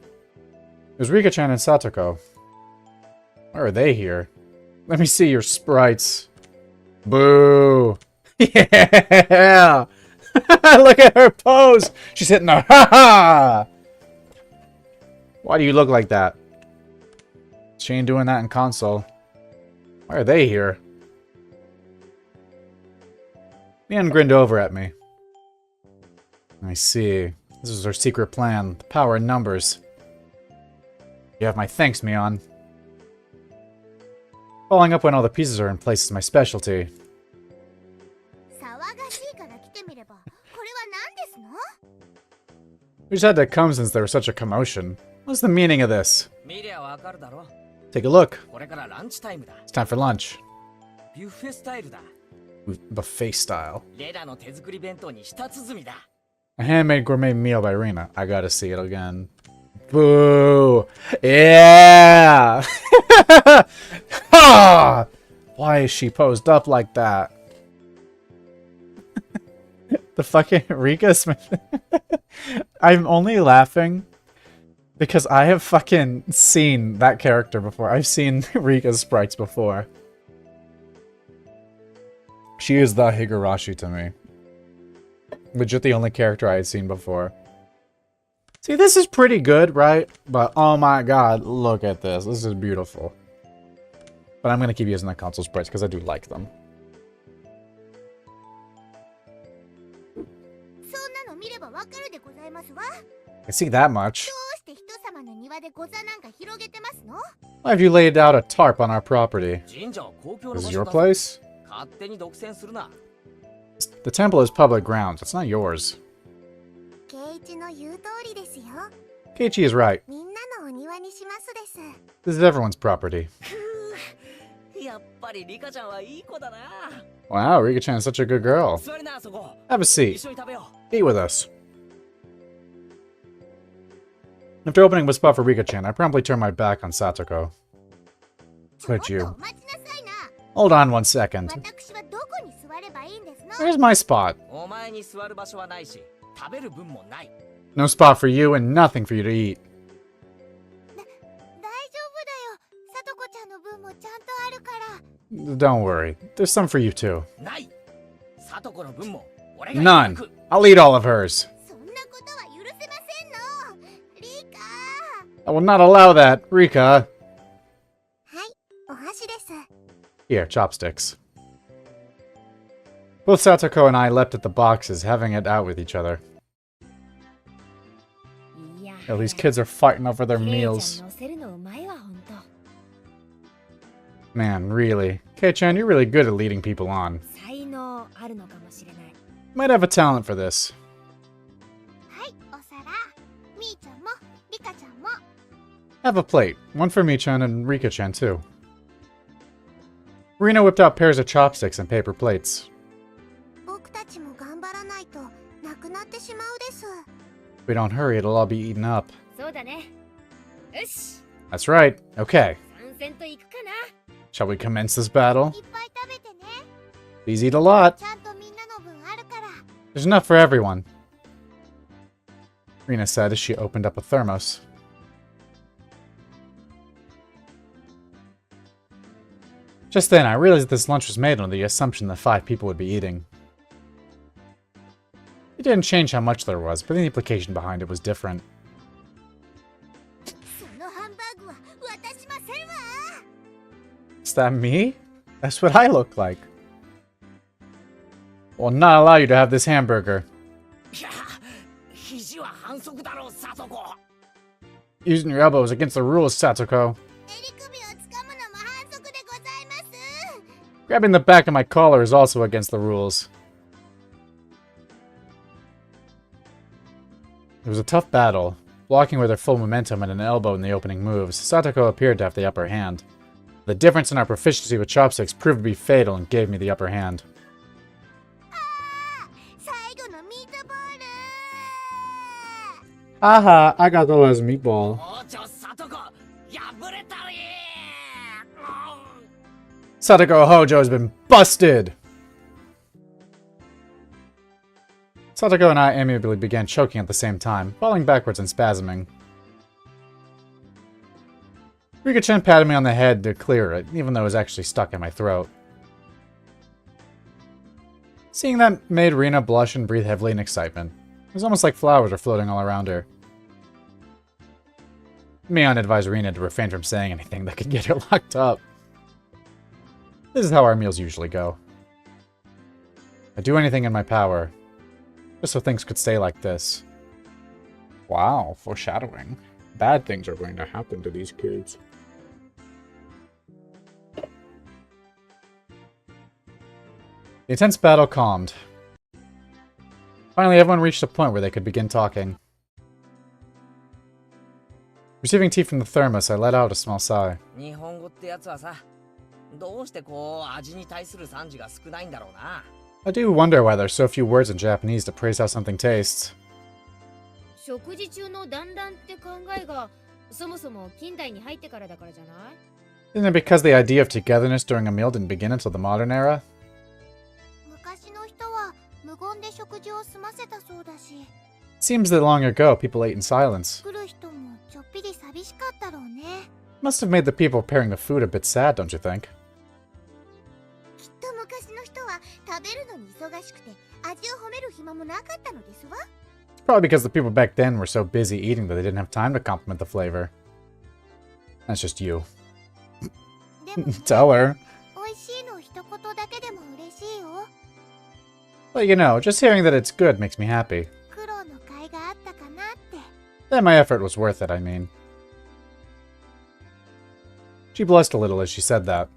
There's Rika-chan and Satoko. Why are they here? Let me see your sprites. Boo! Yeah! Look at her pose! She's hitting a ha-ha! Why do you look like that? She ain't doing that in console. Why are they here? Mian grinned over at me. I see. This is her secret plan. The power in numbers. You have my thanks, Mion. Following up when all the pieces are in place is my specialty. 騒がしいから来てみれば、これは何ですの？ We just had to come since there was such a commotion. What's the meaning of this? 見りゃわかるだろ。 Take a look. これからランチタイムだ。 It's time for lunch. ビュッフェスタイルだ。 Buffet style. レラの手作り弁当に舌鼓だ。 A handmade gourmet meal by Rena. I gotta see it again. Boo! Yeah! Ah! Why is she posed up like that? The fucking Rika Smith. I'm only laughing because I have fucking seen that character before. I've seen Rika's sprites before. She is the Higurashi to me. Legit the only character I had seen before. See, this is pretty good, right? But oh my god, look at this. This is beautiful. But I'm going to keep using the console sprites because I do like them. そんなの見ればわかるでございますわ。 I see that much. どうして人様の庭でご座なんか広げてますの？ Why have you laid out a tarp on our property? 神社は公共の This 場 is 所 your だ。 place? 勝手に独占するな。 The temple is public grounds. It's not yours. 圭一の言う通りですよ。 Keiichi is right. みんなのお庭にしますです。 This is everyone's property. やっぱりリカちゃんはいい子だな。 Wow, Rika-chan is such a good girl. 座りな、そこ。 Have a 一 seat. 緒に食べよ Eat with us. After opening a spot for Rika-chan, I promptly turned my back on Satoko. ちょっ Could と you? お待ちなさいな。 Hold on one second. 私はどこに座ればいいんですの？ Where's my spot? う。お前に座る場所はないし、食べる分もない。 No spot for you and nothing for you to eat. 大丈夫だよ。さとこちゃんの分もちゃんとあるから。 Don't worry. There's some for you too. ない。さとこの分も俺が None. いただく。 I'll eat all of hers. そんなことは許せませんの。リカ。 I will not allow that, Rika. はい、お箸です。 Here, chopsticks. Both Satoko and I leapt at the boxes, having it out with each other. いや Yeah, these kids are fighting over their ケイちゃん meals. 乗せるのうまいわほんと。 Man, really. Kei-chan, you're really good at leading people on. 才能あるのかもしれない。 Might have a talent for this. はい、お皿。みーちゃんも、リカちゃんも。 Have a plate. One for Mi-chan and Rika-chan, too. Rena whipped out pairs of chopsticks and paper plates. 僕たちも頑張らないとなくなってしまうです。 If we don't hurry, it'll all be eaten up. そうだね。よし That's right. Okay. 参戦と行くかな。 Shall we commence this battle? いっぱい食べてね。 Please eat a lot. ちゃんとみんなの分あるから。 There's enough for everyone. Rina said as she opened up a thermos. Just then, I realized this lunch was made on the assumption that 5 people would be eating. It didn't change how much there was, but the implication behind it was different. そのハンバーグは渡しませんわ。 Is that me? That's what I look like. Will not allow you to have this hamburger. いや、肘は反則だろう、サトコ。 Using your elbows against the rules, Satoko. 襟首をつかむのも反則でございます。 Grabbing the back of my collar is also against the rules. It was a tough battle. Blocking with her full momentum and an elbow in the opening moves, Satoko appeared to have the upper hand. The difference in our proficiency with chopsticks proved to be fatal and gave me the upper hand. 最後のミートボール。 Haha, I got those as a meatball. おちょ、サトコ、破れたり。 Satoko Hojo has been busted! Satoko and I amiably began choking at the same time, falling backwards and spasming. Rika-chan patted me on the head to clear it, even though it was actually stuck in my throat. Seeing that made Rina blush and breathe heavily in excitement. It was almost like flowers were floating all around her. Mion advised Rina to refrain from saying anything that could get her locked up. This is how our meals usually go. I'd do anything in my power, just so things could stay like this. Wow, foreshadowing. Bad things are going to happen to these kids. The intense battle calmed. Finally, everyone reached a point where they could begin talking. Receiving tea from the thermos, I let out a small sigh. 日本語ってやつはさ、どうしてこう味に対する賛辞が少ないんだろうな。 I do wonder why there's so few words in Japanese to praise how something tastes. 食事中の団らんって考えがそもそも近代に入ってからだからじゃない？ Isn't it because the idea of togetherness during a meal didn't begin until the modern era? 昔の人は無言で食事を済ませたそうだし、 It seems that long ago, people ate in silence. 来る人もちょっぴり寂しかったろうね。 Must have made the people preparing the food a bit sad, don't you think? きっと昔の人は食べるのに忙しくて味を褒める暇もなかったのですわ。 It's probably because the people back then were so busy eating that they didn't have time to compliment the flavor. That's just you. でもね、 Tell her. 美味しいの一言だけでも嬉しいよ。 But you know, just hearing that it's good makes me happy. 苦労の甲斐があったかなって。 That my effort was worth it, I mean. She blushed a little as she said that.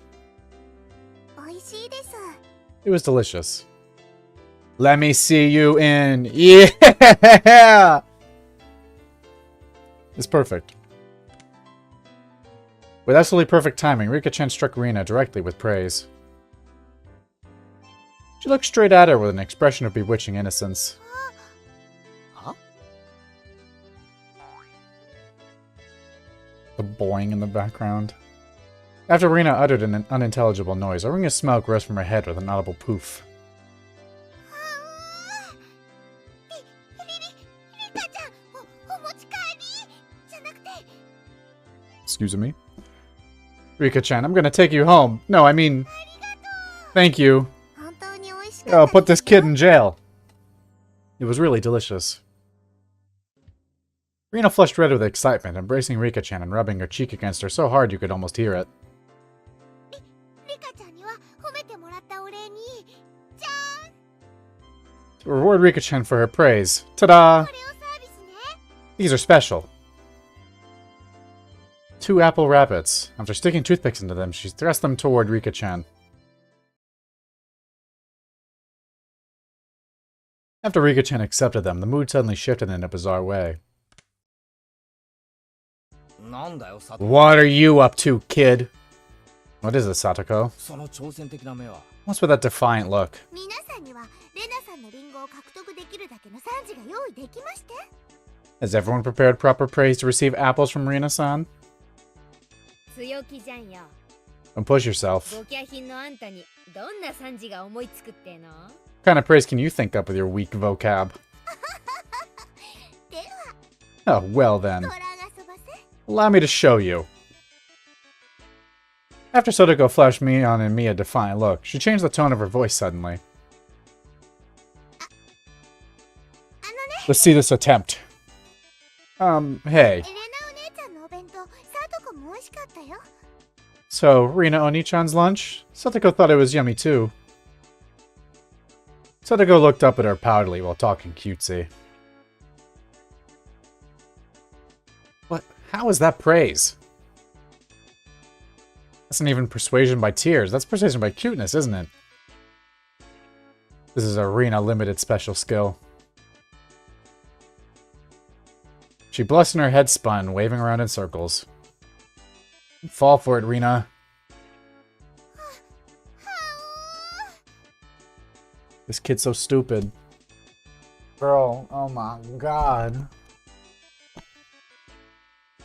美味しいです。 It was delicious. Let me see you in. Yeah! It's perfect. With absolutely perfect timing, Rika-chan struck Rina directly with praise. She looked straight at her with an expression of bewitching innocence. は？ The boing in the background. After Rina uttered an unintelligible noise, a ring of smoke rose from her head with an audible poof. リカちゃん、お持ち帰りじゃなくて。 Excuse me? Rika-chan, I'm gonna take you home. No, I mean... Thank you. 本当に美味しかった I'll put で this すよ kid in jail. It was really delicious. Rina flushed red with excitement, embracing Rika-chan and rubbing her cheek against her so hard you could almost hear it. リカちゃんには褒めてもらったお礼に、じゃーん To reward Rika-chan for her praise, ta-da! これをサービスね。 These are special. 2 apple rabbits. After sticking toothpicks into them, she thrust them toward Rika-chan. After Rika-chan accepted them, the mood suddenly shifted in a bizarre way. なんだよ、サトコ。 What are you up to, kid? What is it, Satoko? その挑戦的な目は。 What's with that defiant look? 皆さんにはレナさんのリンゴを獲得できるだけの賛辞が用意できまして。 Has everyone prepared proper praise to receive apples from Rina-san? 強気じゃんよ。 Don't push yourself. ご家品のあんたにどんな惨事が思いつくっての？ What kind of praise can you think up with your weak vocab? では Oh, well then. トラがそばせ。 Allow me to show you. After Sotoko flashed Mion and me a defiant look, she changed the tone of her voice suddenly. あのね、 Let's see this attempt. Hey. エレナお姉ちゃんのお弁当、サトコも美味しかったよ。 So, Rina Oni-chan's lunch? Sotoko thought it was yummy too. Sotoko looked up at her proudly while talking cutesy. What? How is that praise? That's not even persuasion by tears. That's persuasion by cuteness, isn't it? This is a Rina limited special skill. She blushed and her head spun, waving around in circles. Fall for it, Rina. This kid's so stupid. Girl, oh my god.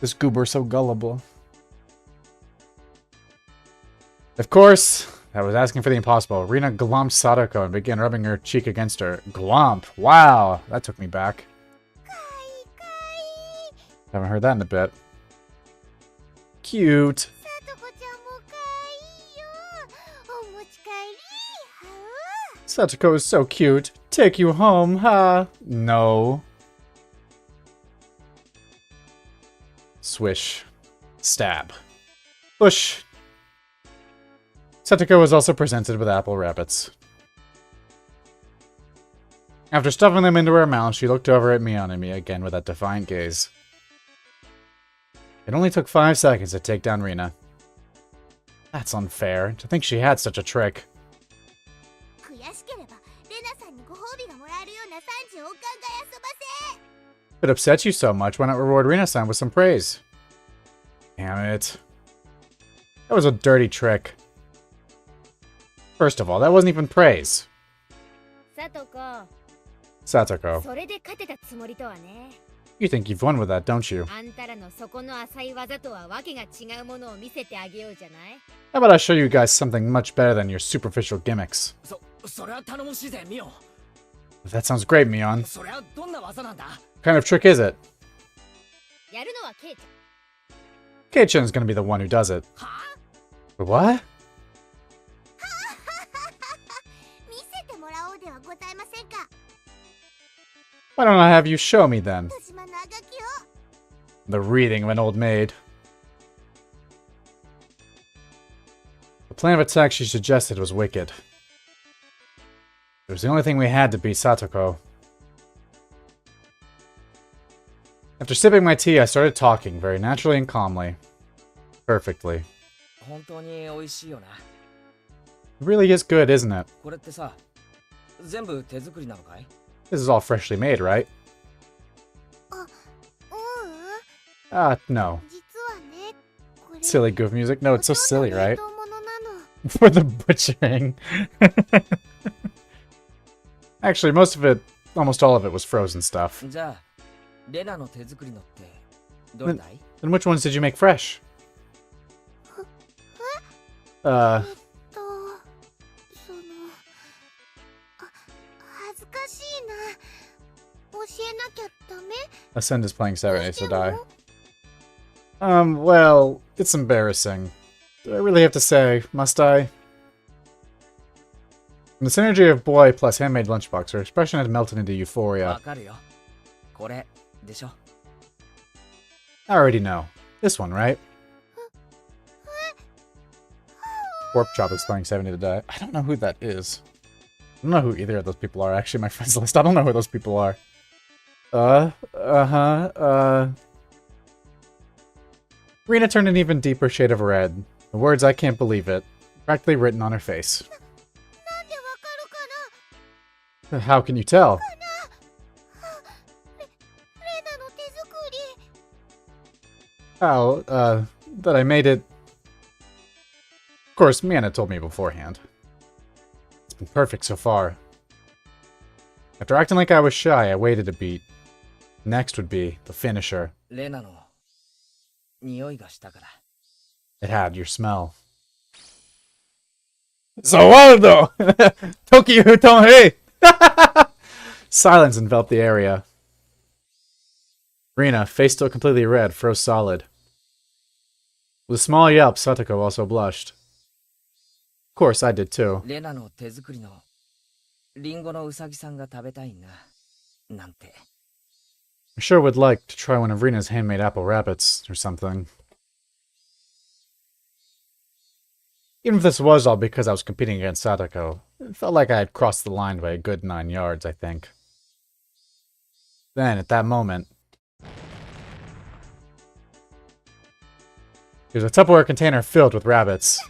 This goober's so gullible. Of course, I was asking for the impossible. Rina glomped Sadako and began rubbing her cheek against her. Glomp! Wow, that took me back. Haven't heard that in a bit. Cute. サトコちゃんもかわいいよ。お持ち帰り。はう。 Satoko is so cute. Take you home, huh? No. Swish. Stab. Push. Satoko was also presented with apple rabbits. After stuffing them into her mouth, she looked over at Mion and me again with that defiant gaze. It only took 5 seconds to take down Rina. That's unfair, to think she had such a trick. 悔しければ、レナさんにご褒美がもらえるような30億巻が遊ばせ。 If it upsets you so much, why not reward Rina-san with some praise? Damn it. That was a dirty trick. First of all, that wasn't even praise. サトコ、 Satoko, それで勝てたつもりとはね。 you think you've won with that, don't you? あんたらの底の浅い技とはわけが違うものを見せてあげようじゃない？ How about I show you guys something much better than your superficial gimmicks? それは頼もしいぜミオ。 That sounds great, Mion. それはどんな技なんだ？ What kind of trick is it? やるのはケイちゃん。 Kei-chan's gonna be the one who does it. はあ？ What? 見せてもらおうではございませんか。 Why don't I have you show me then? 戸島のあがきを。 The breathing of an old maid. The plan of attack she suggested was wicked. It was the only thing we had to beat Satoko. After sipping my tea, I started talking, very naturally and calmly. Perfectly. 本当に美味しいよな。 It really is good, isn't it? これってさ、全部手作りなのかい？ This is all freshly made, right? ううん。 No. 実はね、これ。 Silly goof music. No, it's so 元々 silly, right? 冷凍物なの。 For the butchering. Actually, most of it, almost all of it was frozen stuff. じゃあ、レナの手作りのってどれだい？ Then which ones did you make fresh? その、恥ずかしいな。教えなきゃダメ？ Ascend is playing どう Saturday, して so die. も？ Well, it's embarrassing. Do I really have to say, must I? From the synergy of boy plus handmade lunchbox, her expression had melted into わ euphoria. かるよ。これでしょ。 I already know. This one, right? Warp Chop is playing 70 to die. I don't know who that is. I don't know who either of those people are. Actually, my friends list. I don't know who those people are. Rina turned an even deeper shade of red. The words "I can't believe it" practically written on her face. なんでわかるかな？ How can you tell? レナの手作り。 How, that I made it... Of course, Miana told me beforehand. It's been perfect so far. After acting like I was shy, I waited a beat. Next would be the finisher. レナの匂いがしたから。It had your smell. Sawaldo! Tokyo Tohei! Silence enveloped the area. Rina, face still completely red, froze solid. With a small yelp, Satoko also blushed. Of course, I did too. レナの手作りのリンゴのウサギさんが食べたいな。なんて。I sure would like to try one of Rina's handmade apple rabbits, or something. Even if this was all because I was competing against Satoko, it felt like I had crossed the line by a good 9 yards, I think. Then, at that moment, there's a Tupperware container filled with rabbits.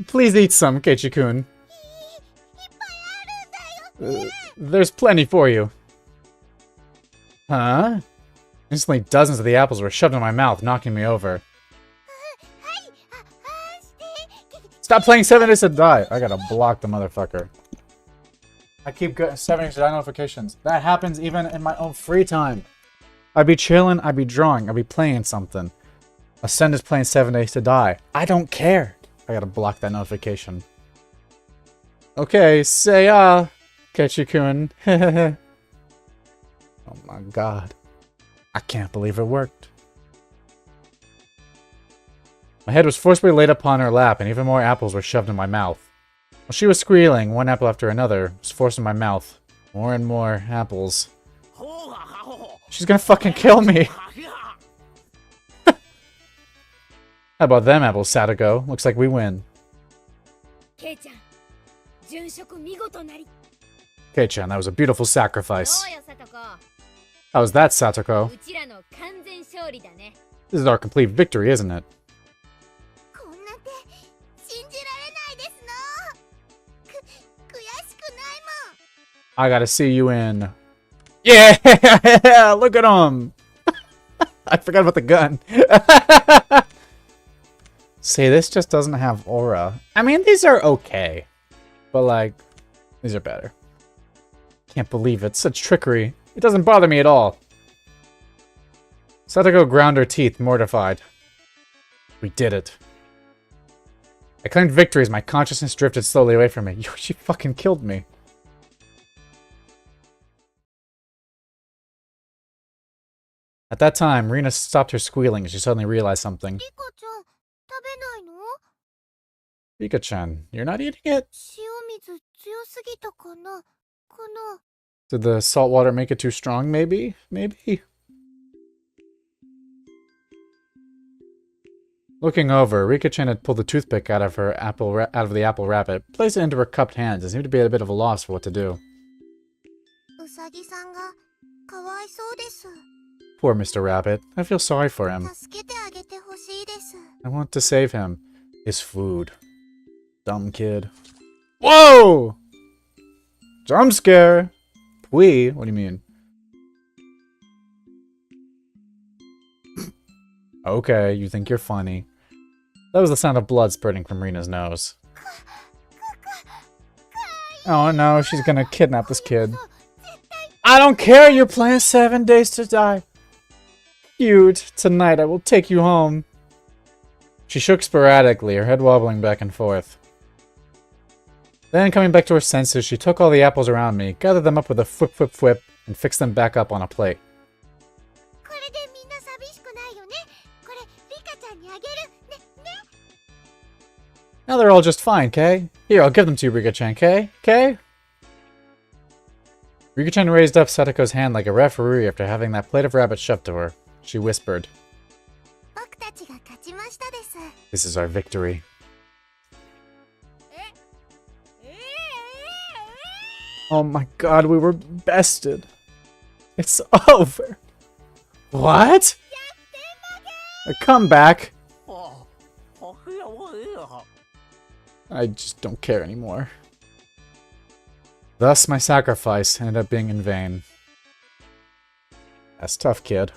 Please eat some, Keiichi-kun. There's plenty for you. Huh? Instantly, dozens of the apples were shoved in my mouth, knocking me over. Stop playing 7 Days to Die! I gotta block the motherfucker. I keep getting 7 Days to Die notifications. That happens even in my own free time. I'd be chilling, I'd be drawing, I'd be playing something. Ascend is playing 7 Days to Die. I don't care. I gotta block that notification. Okay, say Keiichi-kun. Oh my god. I can't believe it worked. My head was forcibly laid upon her lap, and even more apples were shoved in my mouth. While she was squealing, one apple after another was forced in my mouth. More and more apples. She's gonna fucking kill me! How about them apples, Satoko? Looks like we win. Kei-chan, 殉職見事なり。 Kei-chan, that was a beautiful sacrifice. そうよ、サトコ。 How was that, Satoko? うちらの完全勝利だね。 This is our complete victory, isn't it? こんなんて信じられないですの。悔しくないもん。 I gotta see you in. Yeah! Look at him! I forgot about the gun. See, this just doesn't have aura. I mean, these are okay. But, like, these are better. Can't believe it. Such trickery. It doesn't bother me at all. Satoko ground her teeth, mortified. We did it. I claimed victory as my consciousness drifted slowly away from me. Yo, she fucking killed me. At that time, Rina stopped her squealing as she suddenly realized something. リコちゃん、食べないの？ Rika-chan, you're not eating it? 塩水強すぎたかな？かな？ Did the salt water make it too strong, maybe? Maybe? Looking over, Rika-chan had pulled the toothpick out of the apple rabbit, placed it into her cupped hands, and seemed to be at a bit of a loss for what to do. うさぎさんがかわいそうです。 Poor Mr. Rabbit. I feel sorry for him. 助けてあげてほしいです。 I want to save him. His food. Dumb kid. Whoa! Jump scare! Pwee? What do you mean? Okay, you think you're funny. That was the sound of blood spurting from Rina's nose. Oh no, she's gonna kidnap this kid. I don't care, you're playing 7 Days to Die. Cute. Tonight I will take you home. She shook sporadically, her head wobbling back and forth. Then, coming back to her senses, she took all the apples around me, gathered them up with a whip whip whip, and fixed them back up on a plate. これでみんな寂しくないよね。これリカちゃんにあげる。ね、ね。 Now they're all just fine, Kay? Here, I'll give them to you, Rika-chan, Kay? Kay? Rika-chan raised up Satoko's hand like a referee after having that plate of rabbit shoved to her. She whispered, 僕たちが勝ちましたです。 This is our victory. Oh my god, we were bested. It's over. What? A comeback? I just don't care anymore. Thus, my sacrifice ended up being in vain. That's tough, kid.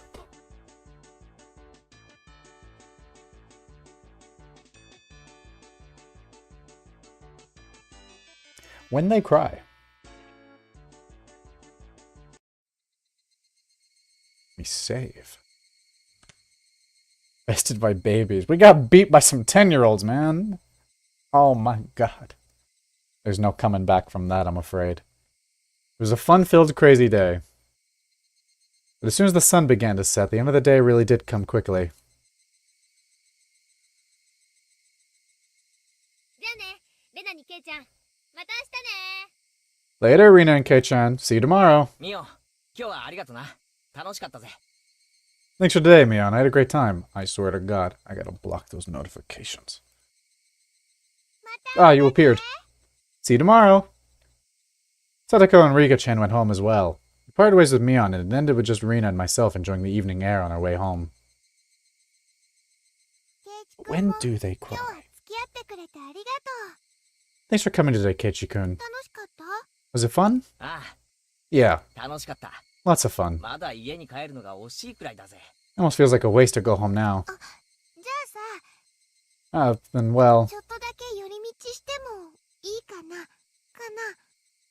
When they cry. We save. Bested by babies. We got beat by some 10-year-olds, man. Oh my god. There's no coming back from that, I'm afraid. It was a fun-filled, crazy day. But as soon as the sun began to set, the end of the day really did come quickly. じゃあね、レナにケイちゃん。また明日ね。 Later, Rina and Kei-chan. See you tomorrow. ミオ、今日はありがとな。楽しかったぜ。 Thanks for today, Mion. I had a great time. I swear to God, I gotta block those notifications. Ah, you appeared. See you tomorrow. Sadako and Rika-chan went home as well. We parted ways with Mion, and it ended with just Rina and myself enjoying the evening air on our way home. ケイチ君 When も do they 今日は cry? 付き合ってくれてありがと Thanks for coming today, Keiichi-kun. う。楽しかった？ Was it fun? あ Yeah, あ、楽しかった。 lots of fun. まだ家に帰るのが惜しいくらいだぜ。 Almost feels like a waste to go home now. じゃあさ、 Then, well, ちょっとだけ寄り道してもいいかな？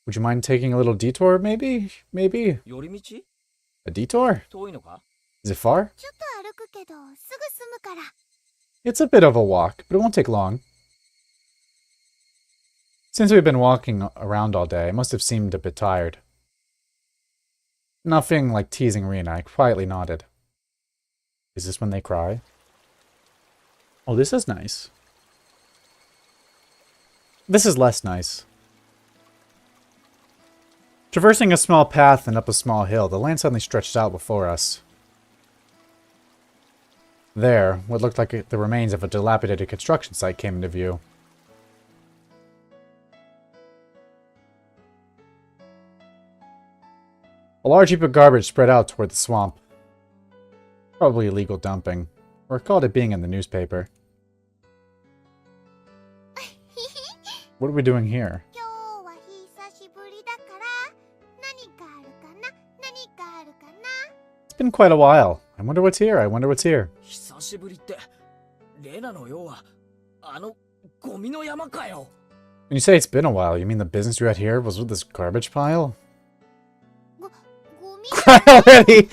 would you mind taking a little detour, maybe? Maybe? 寄り道 A detour? 遠いのか Is it far? ちょっと歩くけどすぐ済むから。 It's a bit of a walk, but it won't take long. Since we've been walking around all day, I must have seemed a bit tired. Not feeling like teasing Rina, I quietly nodded. Is this when they cry? Oh, this is nice. This is less nice. Traversing a small path and up a small hill, the land suddenly stretched out before us. There, what looked like the remains of a dilapidated construction site came into view. A large heap of garbage spread out toward the swamp. Probably illegal dumping. I recalled it being in the newspaper. What are we doing here? 今日は久しぶりだから何かあるかな？何かあるかな？ It's been quite a while. I wonder what's here. I wonder what's here. 久しぶりって、レナのようは、ゴミの山かよ。 When you say it's been a while, you mean the business you had here was with this garbage pile? ゴミ？ Cry already!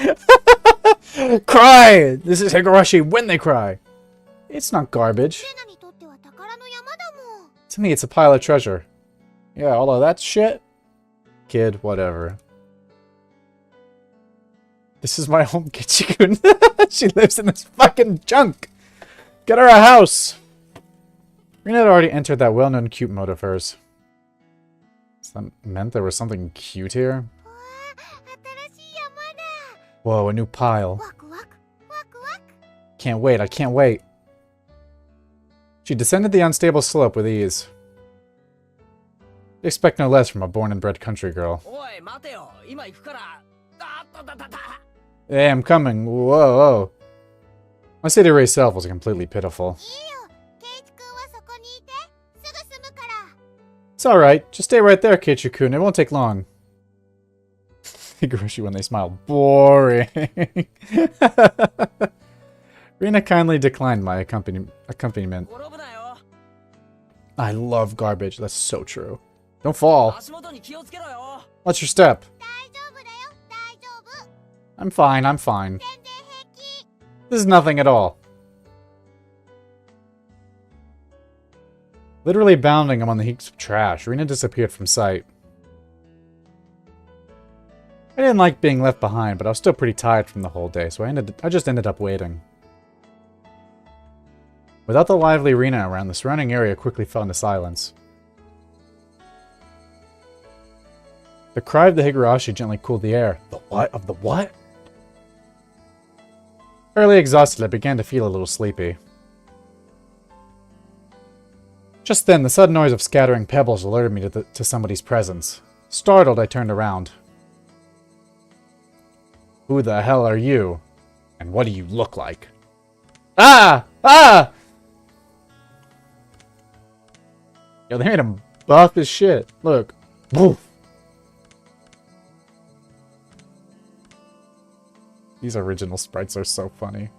Cry! This is Higurashi when they cry. It's not garbage. レナにとっては宝の山だもん。 To me, it's a pile of treasure. Yeah, all of that shit? Kid, whatever. This is my home, Kichikun. She lives in this fucking junk. Get her a house. Rina had already entered that well-known cute mode of hers. Does that meant there was something cute here? わあ、新しい山だ。 Whoa, a new pile. ワクワク、ワクワク。 Can't wait, I can't wait. She descended the unstable slope with ease. You expect no less from a born and bred country girl. おい、待てよ。今行くから。あったたたた。 Hey, I'm coming. Whoa, whoa. My city race self was completely pitiful. いいよ。ケイチ君はそこにいて。すぐ済むから。 It's alright. Just stay right there, Keiichi-kun. It won't take long. Higurashi when they smile. Boring. Rina kindly declined my accompaniment. 転ぶなよ。 I love garbage. That's so true. Don't fall. 足元に気をつけろよ。 Watch your step. 大丈夫だよ。大丈夫。 I'm fine, I'm fine. 全然平気。 This is nothing at all. Literally bounding among the heaps of trash, Rina disappeared from sight. I didn't like being left behind, but I was still pretty tired from the whole day, so I just ended up waiting. Without the lively Rina around, the surrounding area quickly fell into silence. The cry of the Higurashi gently cooled the air. The what? Of the what? Fairly exhausted, I began to feel a little sleepy. Just then, the sudden noise of scattering pebbles alerted me to somebody's presence. Startled, I turned around. Who the hell are you? And what do you look like? Ah! Ah! Yo, they made him buff as shit. Look. Woof. These original sprites are so funny.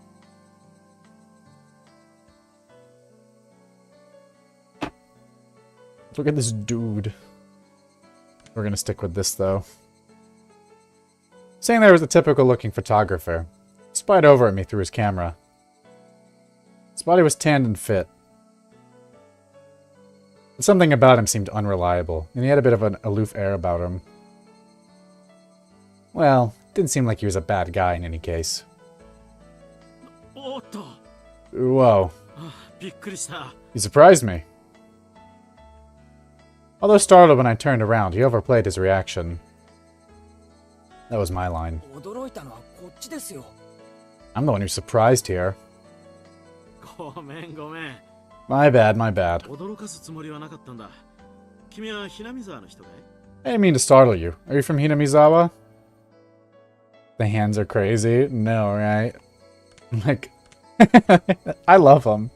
Look at this dude. We're gonna stick with this, though. Saying there was a typical-looking photographer. He spied over at me through his camera. His body was tanned and fit. But something about him seemed unreliable, and he had a bit of an aloof air about him. Well, didn't seem like he was a bad guy in any case. おっと Whoa, びっくりした he surprised me. Although startled when I turned around, he overplayed his reaction. That was my line. 驚いたのはこっちですよ。 I'm the one who's surprised here. ごめんごめん My bad, my bad. 驚かすつもりはなかったんだ君はひなみ沢の人かい I didn't mean to startle you. Are you from Hinamizawa? The hands are crazy? No, right? Like, I love them.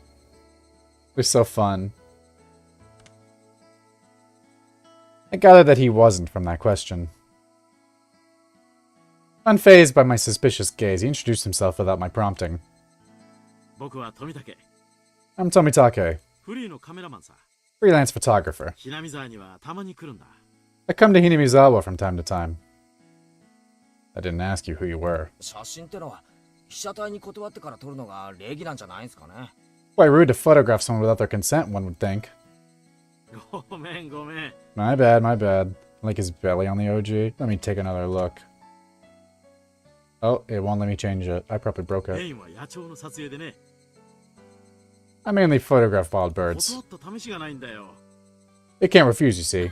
They're so fun. I gathered that he wasn't from that question. Unfazed by my suspicious gaze, he introduced himself without my prompting. 僕は富武 I'm Tomitake, フリーのカメラマンさ freelance photographer. ひなみ沢にはたまに来るんだ I come to Hinamizawa from time to time. I didn't ask you who you were. 写真ってのは被写体に断ってから撮るのが礼儀なんじゃないんすかね。 Quite rude to photograph someone without their consent, one would think. ごめんごめん My bad, my bad. Like his belly on the OG. Let me take another look. Oh, it won't let me change it. I probably broke メ it. インは野鳥の撮影でね I mainly photograph wild birds. 断った試しがないんだよ They can't refuse, you see.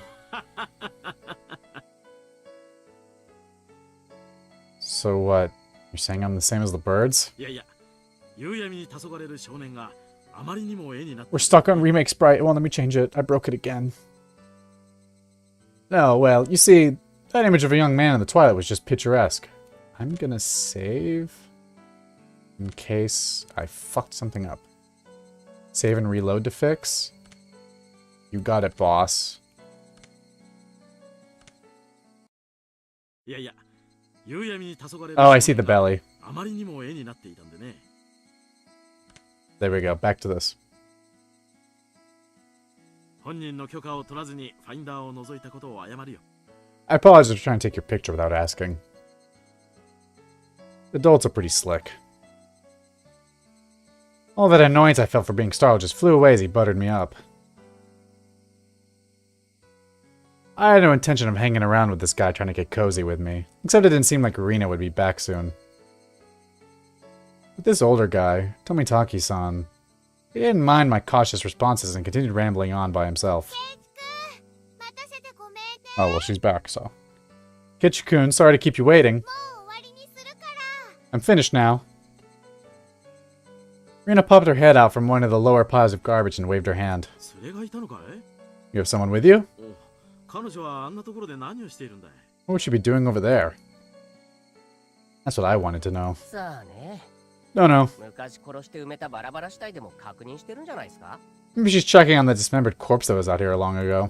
So what? You're saying I'm the same as the birds? いやいや夕闇に黄昏る少年があまりにも絵になって We're stuck on remake sprite. It won't let me change it. I broke it again. No, well, you see, that image of a young man in the twilight was just picturesque. I'm gonna save in case I fucked something up. Save and reload to fix. You got it, boss. いやいや夕闇に黄昏る Oh, I see the 少年が belly. あまりにも絵になっていたんでね There we go. Back to this. 本人の許可を取らずにファインダーを覗いたことを謝るよ I apologize for trying to take your picture without asking. The adults are pretty slick. All that annoyance I felt for being startled just flew away as he buttered me up. I had no intention of hanging around with this guy trying to get cozy with me, except it didn't seem like Arena would be back soon. But this older guy, Tomitaki-san, he didn't mind my cautious responses and continued rambling on by himself. 待たせてごめんね Oh, well, she's back, so. Kichi-kun, sorry to keep you waiting. もう終わりにするから I'm finished now. Rina popped her head out from one of the lower piles of garbage and waved her hand. 連れがいたのかい You have someone with you? お彼女はあんなところで何をしているんだい What would she be doing over there? That's what I wanted to know. さあね。 No, no. 昔殺して埋めたバラバラ死体でも確認してるんじゃないですか Maybe she's checking on the dismembered corpse that was out here long ago.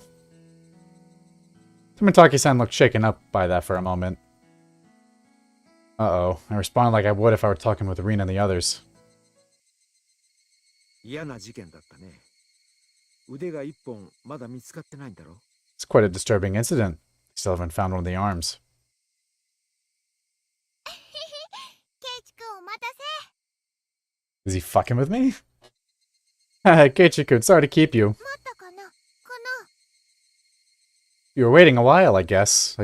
Tomitaki-san looked shaken up by that for a moment. Uh-oh. I responded like I would if I were talking with Rina and the others. 嫌な事件だったね。腕が一本まだ見つかってないんだろ It's quite a disturbing incident. Still haven't found one of the arms. ケイチくんお待たせ Is he fucking with me? Keiichi-kun, sorry to keep you. 待ったかなこ You were waiting a while, I guess.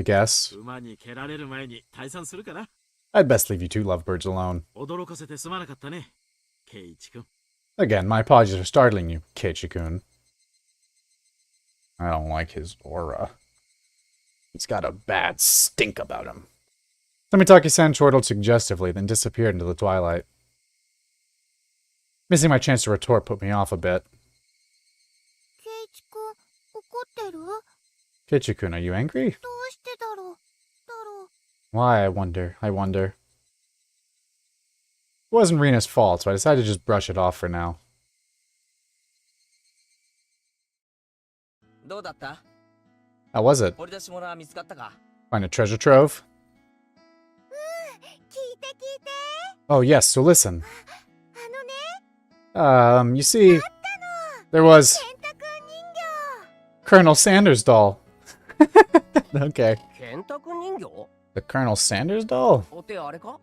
馬に蹴られる前に退散するかな I'd best leave you two lovebirds alone. 驚かせてすまなかったねケイイチ君 Again, my apologies for startling you, Keiichi-kun. I don't like his aura. He's got a bad stink about him. Tomitaki-san chortled suggestively, then disappeared into the twilight. Missing my chance to retort put me off a bit. ケイチくん怒ってる Keiichi-kun, are you angry? どうしてだろう Why, I wonder. It wasn't Rina's fault, so I decided to just brush it off for now. どうだった？ How was it? 掘り出し物は見つかったか？ Find a treasure trove? 聞いて聞いて Oh yes, so listen. あのね You see, there was ケンタくん人 Colonel Sanders doll. Okay. ケンタ君人形 The Colonel Sanders doll? お手あれか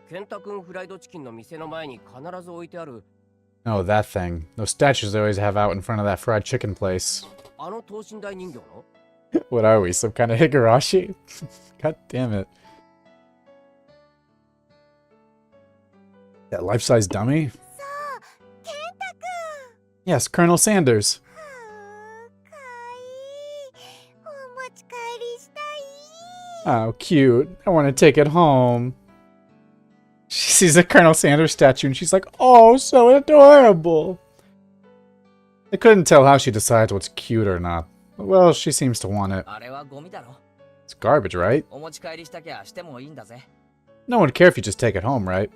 ケンタ君フライドチキンの店の前に必ず置いてある Oh, that thing. Those statues they always have out in front of that fried chicken place. あの等身大人形の What are we, some kind of Higurashi? God damn it. That life-size dummy? そうケンタくん Yes, Colonel Sanders. はあかわいいお持ち帰りしたい Oh, cute. I want to take it home. She sees a Colonel Sanders statue and she's like, oh, so adorable. I couldn't tell how she decides what's cute or not. But, well, she seems to want it. あれはゴミだろ。 It's garbage, right? お持ち帰りしたきゃしてもいいんだぜ。 No one would care if you just take it home, right?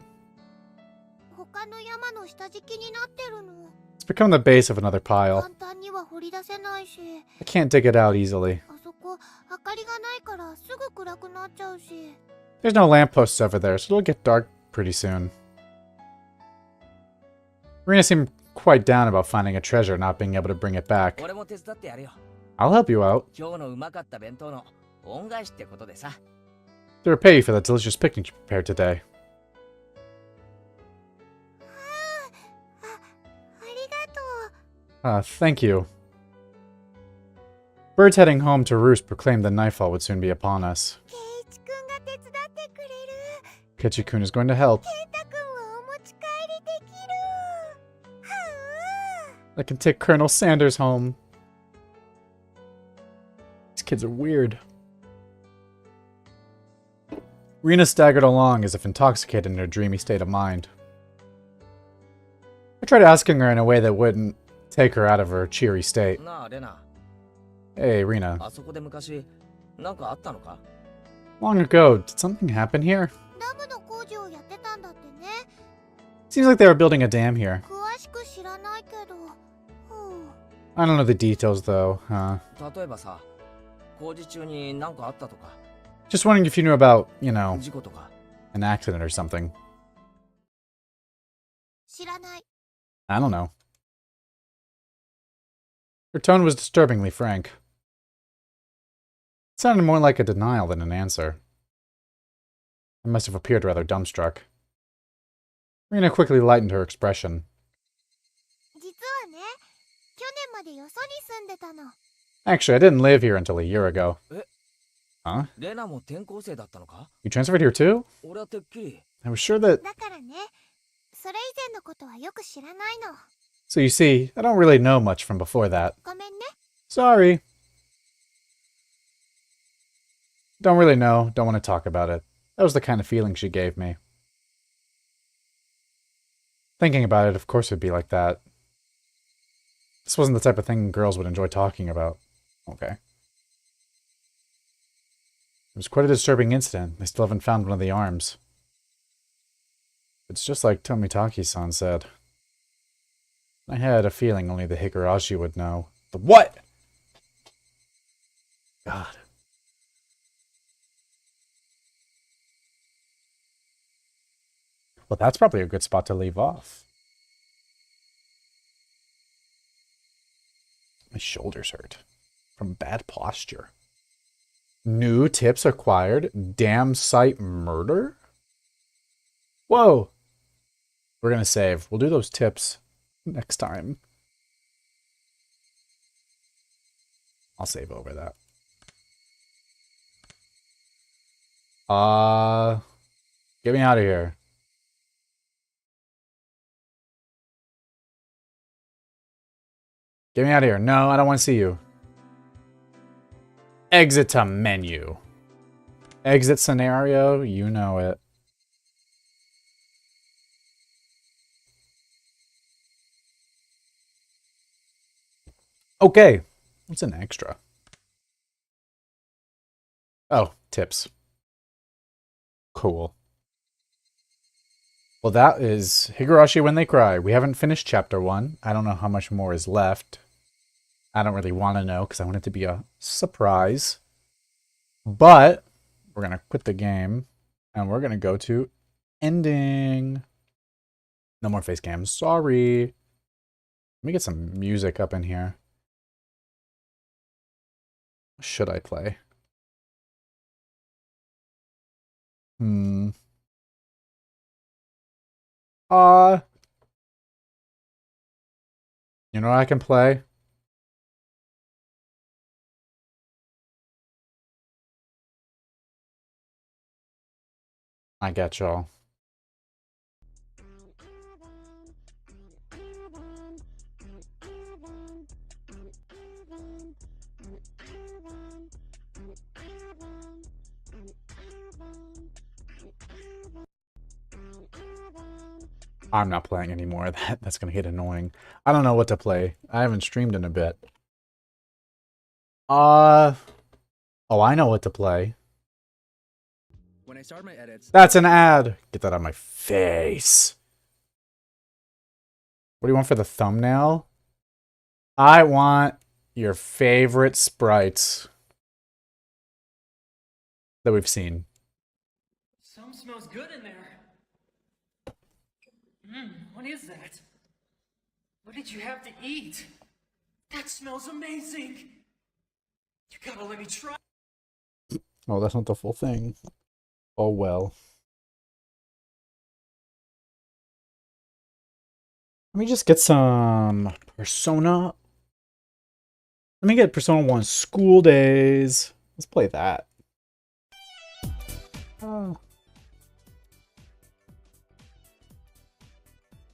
他の山の下敷きになってるの It's become the base of another pile. 簡単には掘り出せないし I can't dig it out easily. あそこ明かりがないからすぐ暗くなっちゃうし There's no lampposts over there, so it'll get dark pretty soon. Rena seemed quite down about finding a treasure and not being able to bring it back. 俺も手伝ってやるよ。 I'll help you out. 今日のうまかった弁当の恩返しってことでさ。 To repay you for that delicious picnic you prepared today. ありがとう Thank you. Birds heading home to roost proclaimed the nightfall would soon be upon us. ケイチくんが手伝ってくれる Ketchikun is going to help. ケンタくんはお持ち帰りできるは I can take Colonel Sanders home. These kids are weird. Rena staggered along as if intoxicated in her dreamy state of mind. I tried asking her in a way that wouldn't take her out of her cheery state. なあ、レナ。 Hey, Rena. あそこで昔、なんかあったのか Long ago, did something happen here? ダムの工事をやってたんだってね Seems like they were building a dam here. 詳しく知らないけど I don't know the details, though. 例えばさ、工事中になんかあったとか、 Just wondering if you knew about, you know, 事故とか。 an accident or something. 知らない I don't know. Her tone was disturbingly frank. It sounded more like a denial than an answer. I must have appeared rather dumbstruck. Rena quickly lightened her expression. 実はね去年までよそに住んでたの Actually, I didn't live here until a year ago. え Huh? レナも転校生だったのか You transferred here too? 俺はてっきり。 I was sure that... だからねそれ以前のことはよく知らないの So you see, I don't really know much from before that. ごめんね Sorry. Don't really know. Don't want to talk about it. That was the kind of feeling she gave me. Thinking about it, of course, it would be like that. This wasn't the type of thing girls would enjoy talking about. Okay. It was quite a disturbing incident. They still haven't found one of the arms. It's just like Tomitaki-san said. I had a feeling only the Higurashi would know. The what? God. Well, that's probably a good spot to leave off. My shoulders hurt from bad posture. New tips acquired. Dam site murder? Whoa. We're going to save. We'll do those tips next time. I'll save over that. Get me out of here. Get me out of here. No, I don't want to see you. Exit to menu. Exit scenario, you know it. Okay. What's an extra? Oh, tips. Cool. Well, that is Higurashi When They Cry. We haven't finished chapter 1. I don't know how much more is left. I don't really want to know because I want it to be a surprise. But we're going to quit the game and we're going to go to ending. No more face cams. Sorry. Let me get some music up in here. What should I play? You know what I can play? I get y'all. I'm not playing anymore. That's gonna get annoying. I don't know what to play. I haven't streamed in a bit. Oh, I know what to play. When I start my edits, That's an ad. Get that out of my face. What do you want for the thumbnail? I want your favorite sprites that we've seen. Some smells good in there. What is that? What did you have to eat? That smells amazing. You gotta let me try. Oh, that's not the full thing. Oh well. Let me just get some Persona. Let me get Persona 1 School Days. Let's play that. Oh.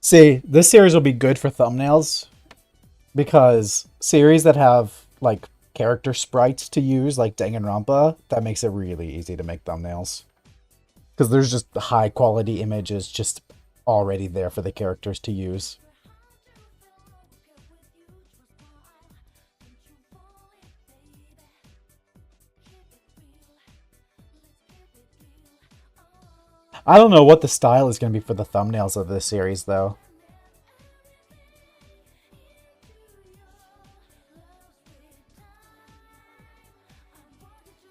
See, this series will be good for thumbnails because series that have like character sprites to use, like Danganronpa, that makes it really easy to make thumbnails. Because there's just high quality images just already there for the characters to use. I don't know what the style is going to be for the thumbnails of this series, though.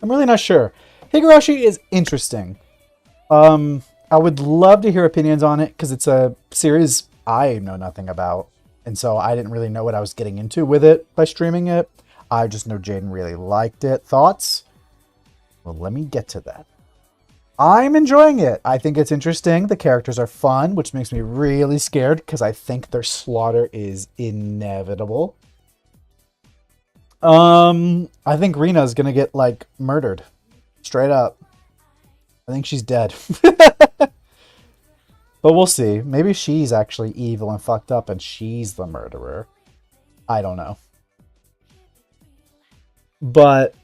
I'm really not sure. Higurashi is interesting. I would love to hear opinions on it, because it's a series I know nothing about. And so I didn't really know what I was getting into with it by streaming it. I just know Jaden really liked it. Thoughts? Well, let me get to that. I'm enjoying it. I think it's interesting. The characters are fun, which makes me really scared because I think their slaughter is inevitable. I think Rina's gonna get, like, murdered. Straight up. I think she's dead. But we'll see. Maybe she's actually evil and fucked up and she's the murderer. I don't know. But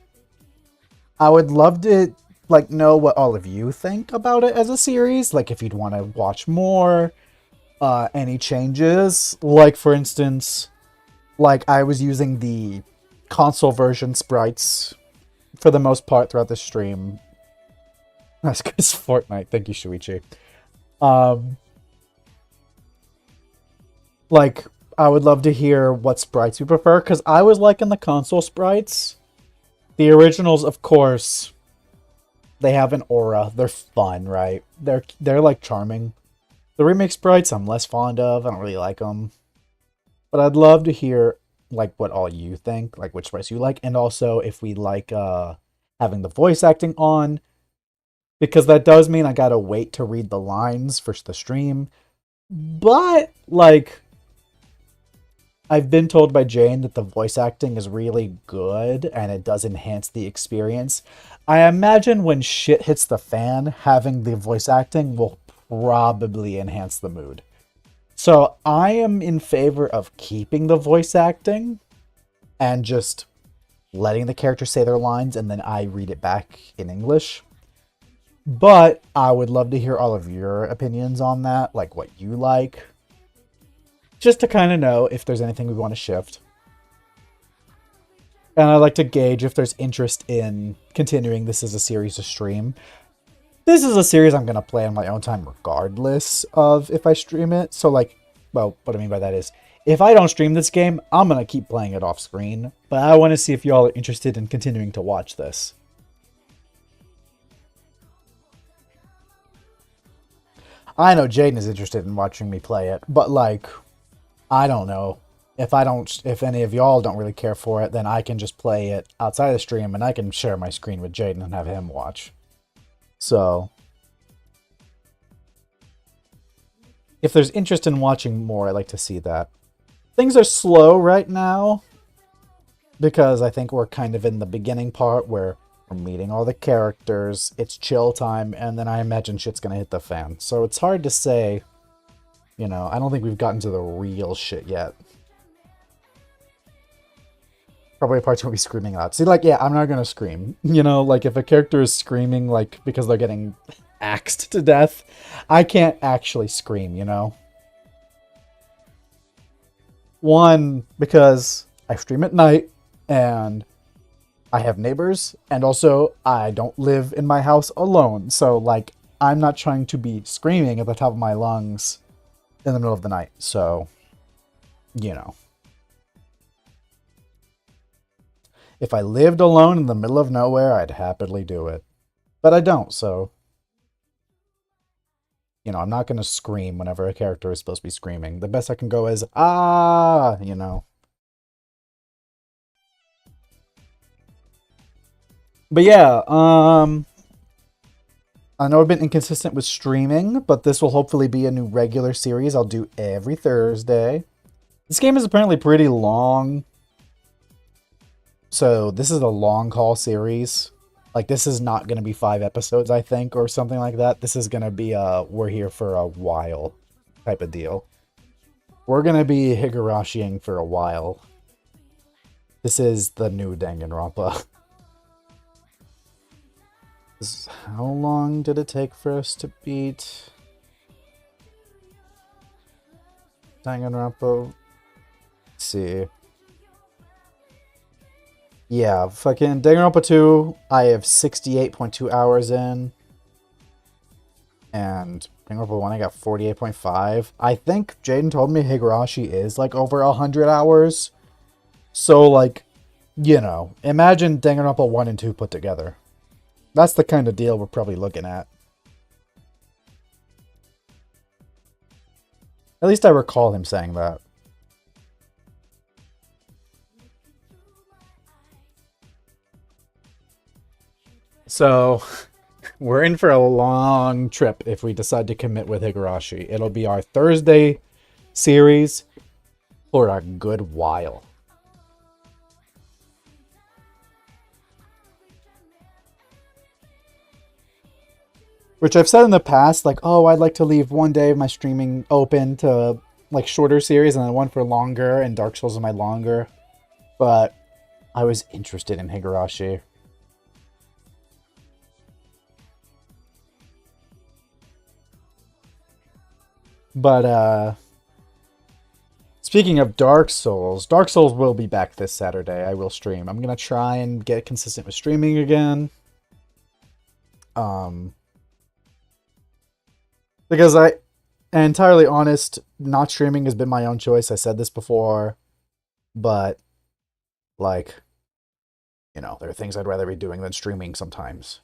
I would love to like know what all of you think about it as a series. Like if you'd want to watch more, any changes. Like for instance, like I was using the console version sprites for the most part throughout the stream. That's because Fortnite. Thank you, Shuichi. Like I would love to hear what sprites you prefer because I was liking the console sprites. The originals, of course, they have an aura. They're fun, right? They're like charming. The remake sprites I'm less fond of. I don't really like them. But I'd love to hear like what all you think, like which sprites you like, and also if we like having the voice acting on, because that does mean I gotta wait to read the lines for the stream. But like I've been told by Jane that the voice acting is really good and it does enhance the experience. I imagine when shit hits the fan, having the voice acting will probably enhance the mood. So I am in favor of keeping the voice acting and just letting the characters say their lines and then I read it back in English. But I would love to hear all of your opinions on that, like what you like. Just to kind of know if there's anything we want to shift. And I'd like to gauge if there's interest in continuing this as a series to stream. This is a series I'm going to play on my own time regardless of if I stream it. So like, well, what I mean by that is, if I don't stream this game, I'm going to keep playing it off screen. But I want to see if y'all are interested in continuing to watch this. I know Jaden is interested in watching me play it, but like, I don't know. If any of y'all don't really care for it, then I can just play it outside of the stream and I can share my screen with Jaden and have him watch. So, if there's interest in watching more, I'd like to see that. Things are slow right now because I think we're kind of in the beginning part where we're meeting all the characters, it's chill time, and then I imagine shit's gonna hit the fan. So it's hard to say, you know, I don't think we've gotten to the real shit yet. Probably parts where we screaming out. See, like, yeah, I'm not gonna scream. You know, like, if a character is screaming, like, because they're getting axed to death, I can't actually scream, you know? One, because I stream at night, and I have neighbors, and also I don't live in my house alone, so, like, I'm not trying to be screaming at the top of my lungs in the middle of the night, so, you know. If I lived alone in the middle of nowhere, I'd happily do it. But I don't, so... You know, I'm not going to scream whenever a character is supposed to be screaming. The best I can go is, ah, you know. But yeah, I know I've been inconsistent with streaming, but this will hopefully be a new regular series I'll do every Thursday. This game is apparently pretty long. So this is a long haul series. Like, this is not going to be 5 episodes, I think, or something like that. This is going to be we're here for a while type of deal. We're going to be Higurashiing for a while. This is the new Danganronpa. How long did it take for us to beat Danganronpa? Let's see. Yeah, fucking Danganronpa 2, I have 68.2 hours in. And Danganronpa 1, I got 48.5. I think Jaden told me Higurashi is, like, over 100 hours. So, like, you know, imagine Danganronpa 1 and 2 put together. That's the kind of deal we're probably looking at. At least I recall him saying that. So, we're in for a long trip if we decide to commit with Higurashi. It'll be our Thursday series for a good while. Which I've said in the past, like, oh, I'd like to leave one day of my streaming open to, like, shorter series and then one for longer, and Dark Souls is my longer. But I was interested in Higurashi. But, speaking of Dark Souls will be back this Saturday. I will stream. I'm gonna try and get consistent with streaming again. Because entirely honest, not streaming has been my own choice. I said this before, but, like, you know, there are things I'd rather be doing than streaming sometimes.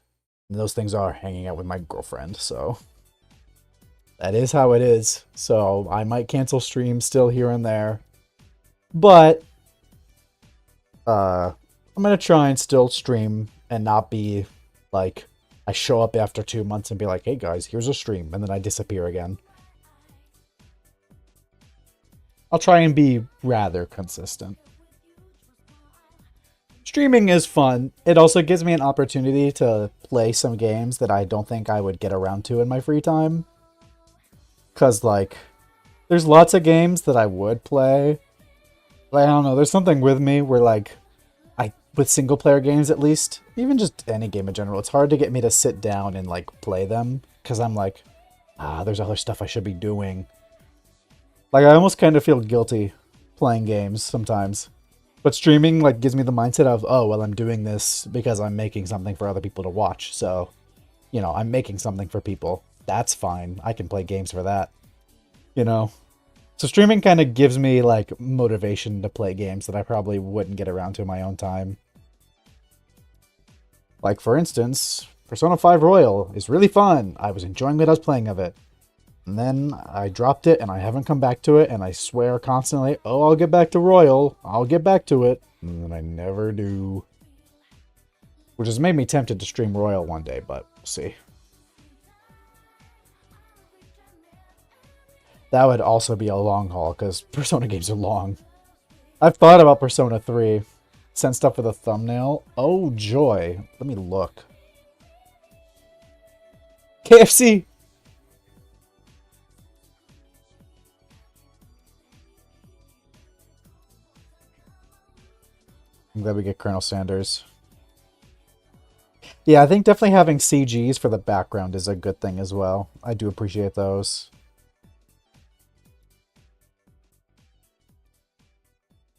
And those things are hanging out with my girlfriend, so that is how it is. So I might cancel streams still here and there, but I'm gonna try and still stream and not be like, I show up after 2 months and be like, hey guys, here's a stream, and then I disappear again. I'll try and be rather consistent. Streaming is fun. It also gives me an opportunity to play some games that I don't think I would get around to in my free time. Because, like, there's lots of games that I would play. Like, I don't know, there's something with me where, like, with single player games at least, even just any game in general, it's hard to get me to sit down and, like, play them. Because I'm like, there's other stuff I should be doing. Like, I almost kind of feel guilty playing games sometimes. But streaming, like, gives me the mindset of, oh, well, I'm doing this because I'm making something for other people to watch. So, you know, I'm making something for people. That's fine. I can play games for that. You know? So streaming kind of gives me, like, motivation to play games that I probably wouldn't get around to in my own time. Like, for instance, Persona 5 Royal is really fun. I was enjoying what I was playing of it. And then I dropped it and I haven't come back to it, and I swear constantly, oh, I'll get back to Royal. I'll get back to it. And then I never do. Which has made me tempted to stream Royal one day, but we'll see. That would also be a long haul, because Persona games are long. I've thought about Persona 3. Sent stuff for the thumbnail. Oh, joy. Let me look. KFC! I'm glad we get Colonel Sanders. Yeah, I think definitely having CGs for the background is a good thing as well. I do appreciate those.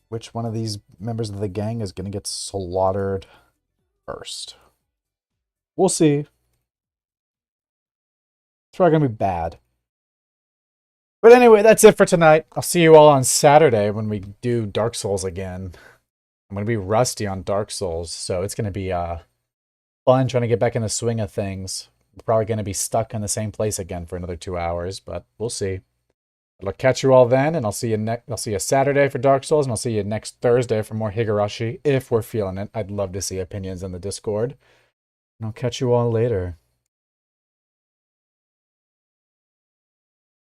Which one of these members of the gang is going to get slaughtered first? We'll see. It's probably going to be bad. But anyway, that's it for tonight. I'll see you all on Saturday when we do Dark Souls again. I'm going to be rusty on Dark Souls, so it's going to be fun trying to get back in the swing of things. We're probably going to be stuck in the same place again for another 2 hours, but we'll see. I'll catch you all then, and I'll see you Saturday for Dark Souls, and I'll see you next Thursday for more Higurashi, if we're feeling it. I'd love to see opinions in the Discord. And I'll catch you all later.